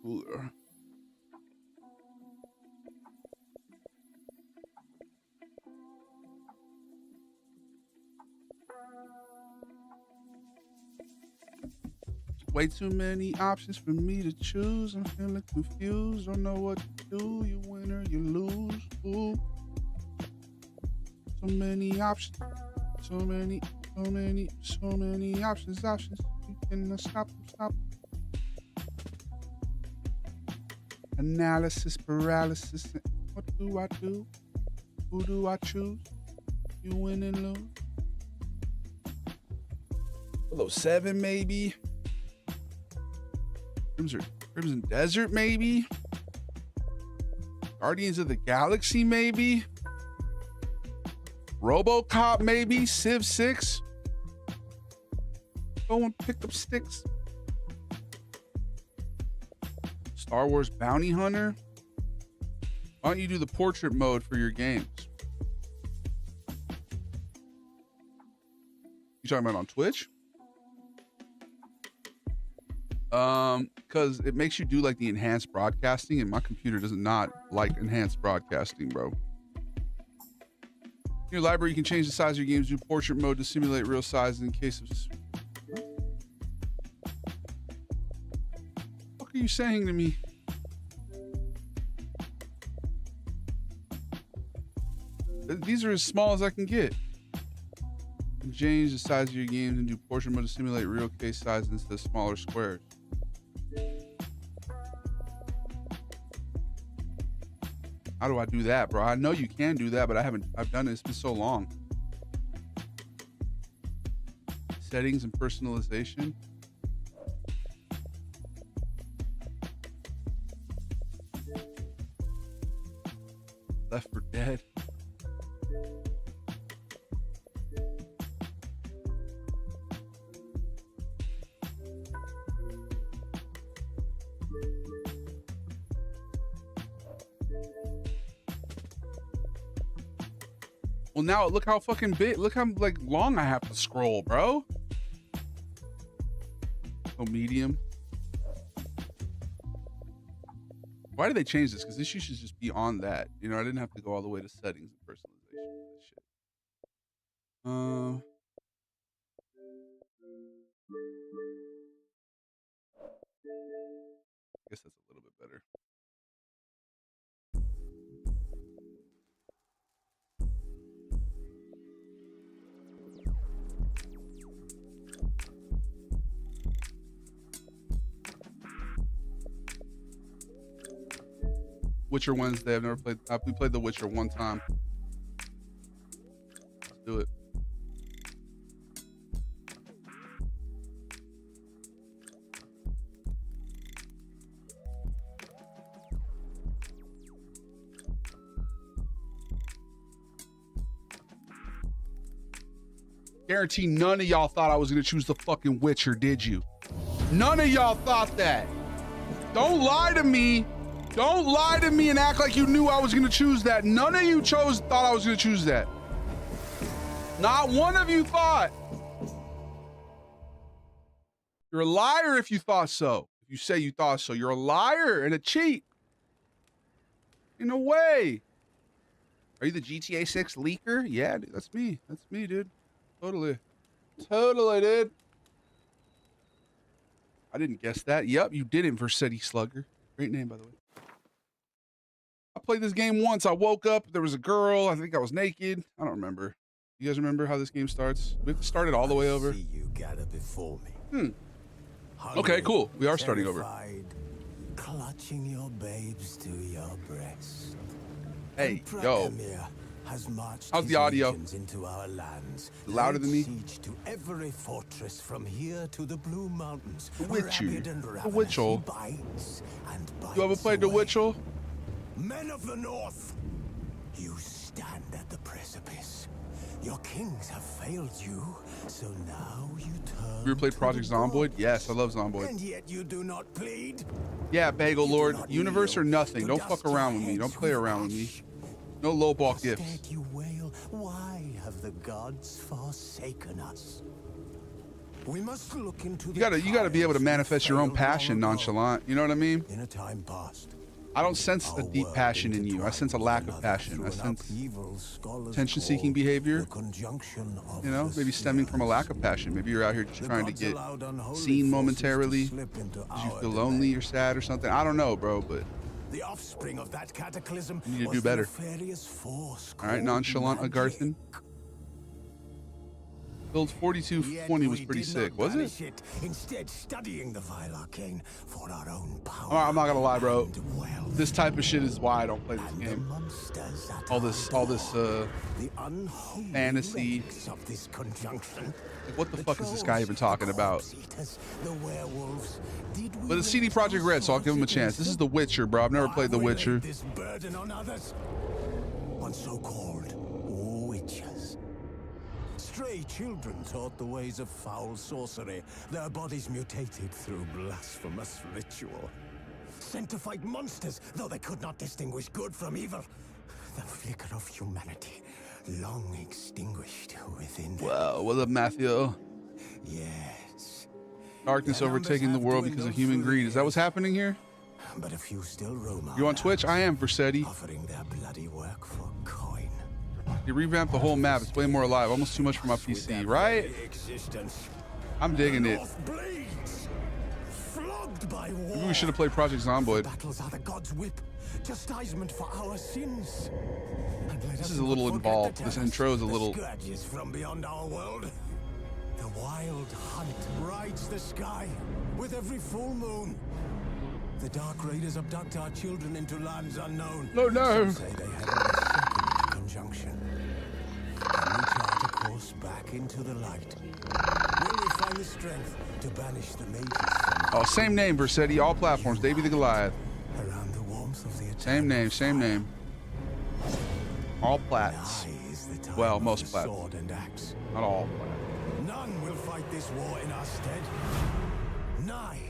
Cooler. Way too many options for me to choose. I'm feeling confused. Don't know what to do. You win or you lose. Ooh. So many options. So many options. You cannot stop. Analysis paralysis. What do I do? Who do I choose? You win and lose. Below 7 maybe. Crimson Desert, maybe? Guardians of the Galaxy, maybe? RoboCop, maybe? Civ 6? Go and pick up sticks. Star Wars Bounty Hunter? Why don't you do the portrait mode for your games? You talking about on Twitch? Because it makes you do like the enhanced broadcasting, and my computer does not like enhanced broadcasting, bro. In your library, you can change the size of your games, do portrait mode to simulate real size in case of... What are you saying to me? These are as small as I can get. You can change the size of your games and do portrait mode to simulate real case size instead of smaller squares. How do I do that, bro? I know you can do that, but I've done it. It's been so long. Settings and personalization. Left 4 Dead. Well, now look how fucking big, look how like long I have to scroll, bro. Oh, medium. Why did they change this? Because this should just be on that. You know, I didn't have to go all the way to settings and personalization for this shit. I guess that's a little bit better. Witcher Wednesday. I've never played. We played The Witcher one time. Let's do it. Guarantee none of y'all thought I was gonna choose the fucking Witcher, did you? None of y'all thought that. Don't lie to me. Don't lie to me and act like you knew I was gonna choose that. None of you thought I was gonna choose that. Not one of you thought. You're a liar if you thought so. If you say you thought so, you're a liar and a cheat. In a way. Are you the GTA 6 leaker? Yeah, dude, that's me. That's me, dude. Totally. Totally, dude. I didn't guess that. Yep, you didn't, Versetti Slugger. Great name, by the way. I played this game once. I woke up. There was a girl. I think I was naked. I don't remember. You guys remember how this game starts? We have to start it all the way over. You gather before me. Okay, cool. We are starting over. Clutching your babes to your breast. Hey, yo. How's the audio? Into our lands, louder than me? Siege to every fortress from here to the Blue Mountains. The Witcher. The Witcher. You ever played The Witcher? Men of the North, you stand at the precipice. Your kings have failed you, so now you turn. You ever played Project Zomboid? Yes, I love Zomboid. And yet you do not plead. Yeah, Bagel Lord. Universe or nothing. Don't fuck around with me. Don't play around with me. No lowball gifts. You wail, why have the gods forsaken us? We must look into you gotta be able to manifest your own passion nonchalant. You know what I mean? In a time past. I don't sense a deep passion in you. I sense a lack of passion. I sense attention-seeking behavior. You know, maybe stemming from a lack of passion. Maybe you're out here trying to get seen momentarily because you feel lonely or sad or something. I don't know, bro, but the offspring of that cataclysm you need to do better. All right, nonchalant Agarthan. Build 4220 was pretty sick, was it? Instead, studying the vile arcane for our own power. I'm not gonna lie, bro. This type of shit is why I don't play this game. All this fantasy. Of this conjunction. Like, what the fuck is this guy even talking about? But it's CD Projekt Red, so I'll give him a chance. This is The Witcher, bro. I've never played The Witcher. This burden on others. On so-called witches. Stray children taught the ways of foul sorcery, their bodies mutated through blasphemous ritual. Sent to fight monsters, though they could not distinguish good from evil. The flicker of humanity, long extinguished within them. Wow, what up, Matthew? Yes. Darkness overtaking the world because of human greed. Is that what's happening here? But a few still roam. You on Twitch? I am, Versetti. Offering their bloody work for coin. You revamped the whole map. It's way more alive. Almost too much for my PC, right? I'm digging it. Maybe we should have played Project Zomboid. Battles are the god's whip, chastisement for our sins. This is a little involved. This intro is a little. Scourges from beyond our world. The wild hunt rides the sky with every full moon. The dark raiders abduct our children into lands unknown. No, no. Some say they have a conjunction. And we chart a course back into the light. Will we find the strength to banish the mages from Oh, same name, Versetti. All platforms. Davey the Goliath. around the warmth of the Same name, same name. All plats. Well, most plats. Sword and axe. Not all plats. None will fight this war in our stead. Nigh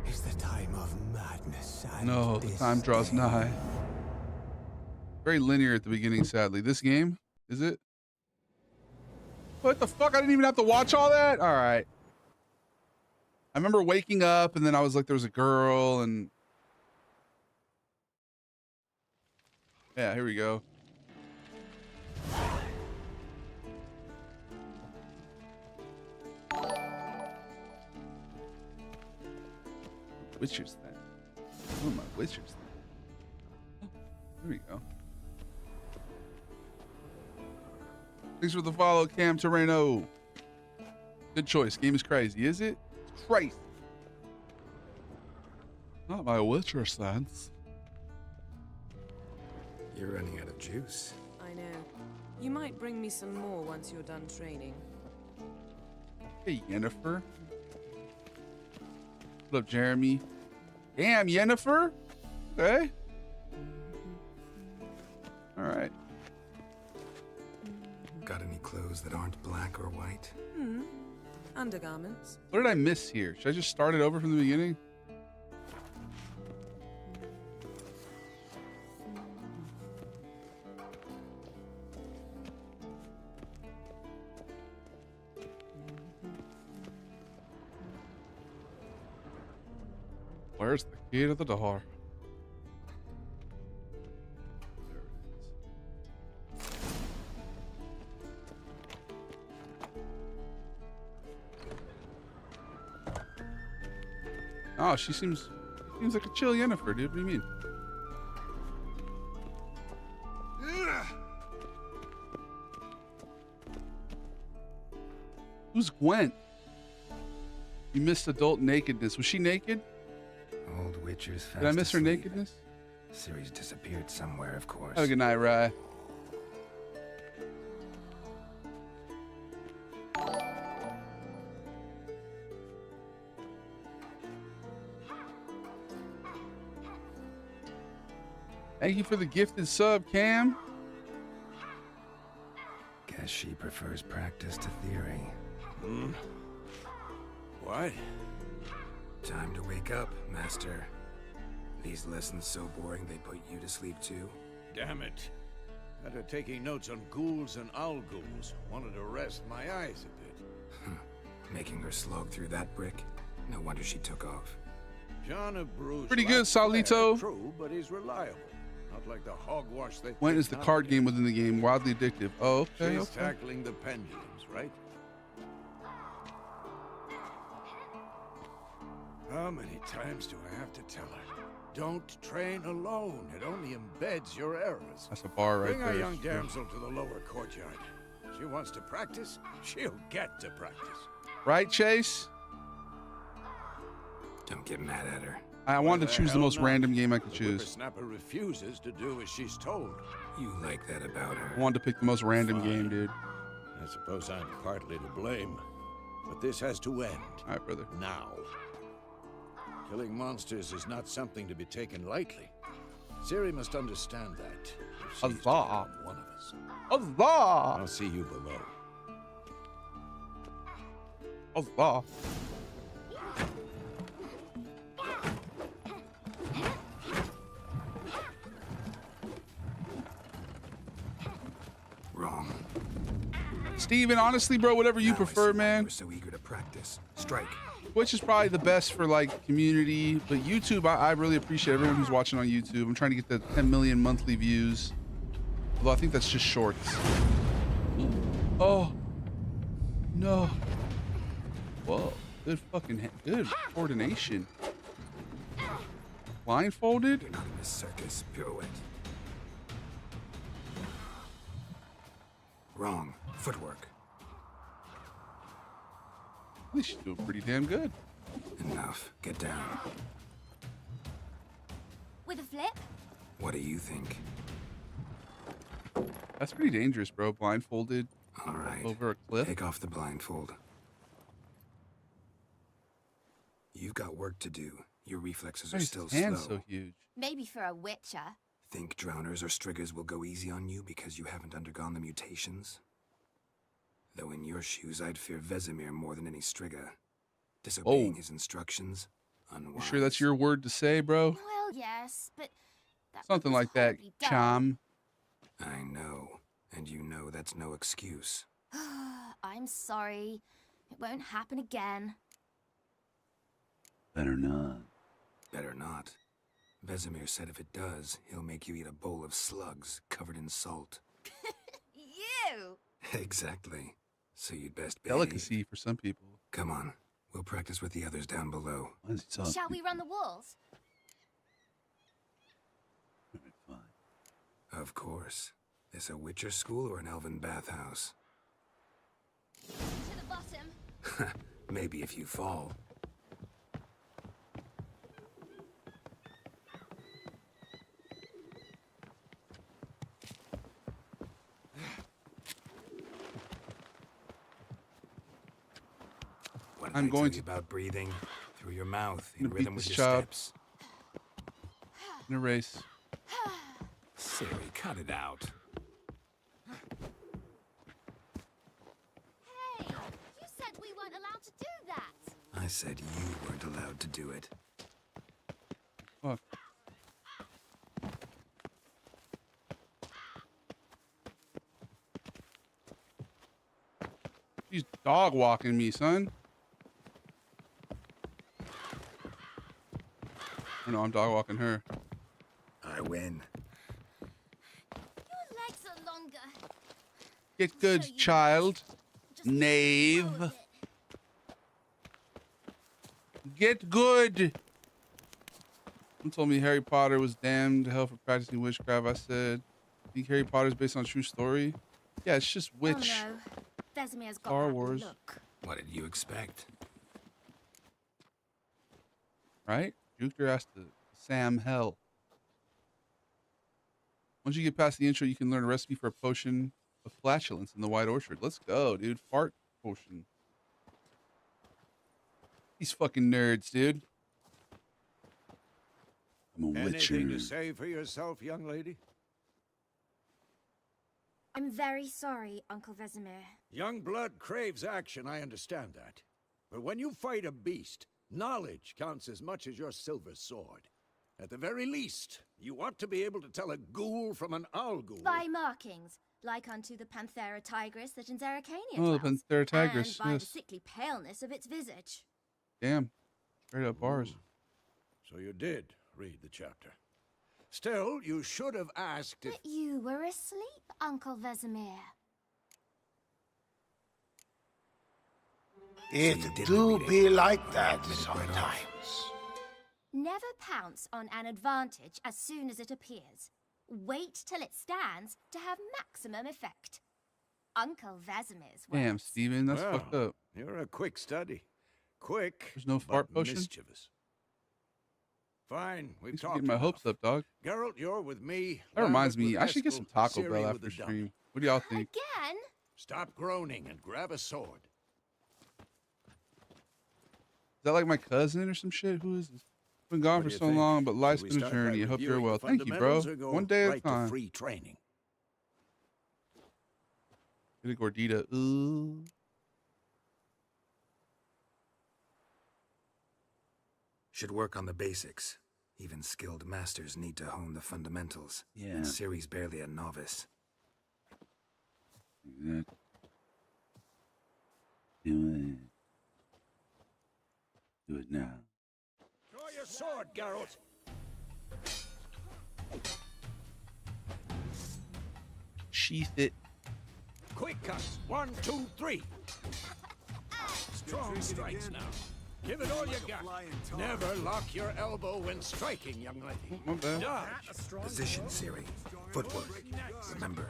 is the time of madness and No, the time draws nigh. Very linear at the beginning, sadly. This game, is it? What the fuck? I didn't even have to watch all that? All right. I remember waking up and then I was like, there was a girl and... Yeah, here we go. Witcher's thing. What are my Witcher's thing? There we go. Thanks for the follow, Cam Terreno. Good choice. Game is crazy, is it? It's crazy. Not my Witcher sense. You're running out of juice. I know. You might bring me some more once you're done training. Hey, Yennefer. What up, Jeremy? Damn, Yennefer? Okay. All right. Got any clothes that aren't black or white? Undergarments. What did I miss here? Should I just start it over from the beginning? Where's the key to the door? Oh, she seems like a chill Yennefer, dude. What do you mean? Who's Gwen? You missed adult nakedness. Was she naked? Old Witcher's fast Did I miss her asleep. nakedness? Ciri's disappeared somewhere, of course. Have a good night, Rye. Thank you for the gifted sub, Cam. Guess she prefers practice to theory. What? Time to wake up, Master. These lessons so boring they put you to sleep too? Damn it. After taking notes on ghouls and owl ghouls, wanted to rest my eyes a bit. Making her slog through that brick? No wonder she took off. John of Bruges. Pretty good, Salito. True, but he's reliable. Not like the hogwash they When is the card game within the game wildly addictive? Oh, okay. She's tackling the pendulums, right? How many times do I have to tell her? Don't train alone. It only embeds your errors. That's a bar right Bring there. our young damsel to the lower courtyard. She wants to practice, she'll get to practice. Right, Chase? Don't get mad at her. I wanted to choose the most random game I could choose. Whippersnapper refuses to do as she's told. You like that about her. I wanted to pick the most random game, dude. I suppose I'm partly to blame, but this has to end. All right, brother. Now. Killing monsters is not something to be taken lightly. Ciri must understand that. If she's to Huzzah. become one of us. Huzzah! I'll see you below. Huzzah! Wrong. Steven, honestly, bro, whatever you prefer, man. We're so eager to practice. Strike. Twitch is probably the best for like community, but YouTube, I really appreciate everyone who's watching on YouTube. I'm trying to get the 10 million monthly views. Although I think that's just shorts. Oh. No. Whoa. Good fucking, good coordination. Blindfolded? You're not in this circus. Pirouette. Wrong. Footwork. At least she's doing pretty damn good. Enough. Get down. With a flip? What do you think? That's pretty dangerous, bro. Blindfolded. All right. Over a cliff. Take off the blindfold. You've got work to do. Your reflexes are still slow. Hand's so huge. Maybe for a witcher. Think drowners or striggers will go easy on you because you haven't undergone the mutations? Though in your shoes, I'd fear Vesemir more than any strigger. Disobeying his instructions, unwise. You sure that's your word to say, bro? Well, yes, but Something like that, Cham. I know, and you know that's no excuse. I'm sorry. It won't happen again. Better not. Better not. Vesemir said if it does, he'll make you eat a bowl of slugs covered in salt. You! Exactly. So you'd best behave. Delicacy for some people. Come on. We'll practice with the others down below. Shall we run the walls? Of course. This a Witcher school or an elven bathhouse? To the bottom. Maybe if you fall. What did I'm I going tell you to about breathing through your mouth in gonna beat rhythm with this your job. steps. In a race. Ciri, cut it out. Hey, you said we weren't allowed to do that. I said you weren't allowed to do it. Fuck. She's dog walking me, son. Oh no, I'm dog walking her. I win. Your legs are longer. Get good, child. Knave. Get good. Someone told me Harry Potter was damned to hell for practicing witchcraft. I said, I think Harry Potter's based on a true story. Yeah, it's just witch. Oh no. Vesemir's got Star that Wars. look. What did you expect? Right? Jupiter asked to Sam Hell. Once you get past the intro, you can learn a recipe for a potion of flatulence in the White Orchard. Let's go, dude. Fart potion. These fucking nerds, dude. I'm a witcher. Anything to say for yourself, young lady? I'm very sorry, Uncle Vesemir. Young blood craves action, I understand that. But when you fight a beast, knowledge counts as much as your silver sword. At the very least, you ought to be able to tell a ghoul from an owl ghoul. By markings, like unto the Panthera tigris that in Zerrikania Oh, the dwells, Panthera tigris, and by yes. the sickly paleness of its visage. Damn. Straight up bars. So you did read the chapter. Still, you should have asked if... But you were asleep, Uncle Vesemir. It do be like that sometimes. Never pounce on an advantage as soon as it appears. Wait till it stands to have maximum effect. Uncle Vesemir's words. Damn, Steven, that's Well, fucked up. You're a quick study. Quick, There's no fart but potion? mischievous. Fine, we've Thanks for talked getting my enough. hopes up, dog. Geralt, you're with me. That reminds Lambert me, with I should get some Taco Ciri Bell with after the dummy. stream. What do y'all think? Again? Stop groaning and grab a sword. Is that like my cousin or some shit? Who is this? Been gone What for do you so think? long, but life's Should we been a start by journey. I hope you're reviewing well. the Thank you, bro. fundamentals or go One day at a right to time. free training? Get a gordita. Ooh. Should work on the basics. Even skilled masters need to hone the fundamentals. Yeah. And Ciri's barely a novice. Exactly. Do it now. Draw your sword, Geralt. Sheath it. Quick cuts. 1, 2, 3. Strong strikes now. Give it all you got. Never lock your elbow when striking, young lady. My bad. Dodge. Position, Ciri. Footwork. Remember.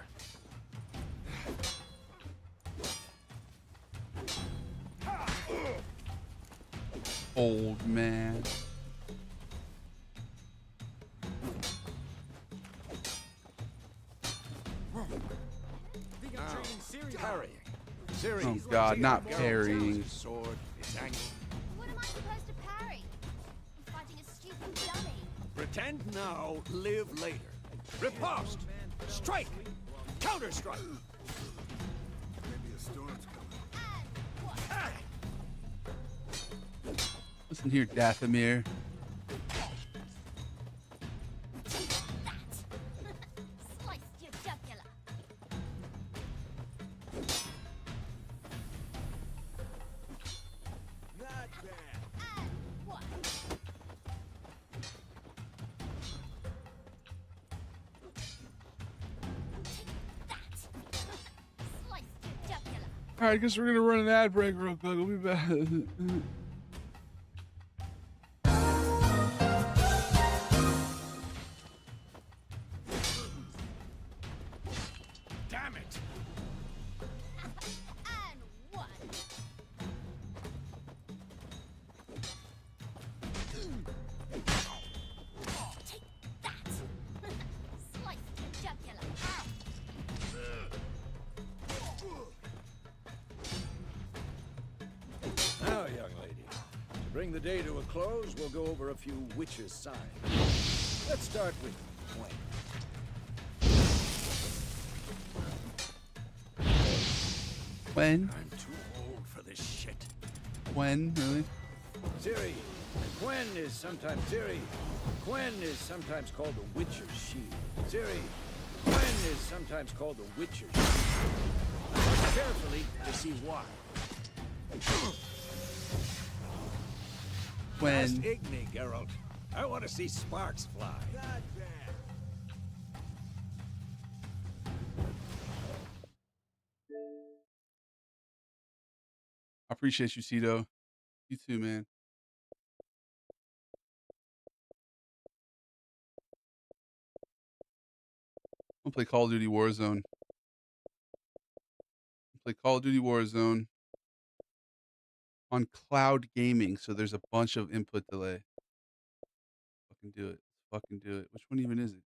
Old man. Now, parrying. Ciri. Oh God, not Geralt parrying. his sword, its angle. What am I supposed to parry? I'm fighting a stupid dummy. Pretend now, live later. Riposte. Strike. Counter strike. Listen here, Dathomir. Sliced your jugular. Not bad. And what? Sliced your jugular. All right, I guess we're gonna run an ad break real quick. We'll be back. Damn it. And what? Take that. Sliced your jugular. Now, young lady, to bring the day to a close, we'll go over a few witches' signs. Let's start with Gwen. When? I'm too old for this shit. When? Really? Ciri. Gwen is sometimes Ciri. Gwen is sometimes called the Witcher's Shield. Ciri. Gwen is sometimes called the Witcher's Shield. Watch carefully to see why. When? Ask Igni, Geralt. I want to see sparks fly. I appreciate you, Cito. You too, man. I'm gonna play Call of Duty Warzone. Play Call of Duty Warzone on cloud gaming, so there's a bunch of input delay. Fucking do it. Fucking do it. Which one even is it?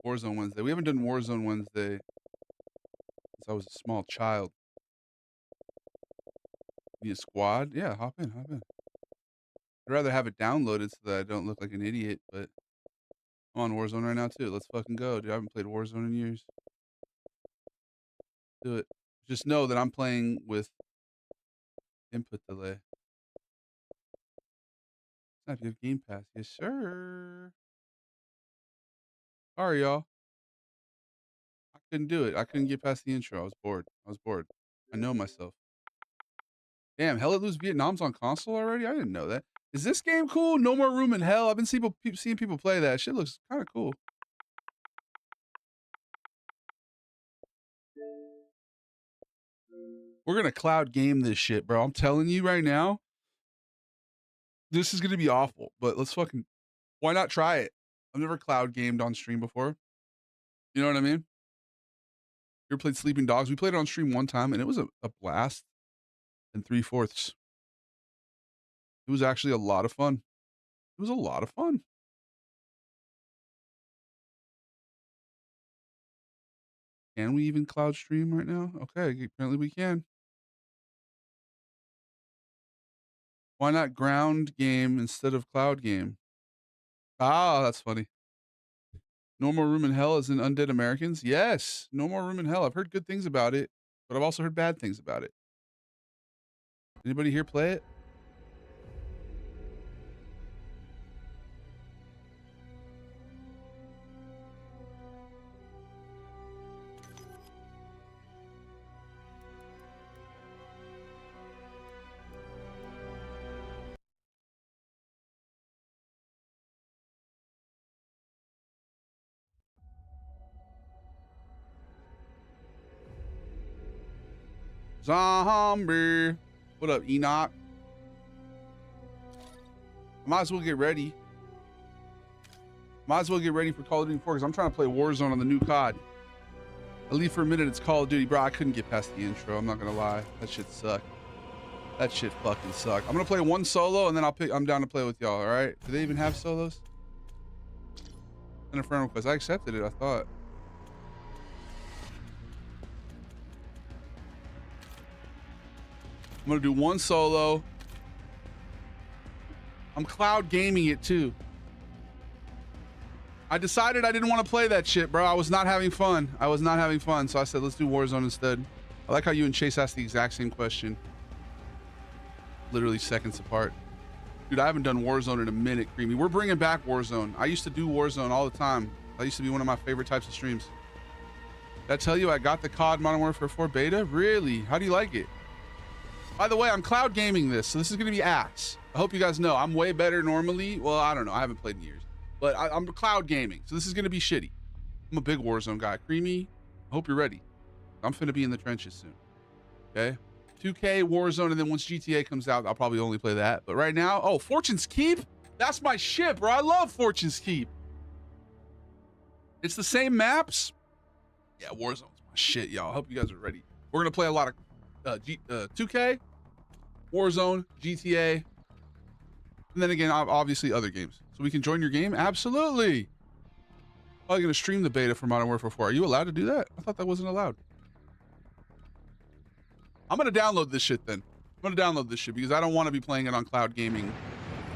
Warzone Wednesday. We haven't done Warzone Wednesday since I was a small child. Need a squad? Yeah, hop in, hop in. I'd rather have it downloaded so that I don't look like an idiot, but I'm on Warzone right now too. Let's fucking go, dude. I haven't played Warzone in years. Do it. Just know that I'm playing with input delay. Snap, you have Game Pass. Yes, sir. Sorry, y'all. I couldn't do it. I couldn't get past the intro. I was bored. I know myself. Damn, Hell Let Loose Vietnam's on console already? I didn't know that. Is this game cool? No More Room in Hell. I've been seeing people play that. Shit looks kind of cool. We're going to cloud game this shit, bro. I'm telling you right now. This is going to be awful, but let's fucking... Why not try it? I've never cloud gamed on stream before. You know what I mean? You ever played Sleeping Dogs? We played it on stream one time, and it was a blast and 3/4. It was actually a lot of fun. It was a lot of fun. Can we even cloud stream right now? Okay, apparently we can. Why not ground game instead of cloud game? Ah, that's funny. No More Room in Hell is in Undead Americans? Yes, No More Room in Hell. I've heard good things about it, but I've also heard bad things about it. Anybody here play it? Zombie. What up, Enoch? Might as well get ready. Might as well get ready for Call of Duty 4 because I'm trying to play Warzone on the new COD. I leave for a minute, it's Call of Duty. Bro, I couldn't get past the intro. I'm not going to lie. That shit sucked. That shit fucking sucked. I'm going to play one solo and then I'm down to play with y'all, all right? Do they even have solos? And a friend request. I accepted it, I thought. I'm gonna do one solo. I'm cloud gaming it too. I decided I didn't want to play that shit, bro. I was not having fun. So I said, let's do Warzone instead. I like how you and Chase asked the exact same question. Literally seconds apart. Dude, I haven't done Warzone in a minute, Creamy. We're bringing back Warzone. I used to do Warzone all the time. That used to be one of my favorite types of streams. Did I tell you I got the COD Modern Warfare 4 beta? Really? How do you like it? By the way, I'm cloud gaming this, so this is going to be ass. I hope you guys know I'm way better normally. Well, I don't know. I haven't played in years. But I'm cloud gaming, so this is going to be shitty. I'm a big Warzone guy. Creamy, I hope you're ready. I'm finna be in the trenches soon. Okay? 2K, Warzone, and then once GTA comes out, I'll probably only play that. But right now, oh, Fortune's Keep? That's my shit, bro. I love Fortune's Keep. It's the same maps. Yeah, Warzone's my shit, y'all. I hope you guys are ready. We're going to play a lot of 2K, Warzone, GTA, and then again, obviously other games. So we can join your game? Absolutely. Probably going to stream the beta for Modern Warfare 4. Are you allowed to do that? I thought that wasn't allowed. I'm going to download this shit then. I'm going to download this shit because I don't want to be playing it on cloud gaming.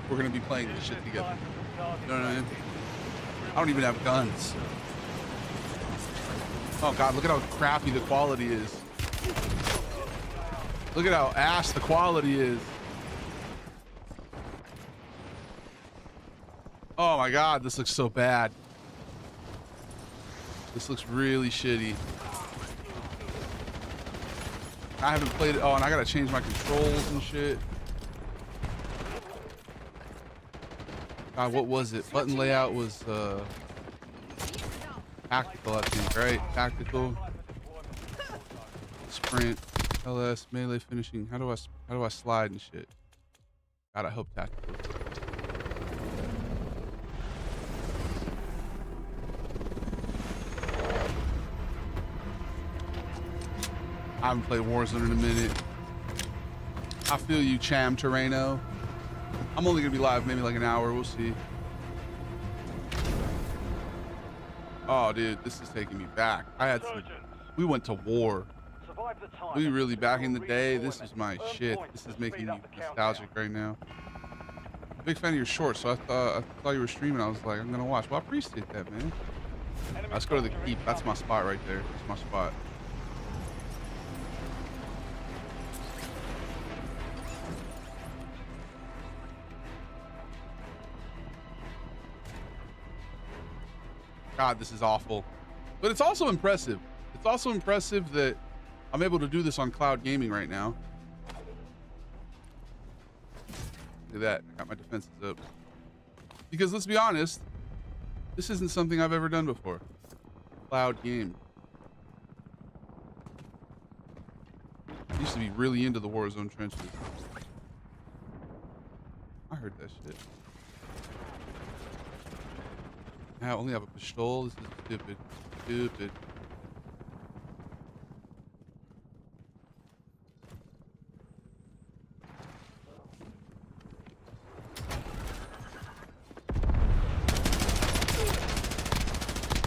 We're going to be playing this shit together. You know what I mean? I don't even have guns. Oh God, look at how crappy the quality is. Look at how ass the quality is. Oh my God, this looks so bad. This looks really shitty. I haven't played it. Oh, and I gotta change my controls and shit. What was it? Button layout was tactical, I think, right? Tactical, sprint, LS, melee, finishing. How do I slide and shit? God, I hope tactical. I haven't played Warzone in a minute. I feel you, Cham Terreno. I'm only gonna be live maybe like an hour. We'll see. Oh, dude, this is taking me back. We went to war. We really back in the day. This is my shit. This is making me nostalgic right now. I'm a big fan of your shorts, so I saw you were streaming. I was like, I'm gonna watch. Well, I appreciate that, man. Let's go to the keep. That's my spot right there. That's my spot. God, this is awful. But it's also impressive. It's also impressive that I'm able to do this on cloud gaming right now. Look at that. I got my defenses up. Because let's be honest, this isn't something I've ever done before. Cloud game. I used to be really into the Warzone trenches. I heard that shit. I only have a pistol. This is stupid. Stupid.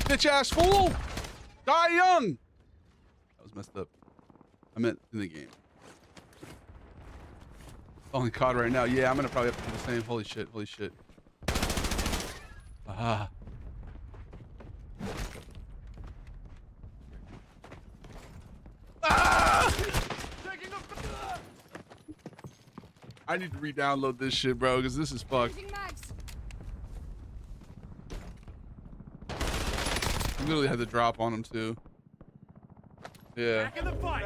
Bitch ass fool! Die young! That was messed up. I meant in the game. Only COD right now. Yeah, I'm gonna probably have to do the same. Holy shit, holy shit. Ah. I need to re-download this shit, bro, because this is fucked. I literally had to drop on him too. Yeah.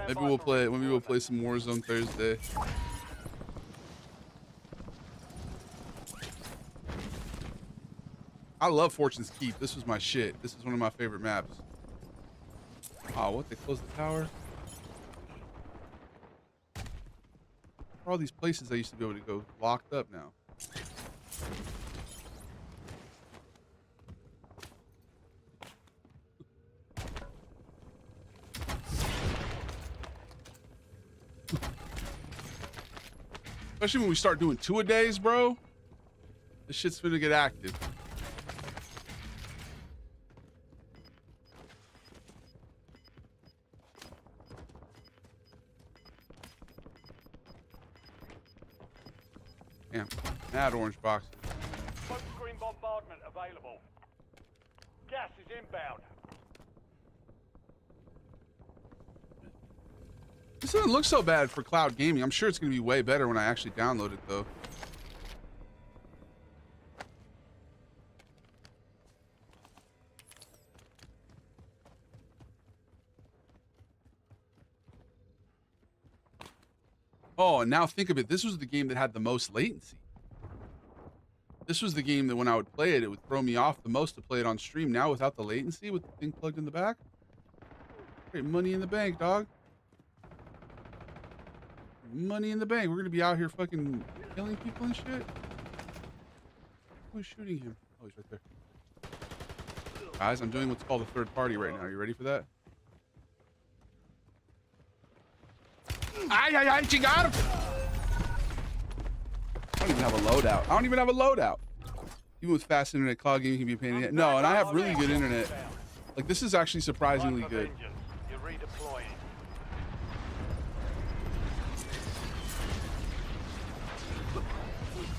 Maybe we'll play some Warzone Thursday. I love Fortune's Keep. This was my shit. This is one of my favorite maps. Oh, what? They closed the tower? All these places I used to be able to go locked up now. Especially when we start doing 2-a-days, bro. This shit's gonna get active. Damn, mad orange box. Screen bombardment available. Gas is inbound. This doesn't look so bad for cloud gaming. I'm sure it's going to be way better when I actually download it, though. Oh, and now think of it. This was the game that had the most latency. This was the game that when I would play it, it would throw me off the most to play it on stream. Now without the latency, with the thing plugged in the back, great money in the bank, dog. Money in the bank. We're gonna be out here fucking killing people and shit. Who's shooting him? Oh, he's right there. Guys, I'm doing what's called a third party right now. Are you ready for that? Ay, she got him! I don't even have a loadout. Even with fast internet, cloud gaming can be a pain in the ass. No, and I have really good internet. Like, this is actually surprisingly good.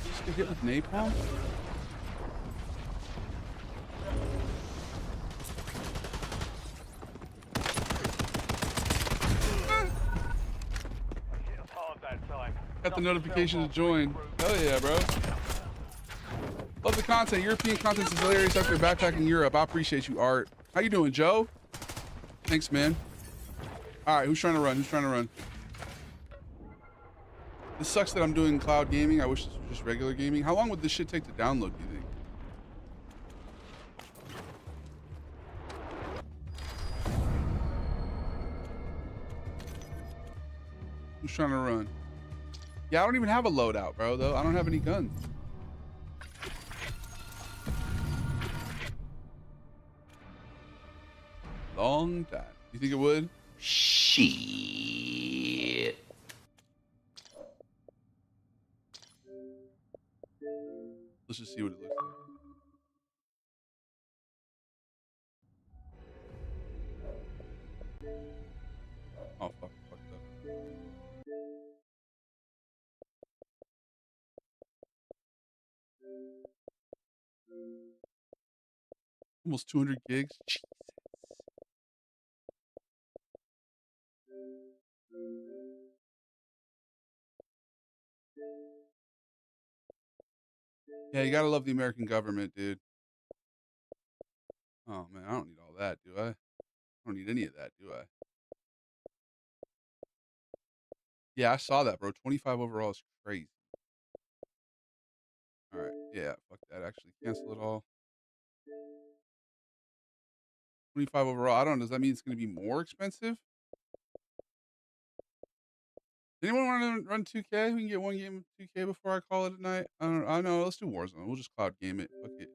Just get hit with napalm? Got the notification to join. Hell yeah, bro. Love the content. European content is hilarious after backpacking Europe. I appreciate you, Art. How you doing, Joe? Thanks, man. All right, who's trying to run? This sucks that I'm doing cloud gaming. I wish this was just regular gaming. How long would this shit take to download, do you think? Who's trying to run? Yeah, I don't even have a loadout, bro, though. I don't have any guns. Long time. You think it would? Shit. Let's just see what it looks like. Oh, fuck. Fucked up. Almost 200 gigs. Jesus. Yeah, you gotta love the American government, dude. Oh, man, I don't need all that, do I? I don't need any of that, do I? Yeah, I saw that, bro. 25 overall is crazy. All right. Yeah, fuck that. Actually, cancel it all. 25 overall. I don't know. Does that mean it's going to be more expensive? Anyone want to run 2K? We can get one game of 2K before I call it a night. I know. Let's do Warzone. We'll just cloud game it. Fuck it.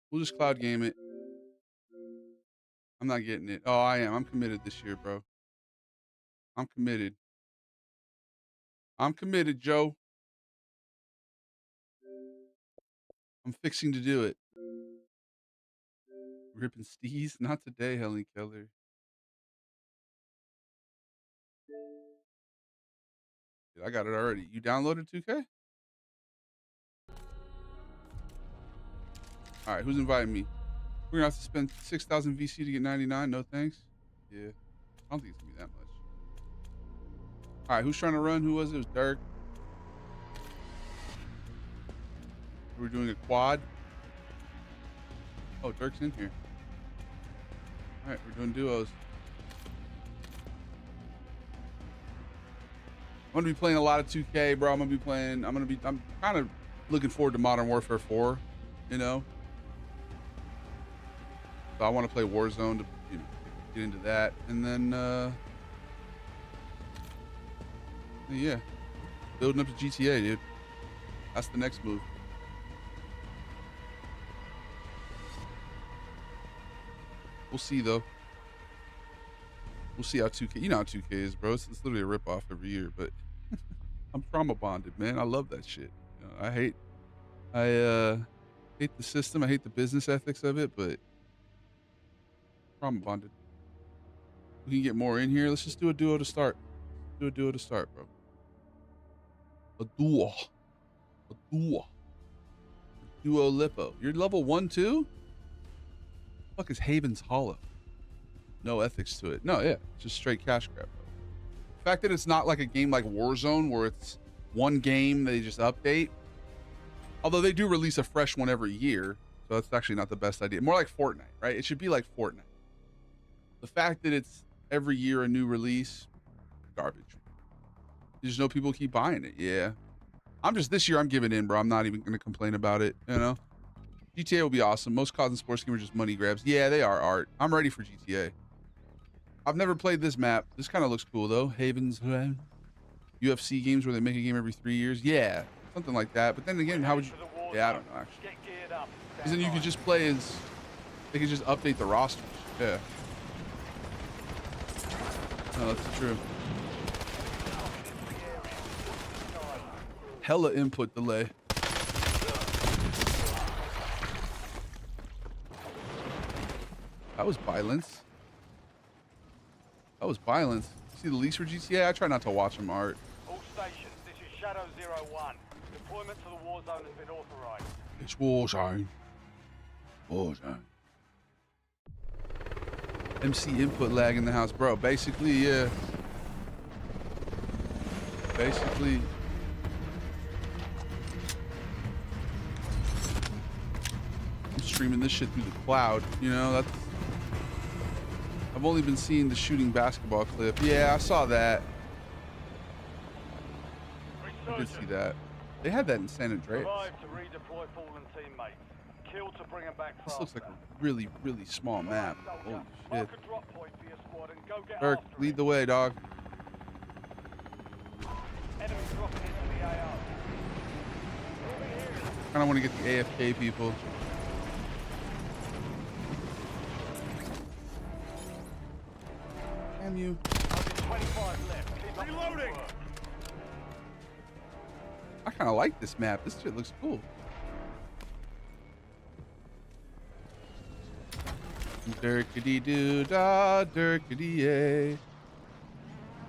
We'll just cloud game it. I'm not getting it. Oh, I am. I'm committed this year, bro. I'm committed. I'm committed, Joe. I'm fixing to do it. Ripping steez? Not today, Helen Keller. Dude, I got it already. You downloaded 2K? All right, who's inviting me? We're gonna have to spend 6,000 VC to get 99. No thanks. Yeah, I don't think it's gonna be that much. All right, who's trying to run? Who was it? It was Dirk. We're doing a quad. Oh, Dirk's in here. All right, we're doing duos. I'm gonna be playing a lot of 2K, bro. I'm kind of looking forward to Modern Warfare 4. You know. So I want to play Warzone to get into that, and then yeah, building up to GTA, dude. That's the next move. We'll see though. We'll see how 2K. You know how 2K is, bro. It's literally a ripoff every year, but I'm trauma bonded, man. I love that shit. You know, I hate the system. I hate the business ethics of it, but trauma bonded. We can get more in here. Let's just do a duo to start. Do a duo to start, bro. A duo. A duo. A duo lipo. You're level 1 too? Fuck is Haven's Hollow? No ethics to it. No, yeah. It's just straight cash grab, bro. The fact that it's not like a game like Warzone where it's one game they just update. Although they do release a fresh one every year. So that's actually not the best idea. More like Fortnite, right? It should be like Fortnite. The fact that it's every year a new release, garbage. You just know people keep buying it. Yeah. This year I'm giving in, bro. I'm not even going to complain about it, you know? GTA will be awesome. Most COD and sports games are just money grabs. Yeah, they are art. I'm ready for GTA. I've never played this map. This kind of looks cool, though. Haven's UFC games where they make a game every 3 years. Yeah, something like that. But then again, how would you... Yeah, I don't know, actually. Because then you could just play as... They could just update the rosters. Yeah. No, that's true. Hella input delay. That was violence. That was violence. See the leaks for GTA? I try not to watch them, Art. All stations, this is Shadow 01. Deployment to the war zone has been authorized. It's war zone. War zone. MC input lag in the house, bro. Basically, yeah. Basically. I'm streaming this shit through the cloud, you know, that's... I've only been seeing the shooting basketball clip. Yeah, I saw that. I did see that. They had that in San Andreas. This looks like a really, really small map. Holy shit. Dirk, lead the way, dog. I don't want to get the AFK people. Damn you. 25 left. Reloading. I kind of like this map. This shit looks cool. Dirkity doo da, dirkity yay.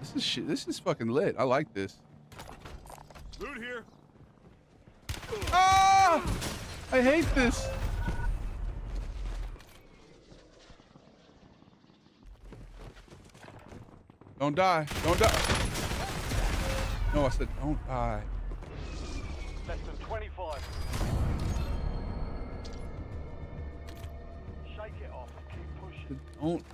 This is shit. This is fucking lit. I like this. Loot here. Ah! I hate this. Don't die. Don't die. No, I said don't die. Less than 25. Shake it off and keep pushing. Don't.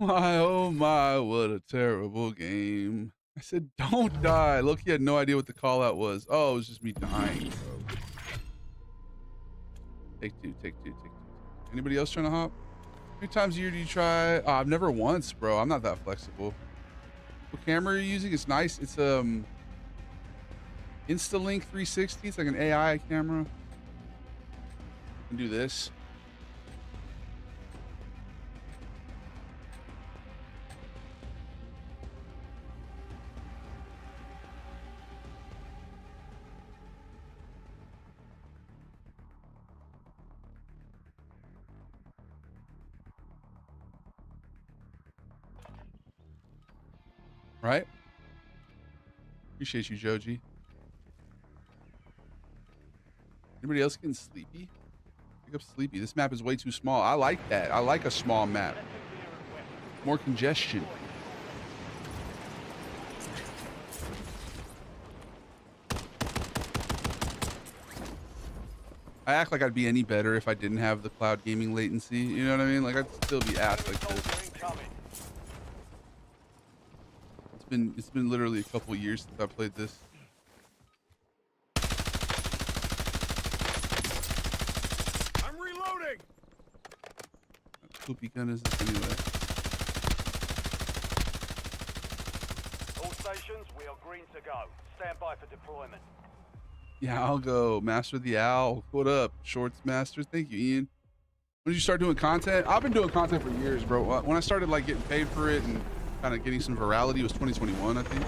My, oh my, what a terrible game. I said, don't die. Loki had no idea what the call out was. Oh, it was just me dying, bro. Take two, take two, take two. Anybody else trying to hop? How many times a year do you try? Oh, I've never once, bro. I'm not that flexible. What camera are you using? It's nice. It's Instalink 360. It's like an AI camera. I can do this. Right? Appreciate you, Joji. Anybody else getting sleepy? Pick up sleepy. This map is way too small. I like that. I like a small map. More congestion. I act like I'd be any better if I didn't have the cloud gaming latency. You know what I mean? Like I'd still be ass like this. It's been literally a couple years since I played this. I'm reloading. What poopy gun is this anyway? All stations, we are green to go. Stand by for deployment. Yeah, I'll go. Master the Owl. What up, Shorts Master? Thank you, Ian. When did you start doing content? I've been doing content for years, bro. When I started like getting paid for it and kind of getting some virality, it was 2021, I think.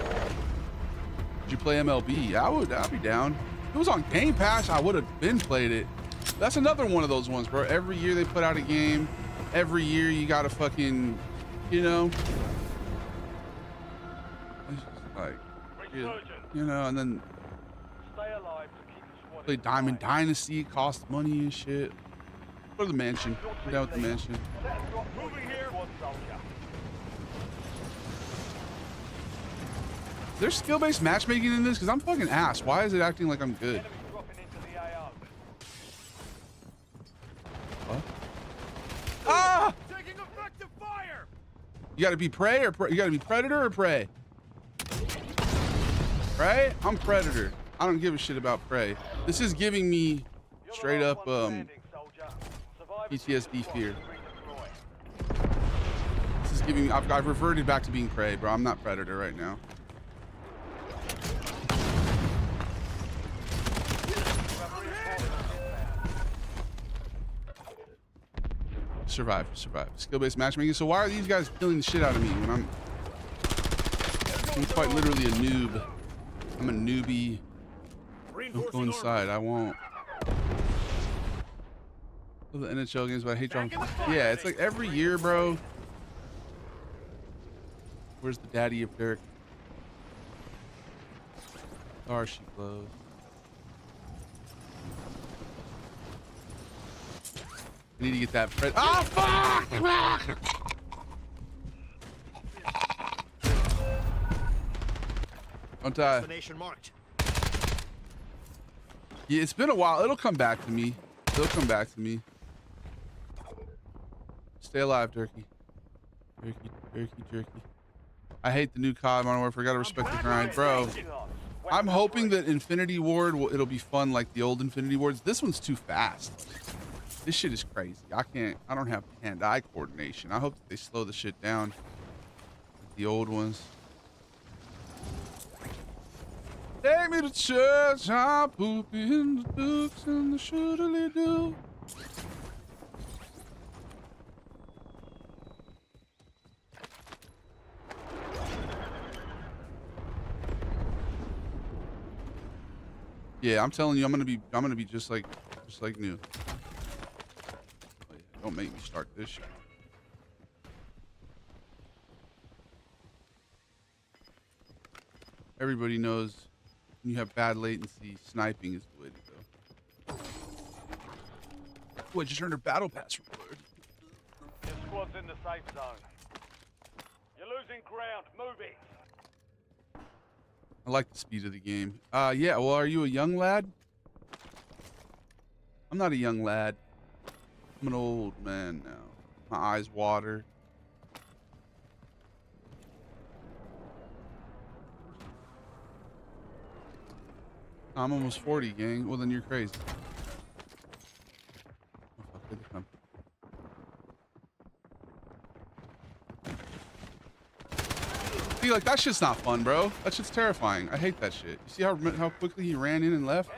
Did you play MLB? I'd be down. If it was on Game Pass, I would have been played it. That's another one of those ones, bro. Every year they put out a game. Every year you gotta fucking, you know, like, you know, and then Stay alive to keep the squad. play Diamond Dynasty. It costs money and shit. Go to the mansion. Go down with the mansion. Moving here. There's skill-based matchmaking in this because I'm fucking ass. Why is it acting like I'm good? What? Ah! Taking effective fire. You gotta be prey or you gotta be predator or prey? Right? I'm predator. I don't give a shit about prey. This is giving me straight up PTSD fear. This is giving me, I've reverted back to being prey, bro. I'm not predator right now. Survive. Skill-based matchmaking. So why are these guys killing the shit out of me when I'm quite literally a noob? I'm a newbie. Don't go inside. I won't. Love the NHL games, but I hate dropping. Yeah, it's like every year, bro. Where's the daddy of Dirk? Star she glows. I need to get that pred. Oh fuck! Don't die. Destination marked. Yeah, it's been a while. It'll come back to me. It'll come back to me. Stay alive, Turkey. Turkey. I hate the new COD Modern Warfare. Gotta respect the grind, bro. I'm hoping that Infinity Ward it'll be fun like the old Infinity Wards. This one's too fast. This shit is crazy. I don't have hand-eye coordination. I hope that they slow the shit down like the old ones. Take me to church, I'm pooping in the books and the shootily do. Yeah, I'm telling you, I'm gonna be just like new. Oh, yeah, don't make me start this shit. Everybody knows when you have bad latency, sniping is the way to go. Oh, I just earned a battle pass reward. Your squad's in the safe zone. You're losing ground. Move it. I like the speed of the game. Yeah, well, are you a young lad? I'm not a young lad. I'm an old man now. My eyes water. I'm almost 40, gang. Well, then you're crazy. Oh, fuck, here they come. See, like, that shit's not fun, bro. That shit's terrifying. I hate that shit. You see how quickly he ran in and left?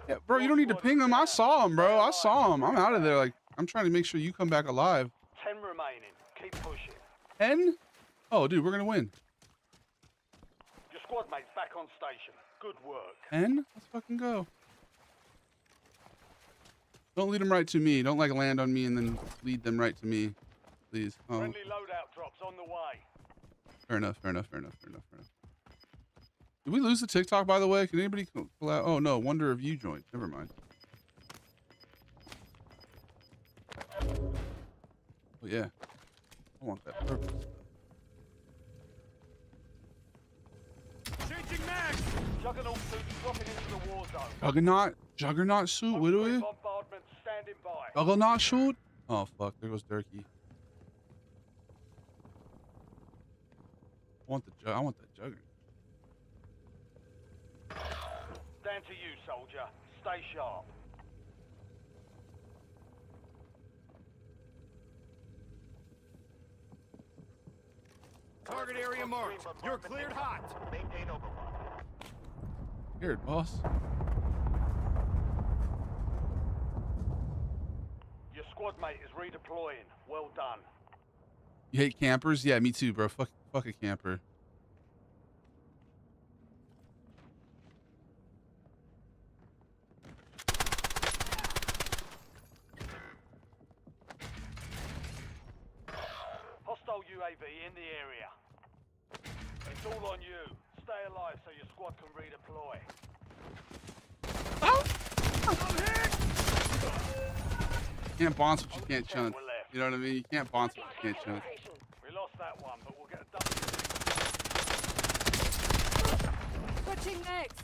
Yeah, bro, you don't need to ping him. I saw him, bro. I saw him. I'm out of there. Like, I'm trying to make sure you come back alive. 10 remaining. Keep pushing. 10? Oh, dude, we're gonna win. Your squad mate's back on station. Good work. 10? Let's fucking go. Don't lead them right to me. Don't, like, land on me and then lead them right to me. Please. Oh. Friendly loadout drops on the way. Fair enough. Did we lose the TikTok, by the way? Can anybody pull out? Oh, no. Wonder if you joined. Never mind. Oh, yeah. I want that purple stuff. Changing mags! Juggernaut suit dropping into the war zone. Juggernaut suit? What do we? Bombardment standing by. Juggernaut suit? Oh, fuck. There goes Durkee. I want that Juggernaut. Down to you, soldier. Stay sharp. Target area marked. You're cleared hot. Maintain overrun. Scared, boss. Your squad mate is redeploying. Well done. You hate campers? Yeah, me too, bro. Fuck a camper. Hostile UAV in the area. It's all on you. Stay alive so your squad can redeploy. You can't bounce what you can't chunk. You know what I mean? You can't bounce what you can't chunk. We lost that one, but we'll get a W. Switching next.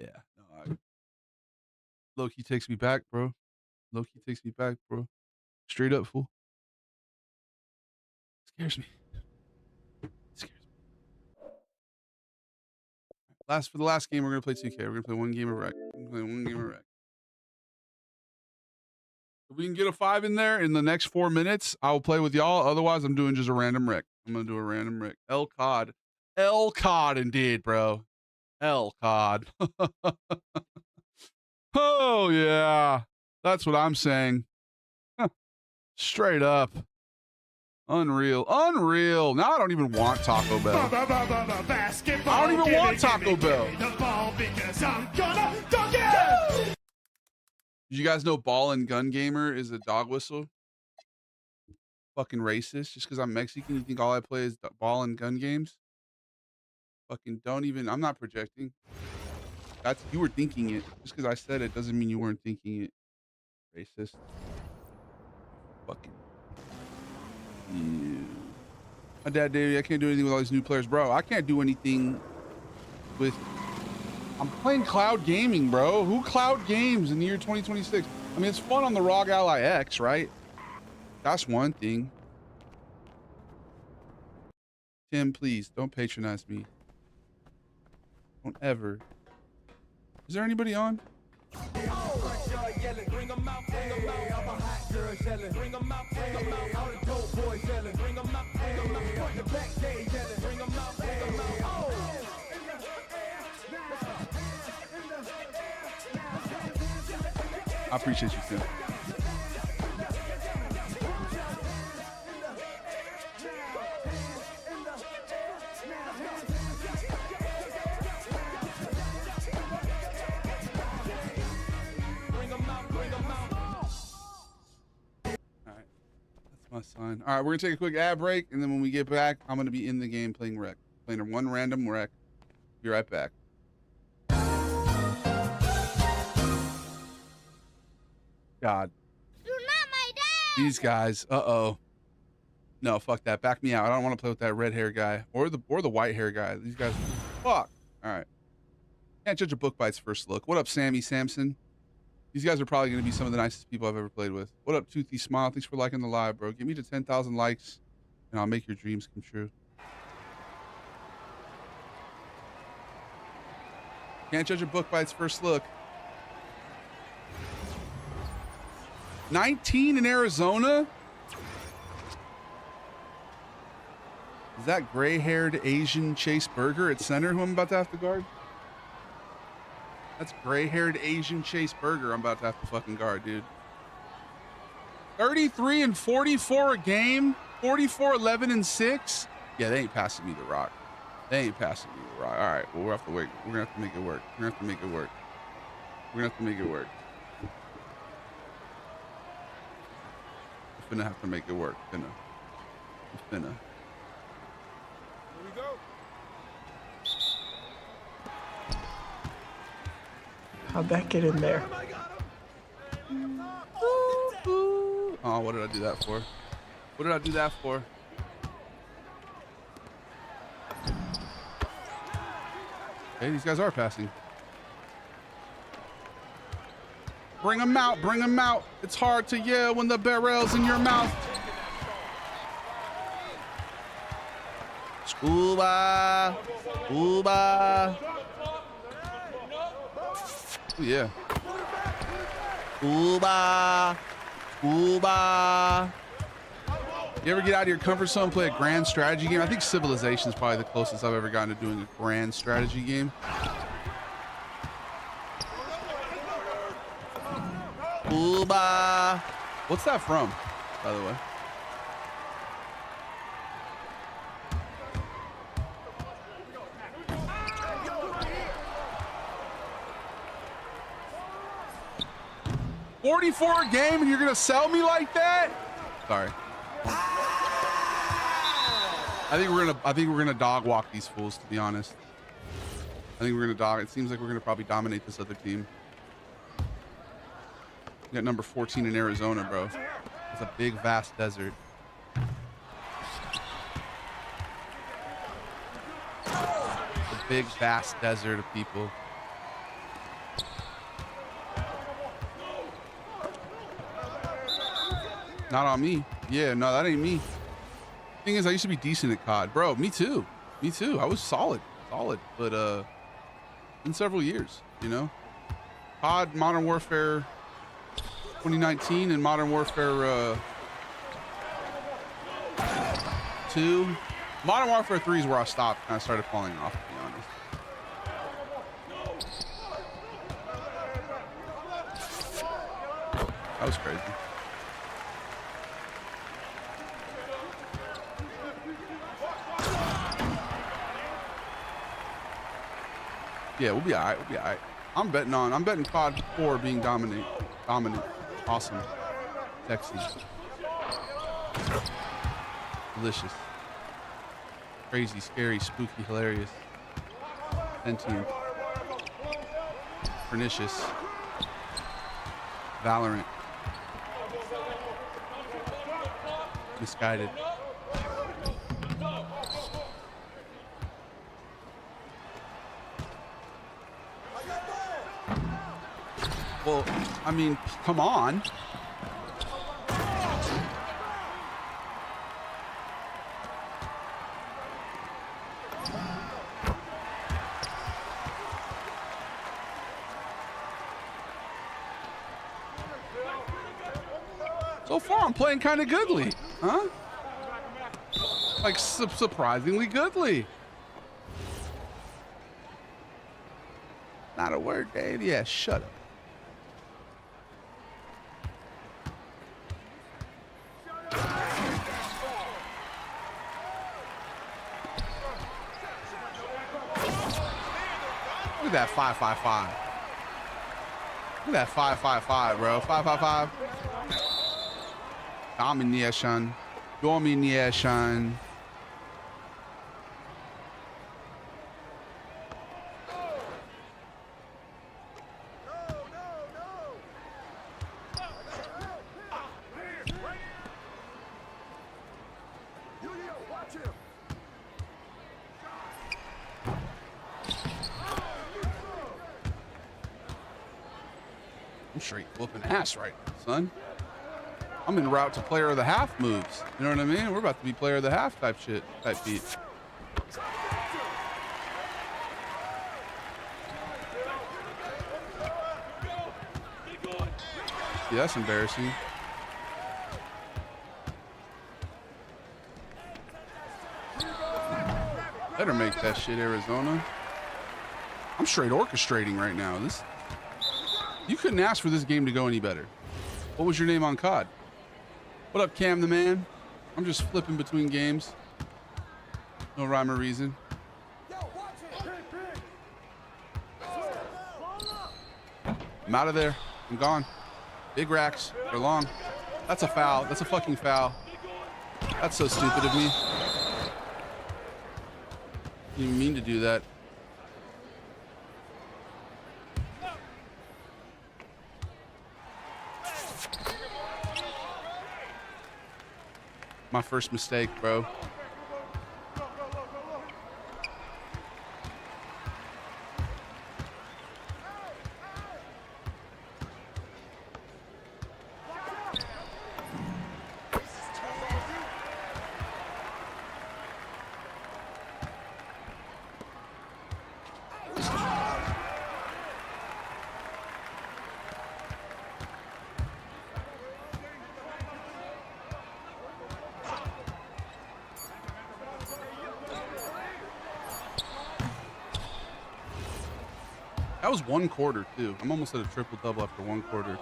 Yeah. No, Loki takes me back, bro. Loki takes me back, bro. Straight up, fool. Scares me. Scares me. For the last game, we're gonna play 2K. We're gonna play one game of rec. If we can get a 5 in there in the next 4 minutes, I'll play with y'all. Otherwise, I'm doing just a random rec. I'm gonna do a random rec. El COD indeed, bro. El COD. Oh yeah, that's what I'm saying. Straight up. Unreal. Now I don't even want Taco Bell. I don't even want Taco Bell. Did you guys know Ball and Gun Gamer is a dog whistle? Fucking racist. Just because I'm Mexican, you think all I play is Ball and Gun games? Fucking don't even. I'm not projecting. You were thinking it. Just because I said it doesn't mean you weren't thinking it. Racist. Fucking you. My dad, Davey, I can't do anything with all these new players, bro. I can't do anything with. I'm playing cloud gaming, bro. Who cloud games in the year 2026? I mean, it's fun on the ROG Ally X, right? That's one thing. Tim, please don't patronize me. Don't ever. Is there anybody on? I appreciate you, Tim. My son. All right, we're gonna take a quick ad break, and then when we get back, I'm gonna be in the game playing one random wreck. Be right back. God. You're not my dad. These guys. Uh-oh. No, fuck that. Back me out. I don't want to play with that red hair guy or the white hair guy. These guys. Fuck. All right. Can't judge a book by its first look. What up, Sammy Sampson? These guys are probably going to be some of the nicest people I've ever played with. What up, Toothy Smile? Thanks for liking the live, bro. Get me to 10,000 likes, and I'll make your dreams come true. Can't judge a book by its first look. 19 in Arizona? Is that gray-haired Asian Chase Berger at center who I'm about to have to guard? That's gray-haired Asian Chase Berger I'm about to have to fucking guard, dude. 33 and 44 a game. 44, 11 and 6. Yeah, they ain't passing me the rock. They ain't passing me the rock. All right, well, we'll have to wait. We're going to have to make it work. We're going to have to make it work. We're going to have to make it work. We're finna have to make it work. Finna. Here we go. How'd that get in there? Oh, what did I do that for? What did I do that for? Hey, these guys are passing. Bring them out, bring them out. It's hard to yell when the barrel's in your mouth. Scuba, scuba. Oh, yeah. Scuba, scuba. You ever get out of your comfort zone and play a grand strategy game? I think Civilization is probably the closest I've ever gotten to doing a grand strategy game. Scuba. What's that from, by the way? $44 a game and you're gonna sell me like that? Sorry. I think we're gonna dog walk these fools, to be honest. I think we're gonna dog. It seems like we're gonna probably dominate this other team. We got number 14 in Arizona, bro. It's a big, vast desert. It's a big, vast desert of people. Not on me. Yeah, no, that ain't me. Thing is, I used to be decent at COD. Bro, me too. Me too. I was solid. But in several years, you know? COD, Modern Warfare 2019 and Modern Warfare 2. Modern Warfare 3 is where I stopped and I started falling off, to be honest. That was crazy. Yeah, we'll be all right. We'll be all right. I'm betting COD 4 being dominant, awesome, sexy, delicious, crazy, scary, spooky, hilarious, sentient, pernicious, Valorant, misguided. Well, I mean, come on. So far, I'm playing kind of goodly, huh? Like surprisingly goodly. Not a word, Dave. Yeah, shut up. Look at that 555. Look at that 555, bro. 555. Domination. Domination. I'm straight whooping ass right now, son. I'm en route to player of the half moves. You know what I mean? We're about to be player of the half type shit, type beat. Yeah, that's embarrassing. Better make that shit, Arizona. I'm straight orchestrating right now. You couldn't ask for this game to go any better. What was your name on COD? What up, Cam the man? I'm just flipping between games. No rhyme or reason. I'm out of there. I'm gone. Big racks. They're long. That's a foul. That's a fucking foul. That's so stupid of me. Didn't even mean to do that. My first mistake, bro. That was 1 quarter, too. I'm almost at a triple-double after 1 quarter.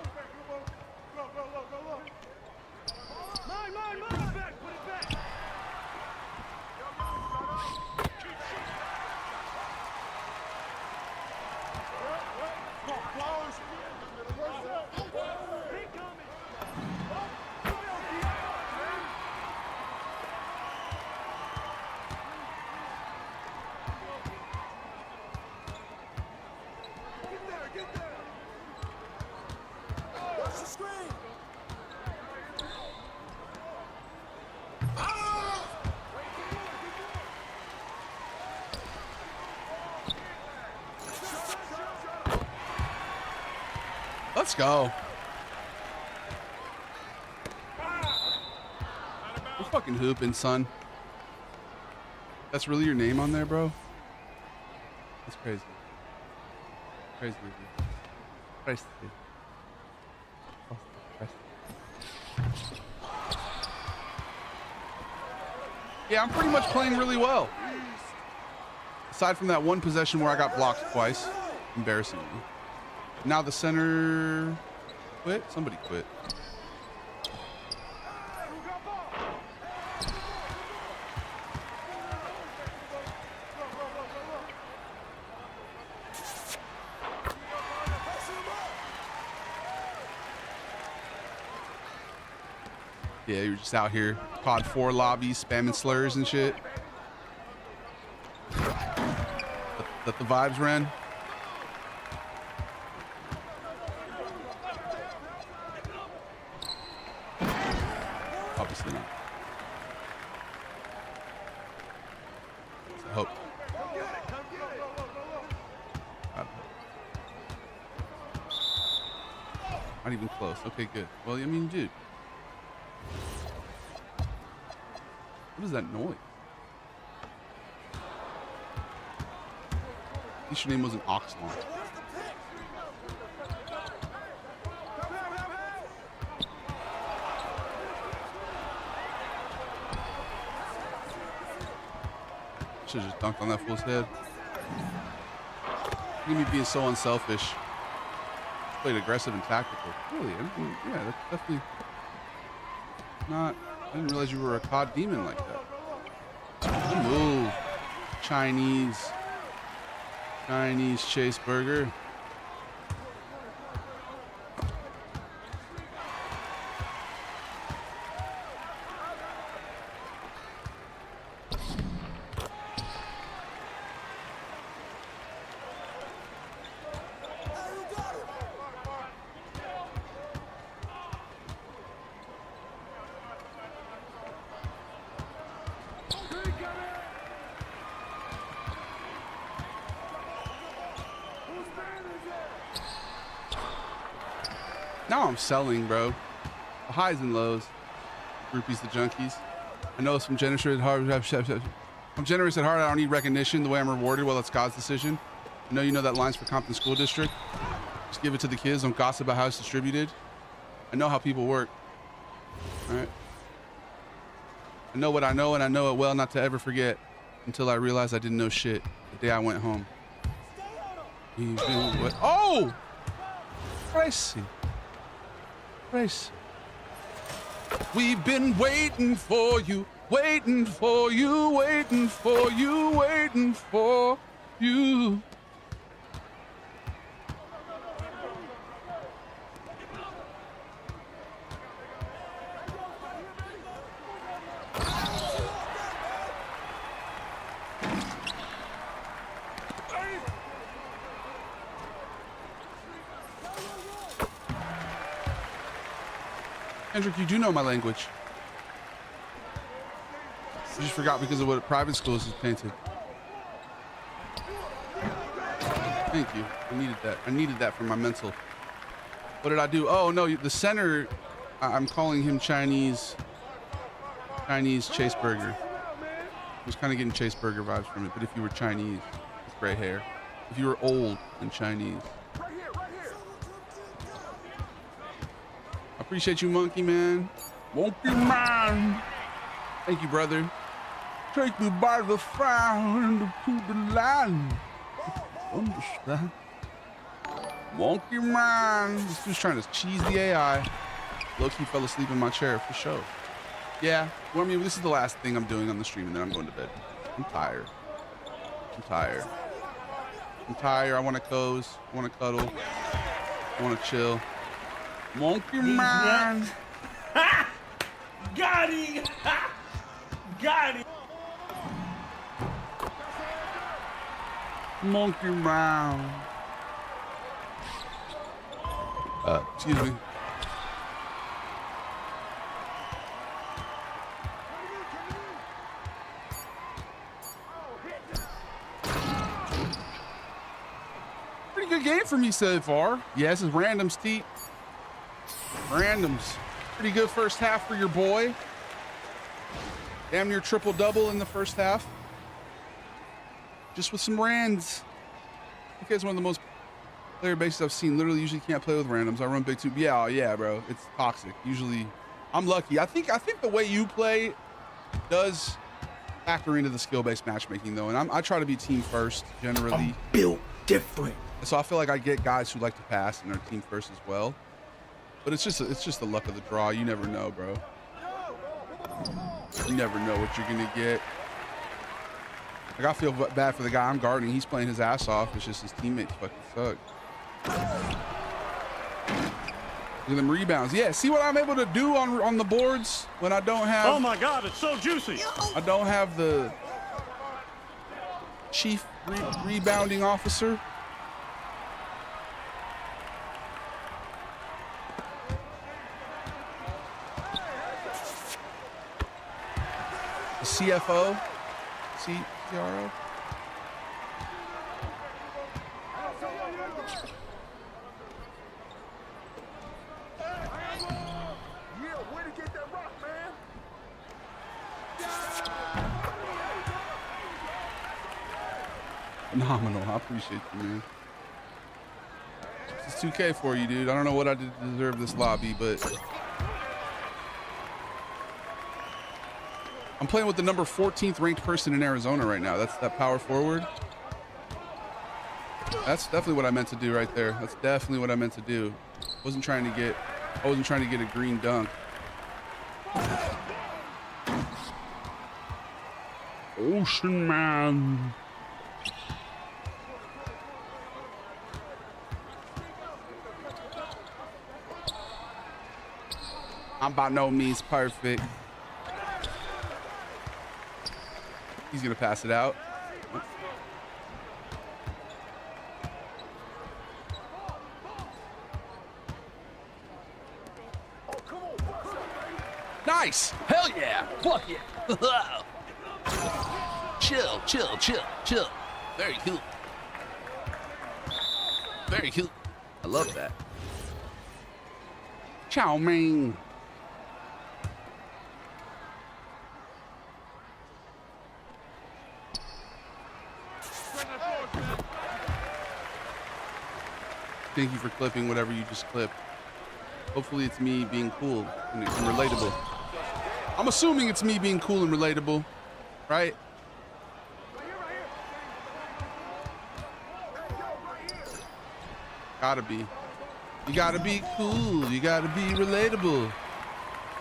Let's go. We're fucking hooping, son. That's really your name on there, bro? That's crazy. Crazy. Crazy. Yeah, I'm pretty much playing really well. Aside from that one possession where I got blocked twice. Embarrassingly. Now the center quit? Somebody quit. Yeah, you're just out here, COD 4 lobbies, spamming slurs and shit. Let the vibes ran. Obviously not. I hope. Not even close. Okay, good. Well, I mean, dude. What is that noise? At least your name wasn't Oxlon. Should have just dunked on that fool's head. Look at me being so unselfish. Just played aggressive and tactical. Really? I mean, yeah, that's definitely not. I didn't realize you were a COD demon like that. Good move. Chinese Chase Burger. Now I'm selling, bro. The highs and lows. Groupies the junkies. I know some generous at heart. I'm generous at heart. I don't need recognition the way I'm rewarded. Well, it's God's decision. I know you know that line's for Compton School District. Just give it to the kids. Don't gossip about how it's distributed. I know how people work. All right. I know what I know, and I know it well not to ever forget until I realized I didn't know shit the day I went home. Oh! Crazy. Race. We've been waiting for you, waiting for you, waiting for you, waiting for you. Kendrick, you do know my language. You just forgot because of what private schools is painted. Thank you. I needed that. I needed that for my mental. What did I do? Oh no, the center. I'm calling him Chinese Chase Burger. I was kind of getting Chase Burger vibes from it. But if you were Chinese with gray hair, if you were old and Chinese. Appreciate you, Monkey Man. Monkey Man. Thank you, brother. Take me by the frown to the land. Understand? Monkey Man. This dude's trying to cheese the AI. Low-key fell asleep in my chair for sure. Yeah. Well, I mean, this is the last thing I'm doing on the stream, and then I'm going to bed. I'm tired. I'm tired. I'm tired. I want to cozy. I want to cuddle. I want to chill. Monkey Man. Got him. Got him. Monkey Man. Excuse me. Pretty good game for me so far. Yeah, this is randoms, T. Randoms. Pretty good first half for your boy. Damn near triple-double in the first half. Just with some rands. You guys, one of the most player bases I've seen. Literally, usually can't play with randoms. I run big two. Yeah, bro. It's toxic. Usually, I'm lucky. I think the way you play does factor into the skill-based matchmaking, though. And I try to be team first, generally. I'm built different. So I feel like I get guys who like to pass and are team first as well. But it's just the luck of the draw. You never know, bro. You never know what you're gonna get. Like, I feel bad for the guy I'm guarding. He's playing his ass off. It's just his teammates fucking suck. Look at them rebounds. Yeah, see what I'm able to do on the boards when I don't have. Oh my God, it's so juicy. I don't have the chief rebounding officer. CFO, CRO. Phenomenal. I appreciate you, man. This is 2K for you, dude. I don't know what I did to deserve this lobby, but I'm playing with the number 14th ranked person in Arizona right now. That's that power forward. That's definitely what I meant to do right there. That's definitely what I meant to do. I wasn't trying to get a green dunk. Ocean Man. I'm by no means perfect. He's gonna pass it out. Nice! Hell yeah! Fuck yeah! Chill, chill, chill, chill. Very cool. Very cool. I love that. Chow mein. Thank you for clipping whatever you just clipped. Hopefully it's me being cool and relatable. I'm assuming it's me being cool and relatable, right? Gotta be. You gotta be cool. You gotta be relatable. You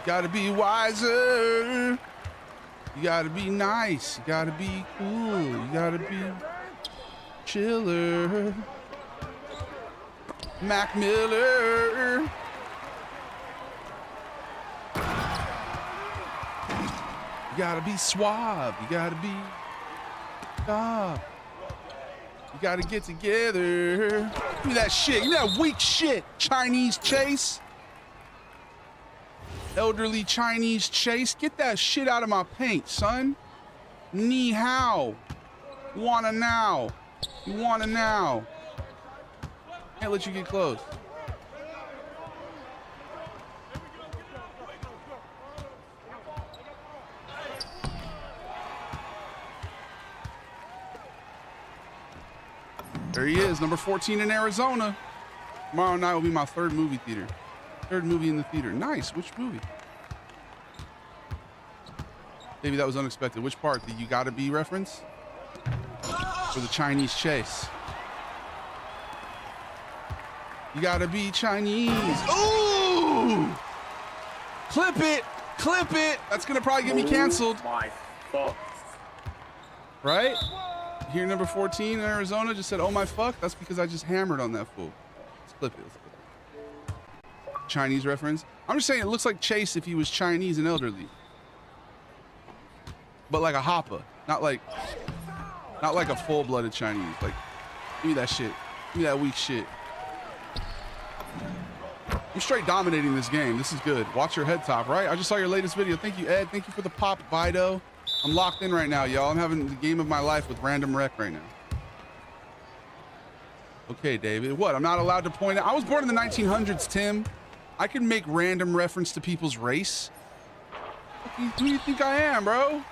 gotta be wiser. You gotta be nice. You gotta be cool. You gotta be chiller. Mac Miller. You gotta be suave. You gotta be stop. You gotta get together. Give me that shit. Give me that weak shit. Chinese Chase. Elderly Chinese Chase. Get that shit out of my paint, son. Ni hao. Wanna now. You wanna now. Can't let you get close. There he is, number 14 in Arizona. Tomorrow night will be my third movie theater. Third movie in the theater. Nice. Which movie? Maybe that was unexpected. Which part? The You Gotta Be reference? Or the Chinese Chase? You gotta be Chinese. Ooh! Clip it! Clip it! That's gonna probably get me canceled. My fuck. Right? Here, number 14 in Arizona just said, oh my fuck. That's because I just hammered on that fool. Let's clip it. Let's clip it. Chinese reference. I'm just saying it looks like Chase if he was Chinese and elderly. But like a hopper. Not like a full-blooded Chinese. Like, give me that shit. Give me that weak shit. I'm straight dominating this game. This is good. Watch your head top, right? I just saw your latest video. Thank you, Ed. Thank you for the pop, Vido. I'm locked in right now, y'all. I'm having the game of my life with Random Rec right now. Okay, David. What? I'm not allowed to point out. I was born in the 1900s, Tim. I can make random reference to people's race. Who do you think I am, bro?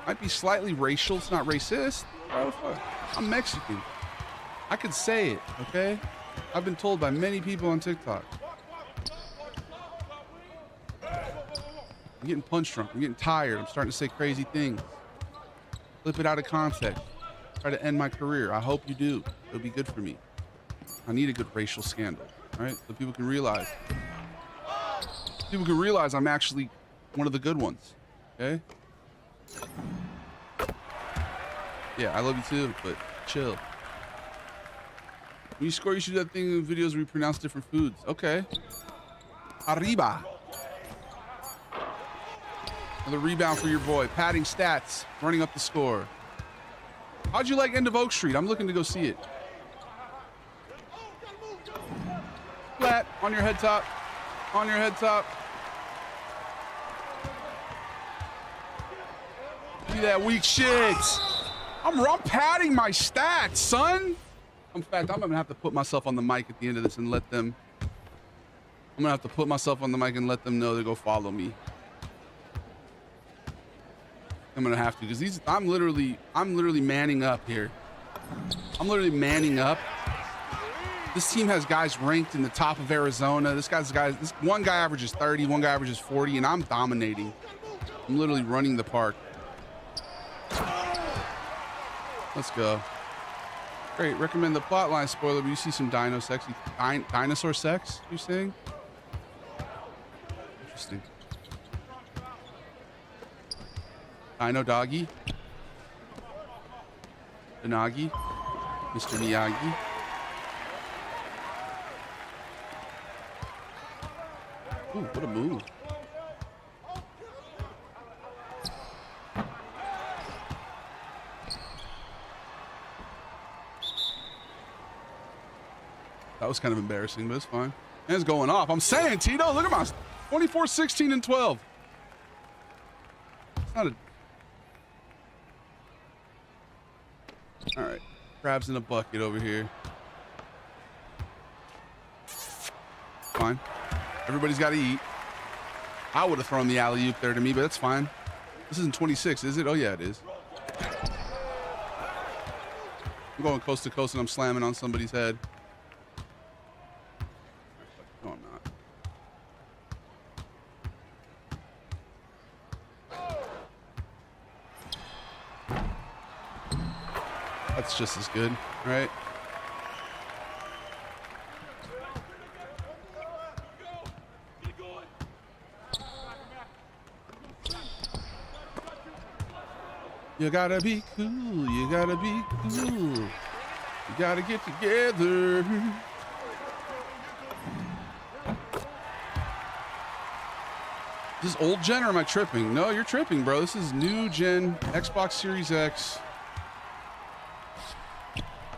Might be slightly racial. It's not racist. Bro, fuck. I'm Mexican. I could say it, okay? I've been told by many people on TikTok. I'm getting punch drunk. I'm getting tired. I'm starting to say crazy things. Flip it out of context. Try to end my career. I hope you do. It'll be good for me. I need a good racial scandal, right? So people can realize. People can realize I'm actually one of the good ones, okay? Yeah, I love you too, but chill. When you score, you should do that thing in videos where you pronounce different foods. Okay. Arriba. Another rebound for your boy. Padding stats. Running up the score. How'd you like End of Oak Street? I'm looking to go see it. Flat. On your head top. On your head top. Give me that weak shit. I'm padding my stats, son. In fact, I'm gonna have to put myself on the mic at the end of this and let them. I'm gonna have to put myself on the mic and let them know to go follow me. I'm gonna have to, because I'm literally manning up here. I'm literally manning up. This team has guys ranked in the top of Arizona. This one guy averages 30, one guy averages 40, and I'm dominating. I'm literally running the park. Let's go. Great. Recommend the plotline spoiler, but you see some dinosaur sex, you're saying? Interesting. Dino Doggy. Benagi. Mr. Miyagi. Ooh, what a move. That was kind of embarrassing, but it's fine. And it's going off. I'm saying, Tito, look at my 24, 16, and 12. It's not a... All right. Crabs in a bucket over here. Fine. Everybody's got to eat. I would have thrown the alley-oop there to me, but that's fine. This isn't 26, is it? Oh, yeah, it is. I'm going coast to coast and I'm slamming on somebody's head. No, I'm not. That's just as good, right? You gotta be cool, you gotta be cool. You gotta get together. Is this old gen or am I tripping? No, you're tripping, bro. This is new gen Xbox Series X.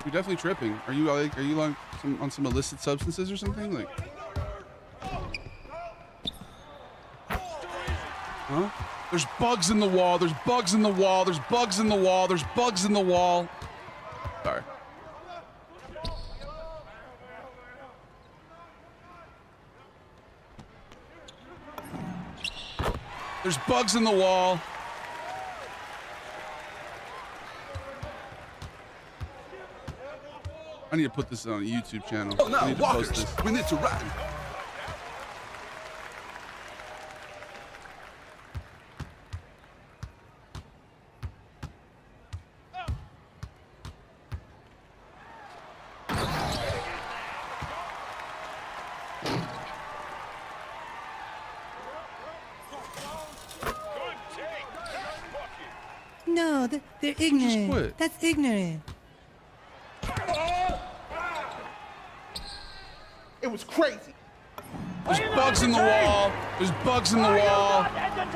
You're definitely tripping. Are you on some illicit substances or something? Like, huh? There's bugs in the wall. There's bugs in the wall. There's bugs in the wall. There's bugs in the wall. Sorry. There's bugs in the wall. I need to put this on a YouTube channel. Oh, now, I need to post this. We need to run. No, they're ignorant. That's ignorant. It was crazy. There's bugs in the wall. There's bugs in the wall. Get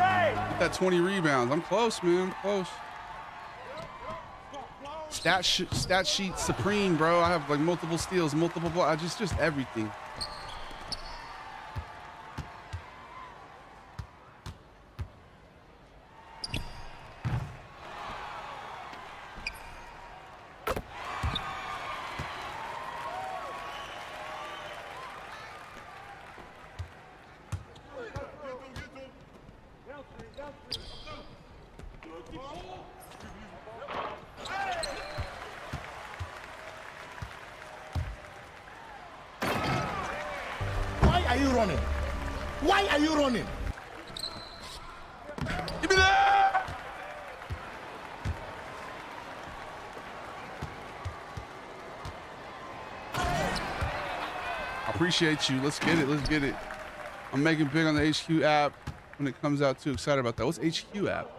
that 20 rebounds. I'm close, man. I'm close. Stat sheet supreme, bro. I have like multiple steals, multiple blocks. Just everything. Why are you running? Why are you running? Give me that! I appreciate you. Let's get it. Let's get it. I'm making big on the HQ app when it comes out too. Excited about that. What's HQ app?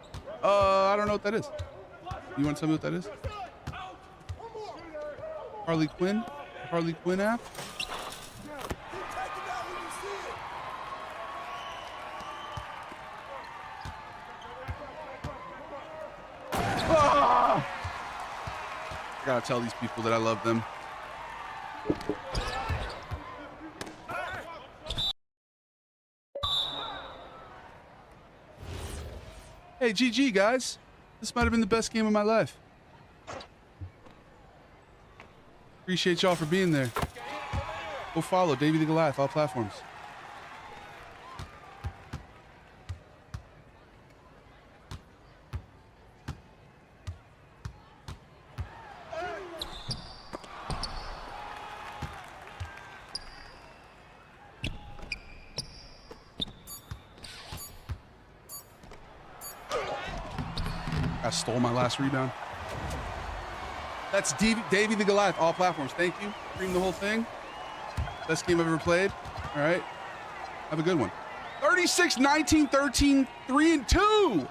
I don't know what that is. You want to tell me what that is? Harley Quinn? Harley Quinn app? Ah! I gotta tell these people that I love them. Hey, GG, guys. This might have been the best game of my life. Appreciate y'all for being there. Go follow Davey the Goliath, all platforms. I stole my last rebound. That's Davey the Goliath, all platforms. Thank you. Stream the whole thing. Best game I've ever played. All right. Have a good one. 36, 19, 13, 3 and 2.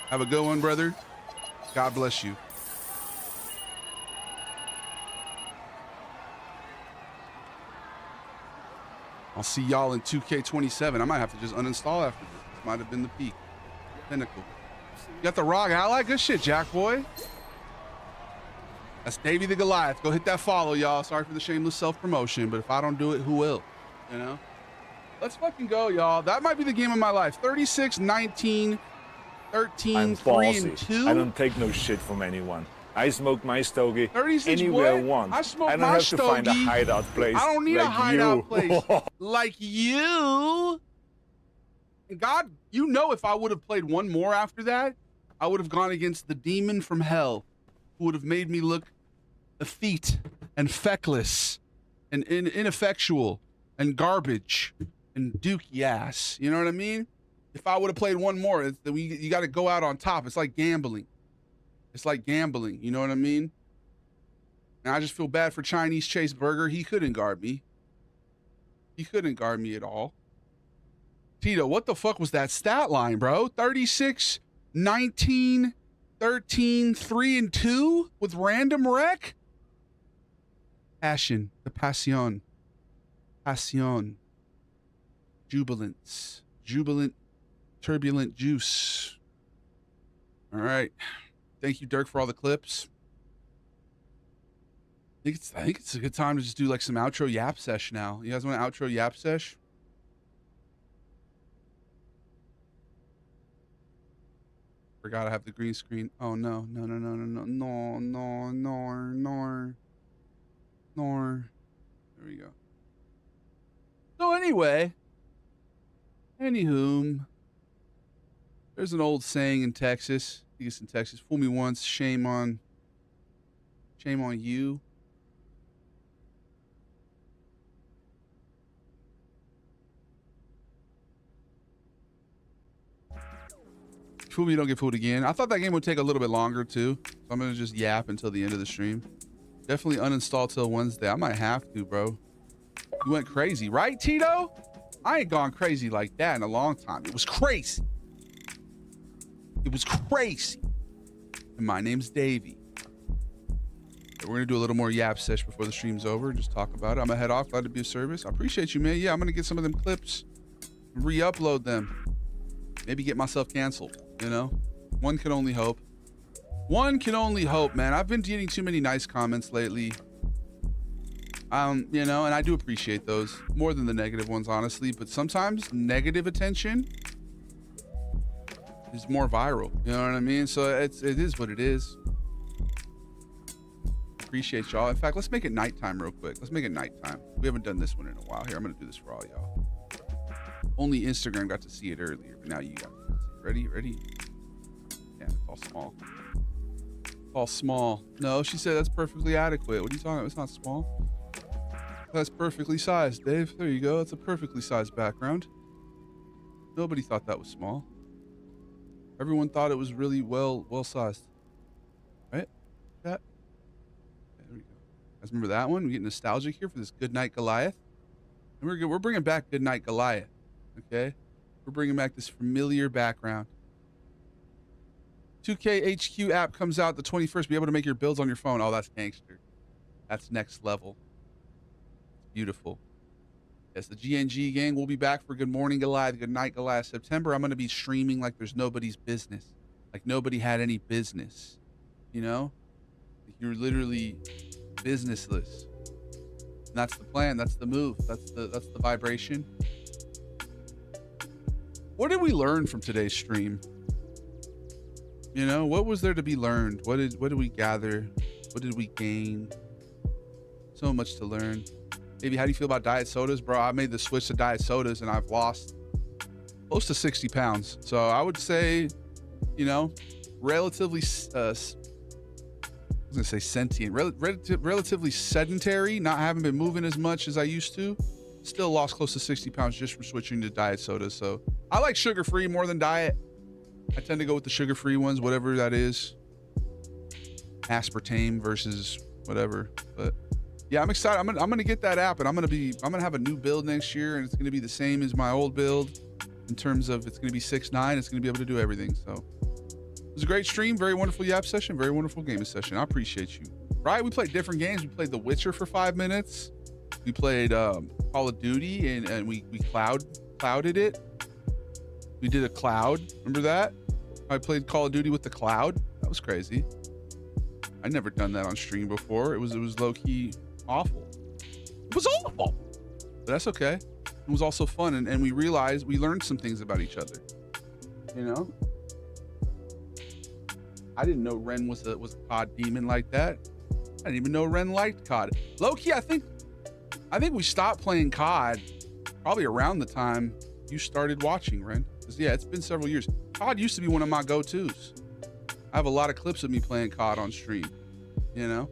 Have a good one, brother. God bless you. I'll see y'all in 2K27. I might have to just uninstall after this. This might have been the peak. Pinnacle. You got the Rock Ally? Good shit, Jack boy. That's Davey the Goliath. Go hit that follow, y'all. Sorry for the shameless self-promotion, but if I don't do it, who will? You know? Let's fucking go, y'all. That might be the game of my life. 36, 19, 13, 3 and 2. I don't take no shit from anyone. I smoke my stogie 36 anywhere I what? want. I smoke I don't my have to find a stogie. hideout place. I don't need like a hideout you. place. Like you. And God, you know, if I would have played one more after that, I would have gone against the demon from hell, who would have made me look effete and feckless and ineffectual and garbage and dookie ass. You know what I mean? If I would have played one more, you got to go out on top. It's like gambling. It's like gambling. You know what I mean? And I just feel bad for Chinese Chase Burger. He couldn't guard me. He couldn't guard me at all. Tito, what the fuck was that stat line, bro? 36, 19, 13, 3 and 2 with random wreck? Passion. The passion. Passion. Jubilance. Jubilant. Turbulent juice. All right. Thank you, Dirk, for all the clips. I think it's a good time to just do like some outro yap sesh now. You guys want an outro yap sesh? Forgot I have the green screen. Oh no. There we go. So anyway, anywho, there's an old saying in Texas. I think it's in Texas. Fool me once, shame on you. Fool me, you don't get fooled again. I thought that game would take a little bit longer too, so I'm gonna just yap until the end of the stream. Definitely uninstall till Wednesday. I might have to, bro. You went crazy, right, Tito? I ain't gone crazy like that in a long time. It was crazy. It was crazy. And my name's Davey. We're gonna do a little more yap sesh before the stream's over. Just talk about it. I'm gonna head off. Glad to be of service. I appreciate you, man. Yeah, I'm gonna get some of them clips, re-upload them, maybe get myself canceled. You know, one can only hope. One can only hope, man. I've been getting too many nice comments lately. You know, and I do appreciate those more than the negative ones, honestly. But sometimes negative attention is more viral. You know what I mean? So it is what it is. Appreciate y'all. In fact, let's make it nighttime real quick. Let's make it nighttime. We haven't done this one in a while. Here, I'm gonna do this for all y'all. Only Instagram got to see it earlier, but now you got to see it. Ready? Yeah, it's all small. All small. No, she said that's perfectly adequate. What are you talking about? It's not small. That's perfectly sized, Dave. There you go. It's a perfectly sized background. Nobody thought that was small. Everyone thought it was really well sized. Right? That. There we go. You guys remember that one? We get nostalgic here for this Goodnight Goliath. And we're bringing back Goodnight Goliath. Okay? We're bringing back this familiar background. 2K HQ app comes out the 21st. Be able to make your builds on your phone. Oh, that's gangster. That's next level. Beautiful. Yes, the GNG gang will be back for Good Morning Goliath, Good Night Goliath. September, I'm going to be streaming like there's nobody's business. Like nobody had any business. You know? Like you're literally businessless. And that's the plan. That's the move. That's the vibration. What did we learn from today's stream? You know, what was there to be learned? What did we gather? What did we gain? So much to learn. Maybe how do you feel about diet sodas? Bro, I made the switch to diet sodas and I've lost close to 60 pounds. So I would say, you know, relatively, I was gonna say sentient, relatively sedentary, not having been moving as much as I used to. Still lost close to 60 pounds just from switching to diet sodas. So I like sugar-free more than diet. I tend to go with the sugar-free ones, whatever that is. Aspartame versus whatever. But yeah, I'm excited. I'm gonna get that app, and I'm gonna have a new build next year, and it's gonna be the same as my old build in terms of it's gonna be 6'9". It's gonna be able to do everything. So it was a great stream, very wonderful Yap session, very wonderful gaming session. I appreciate you. Right? We played different games. We played The Witcher for 5 minutes. We played Call of Duty, and we clouded it. We did a cloud. Remember that? I played Call of Duty with the cloud. That was crazy. I'd never done that on stream before. It was low-key awful. It was awful. But that's okay. It was also fun, and we realized we learned some things about each other. You know? I didn't know Ren was a COD demon like that. I didn't even know Ren liked COD. Low-key, I think we stopped playing COD probably around the time you started watching, Ren. Yeah, it's been several years. COD used to be one of my go-tos. I have a lot of clips of me playing COD on stream, you know?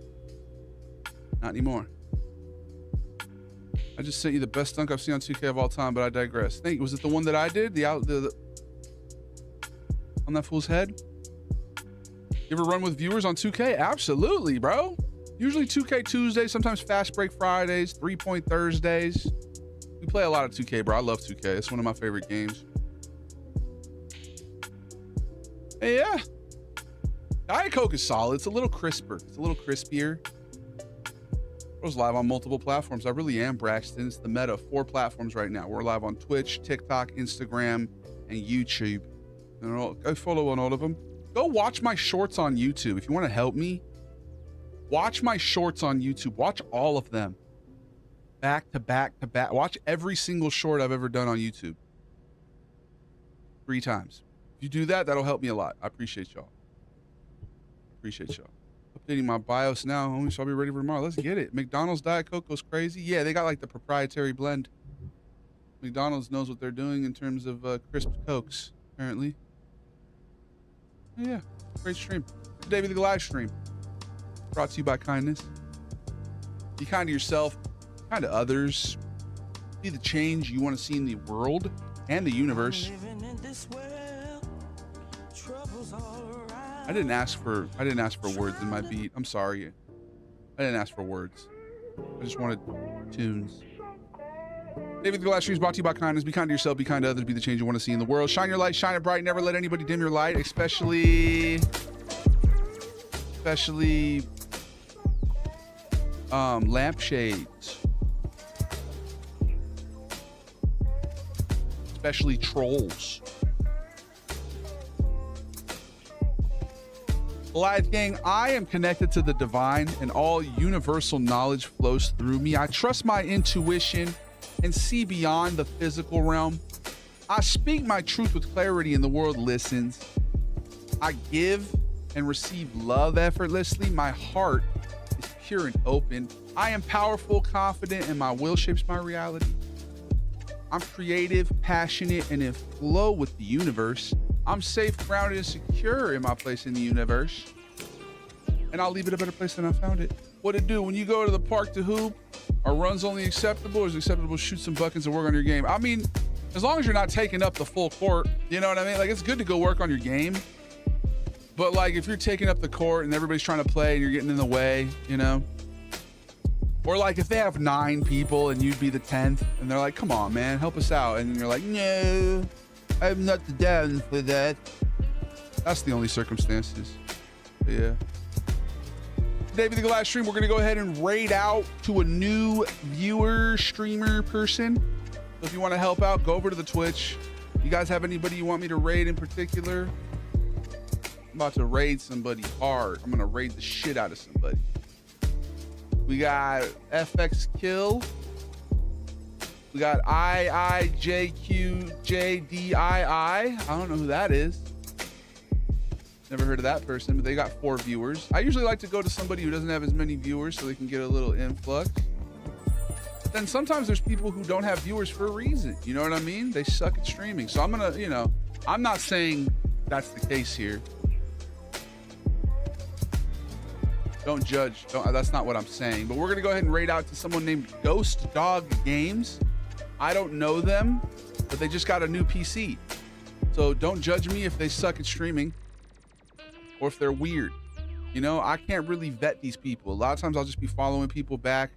Not anymore. I just sent you the best dunk I've seen on 2K of all time, but I digress. Thank you. Was it the one that I did? The on that fool's head? You ever run with viewers on 2K? Absolutely, bro. Usually 2K Tuesdays, sometimes Fast Break Fridays, 3-point Thursdays. We play a lot of 2K, bro. I love 2K. It's one of my favorite games. Hey, yeah. Diet Coke is solid. It's a little crisper. It's a little crispier. Bro's live on multiple platforms. I really am, Braxton. It's the meta of 4 platforms right now. We're live on Twitch, TikTok, Instagram, and YouTube. And go follow on all of them. Go watch my shorts on YouTube. If you want to help me, watch my shorts on YouTube. Watch all of them. Back to back to back. Watch every single short I've ever done on YouTube. 3 times. If you do that, that'll help me a lot. I appreciate y'all. Updating my BIOS now, homie, so I'll be ready for tomorrow. Let's get it. McDonald's Diet Coke goes crazy. Yeah, they got like the proprietary blend. McDonald's knows what they're doing in terms of crisp Cokes, apparently. Yeah, great stream. David the live stream. Brought to you by kindness. Be kind to yourself, kind to others. Be the change you want to see in the world and the universe. I didn't ask for words in my beat. I'm sorry. I didn't ask for words. I just wanted tunes. David the Glass Stream is brought to you by kindness. Be kind to yourself, be kind to others, be the change you want to see in the world. Shine your light, shine it bright, never let anybody dim your light, especially lampshades. Especially trolls. Goliath Gang, I am connected to the divine and all universal knowledge flows through me. I trust my intuition and see beyond the physical realm. I speak my truth with clarity and the world listens. I give and receive love effortlessly. My heart is pure and open. I am powerful, confident, and my will shapes my reality. I'm creative, passionate, and in flow with the universe. I'm safe, grounded, and secure in my place in the universe. And I'll leave it a better place than I found it. What it do? When you go to the park to hoop, are runs only acceptable, or is it acceptable to shoot some buckets and work on your game? I mean, as long as you're not taking up the full court, you know what I mean? Like, it's good to go work on your game. But, like, if you're taking up the court and everybody's trying to play and you're getting in the way, you know? Or, like, if they have 9 people and you'd be the 10th, and they're like, come on, man, help us out. And you're like, no, I'm not down for that. That's the only circumstances. But yeah. Today, the live stream, we're going to go ahead and raid out to a new viewer, streamer person. So if you want to help out, go over to the Twitch. You guys have anybody you want me to raid in particular? I'm about to raid somebody hard. I'm going to raid the shit out of somebody. We got FX Kill. We got IIJQJDII. I don't know who that is. Never heard of that person, but they got 4 viewers. I usually like to go to somebody who doesn't have as many viewers so they can get a little influx. But then sometimes there's people who don't have viewers for a reason. You know what I mean? They suck at streaming. So I'm going to, you know, I'm not saying that's the case here. Don't judge. That's not what I'm saying. But we're going to go ahead and raid out to someone named Ghost Dog Games. I don't know them. but they just got a new PC. So don't judge me if they suck at streaming or if they're weird. You know, I can't really vet these people. A lot of times I'll just be following people back.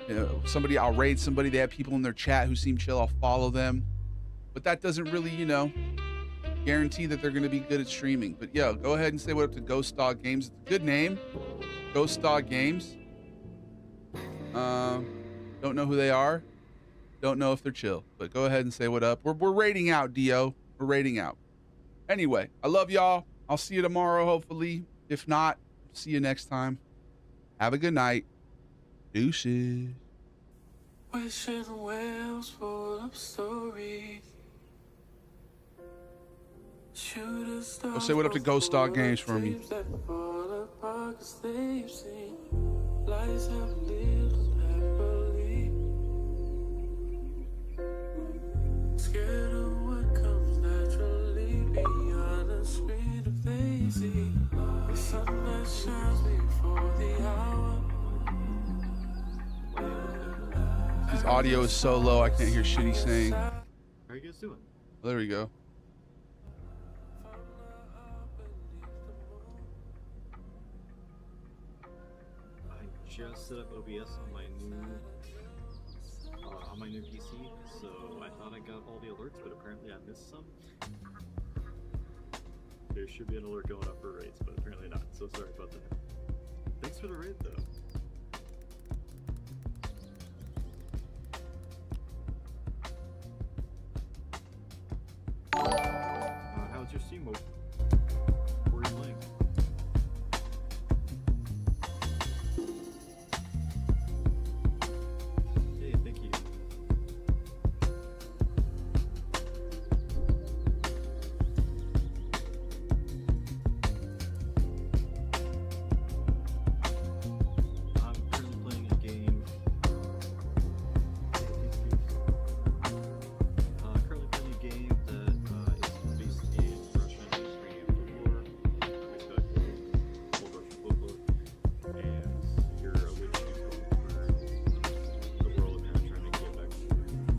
You know, I'll raid somebody, they have people in their chat who seem chill, I'll follow them. But that doesn't really, you know, guarantee that they're going to be good at streaming. But yo, go ahead and say what up to Ghost Dog Games. It's a good name, Ghost Dog Games. Don't know who they are. Don't know if they're chill, but go ahead and say what up. We're raiding out, Dio. We're raiding out. Anyway, I love y'all. I'll see you tomorrow, hopefully. If not, see you next time. Have a good night. Deuces. Wishing wells full of stories. Go say what up to Ghost Dog Games for me. Scared of what comes naturally beyond the screen of daisy. The sun that shines before the hour. His audio is so low, I can't hear shit he's saying. How are you guys doing? There we go. I just set up OBS on my new PC, so I thought I got all the alerts, but apparently I missed some. There should be an alert going up for raids, but apparently not. So sorry about that. Thanks for the raid, though. How's your Steam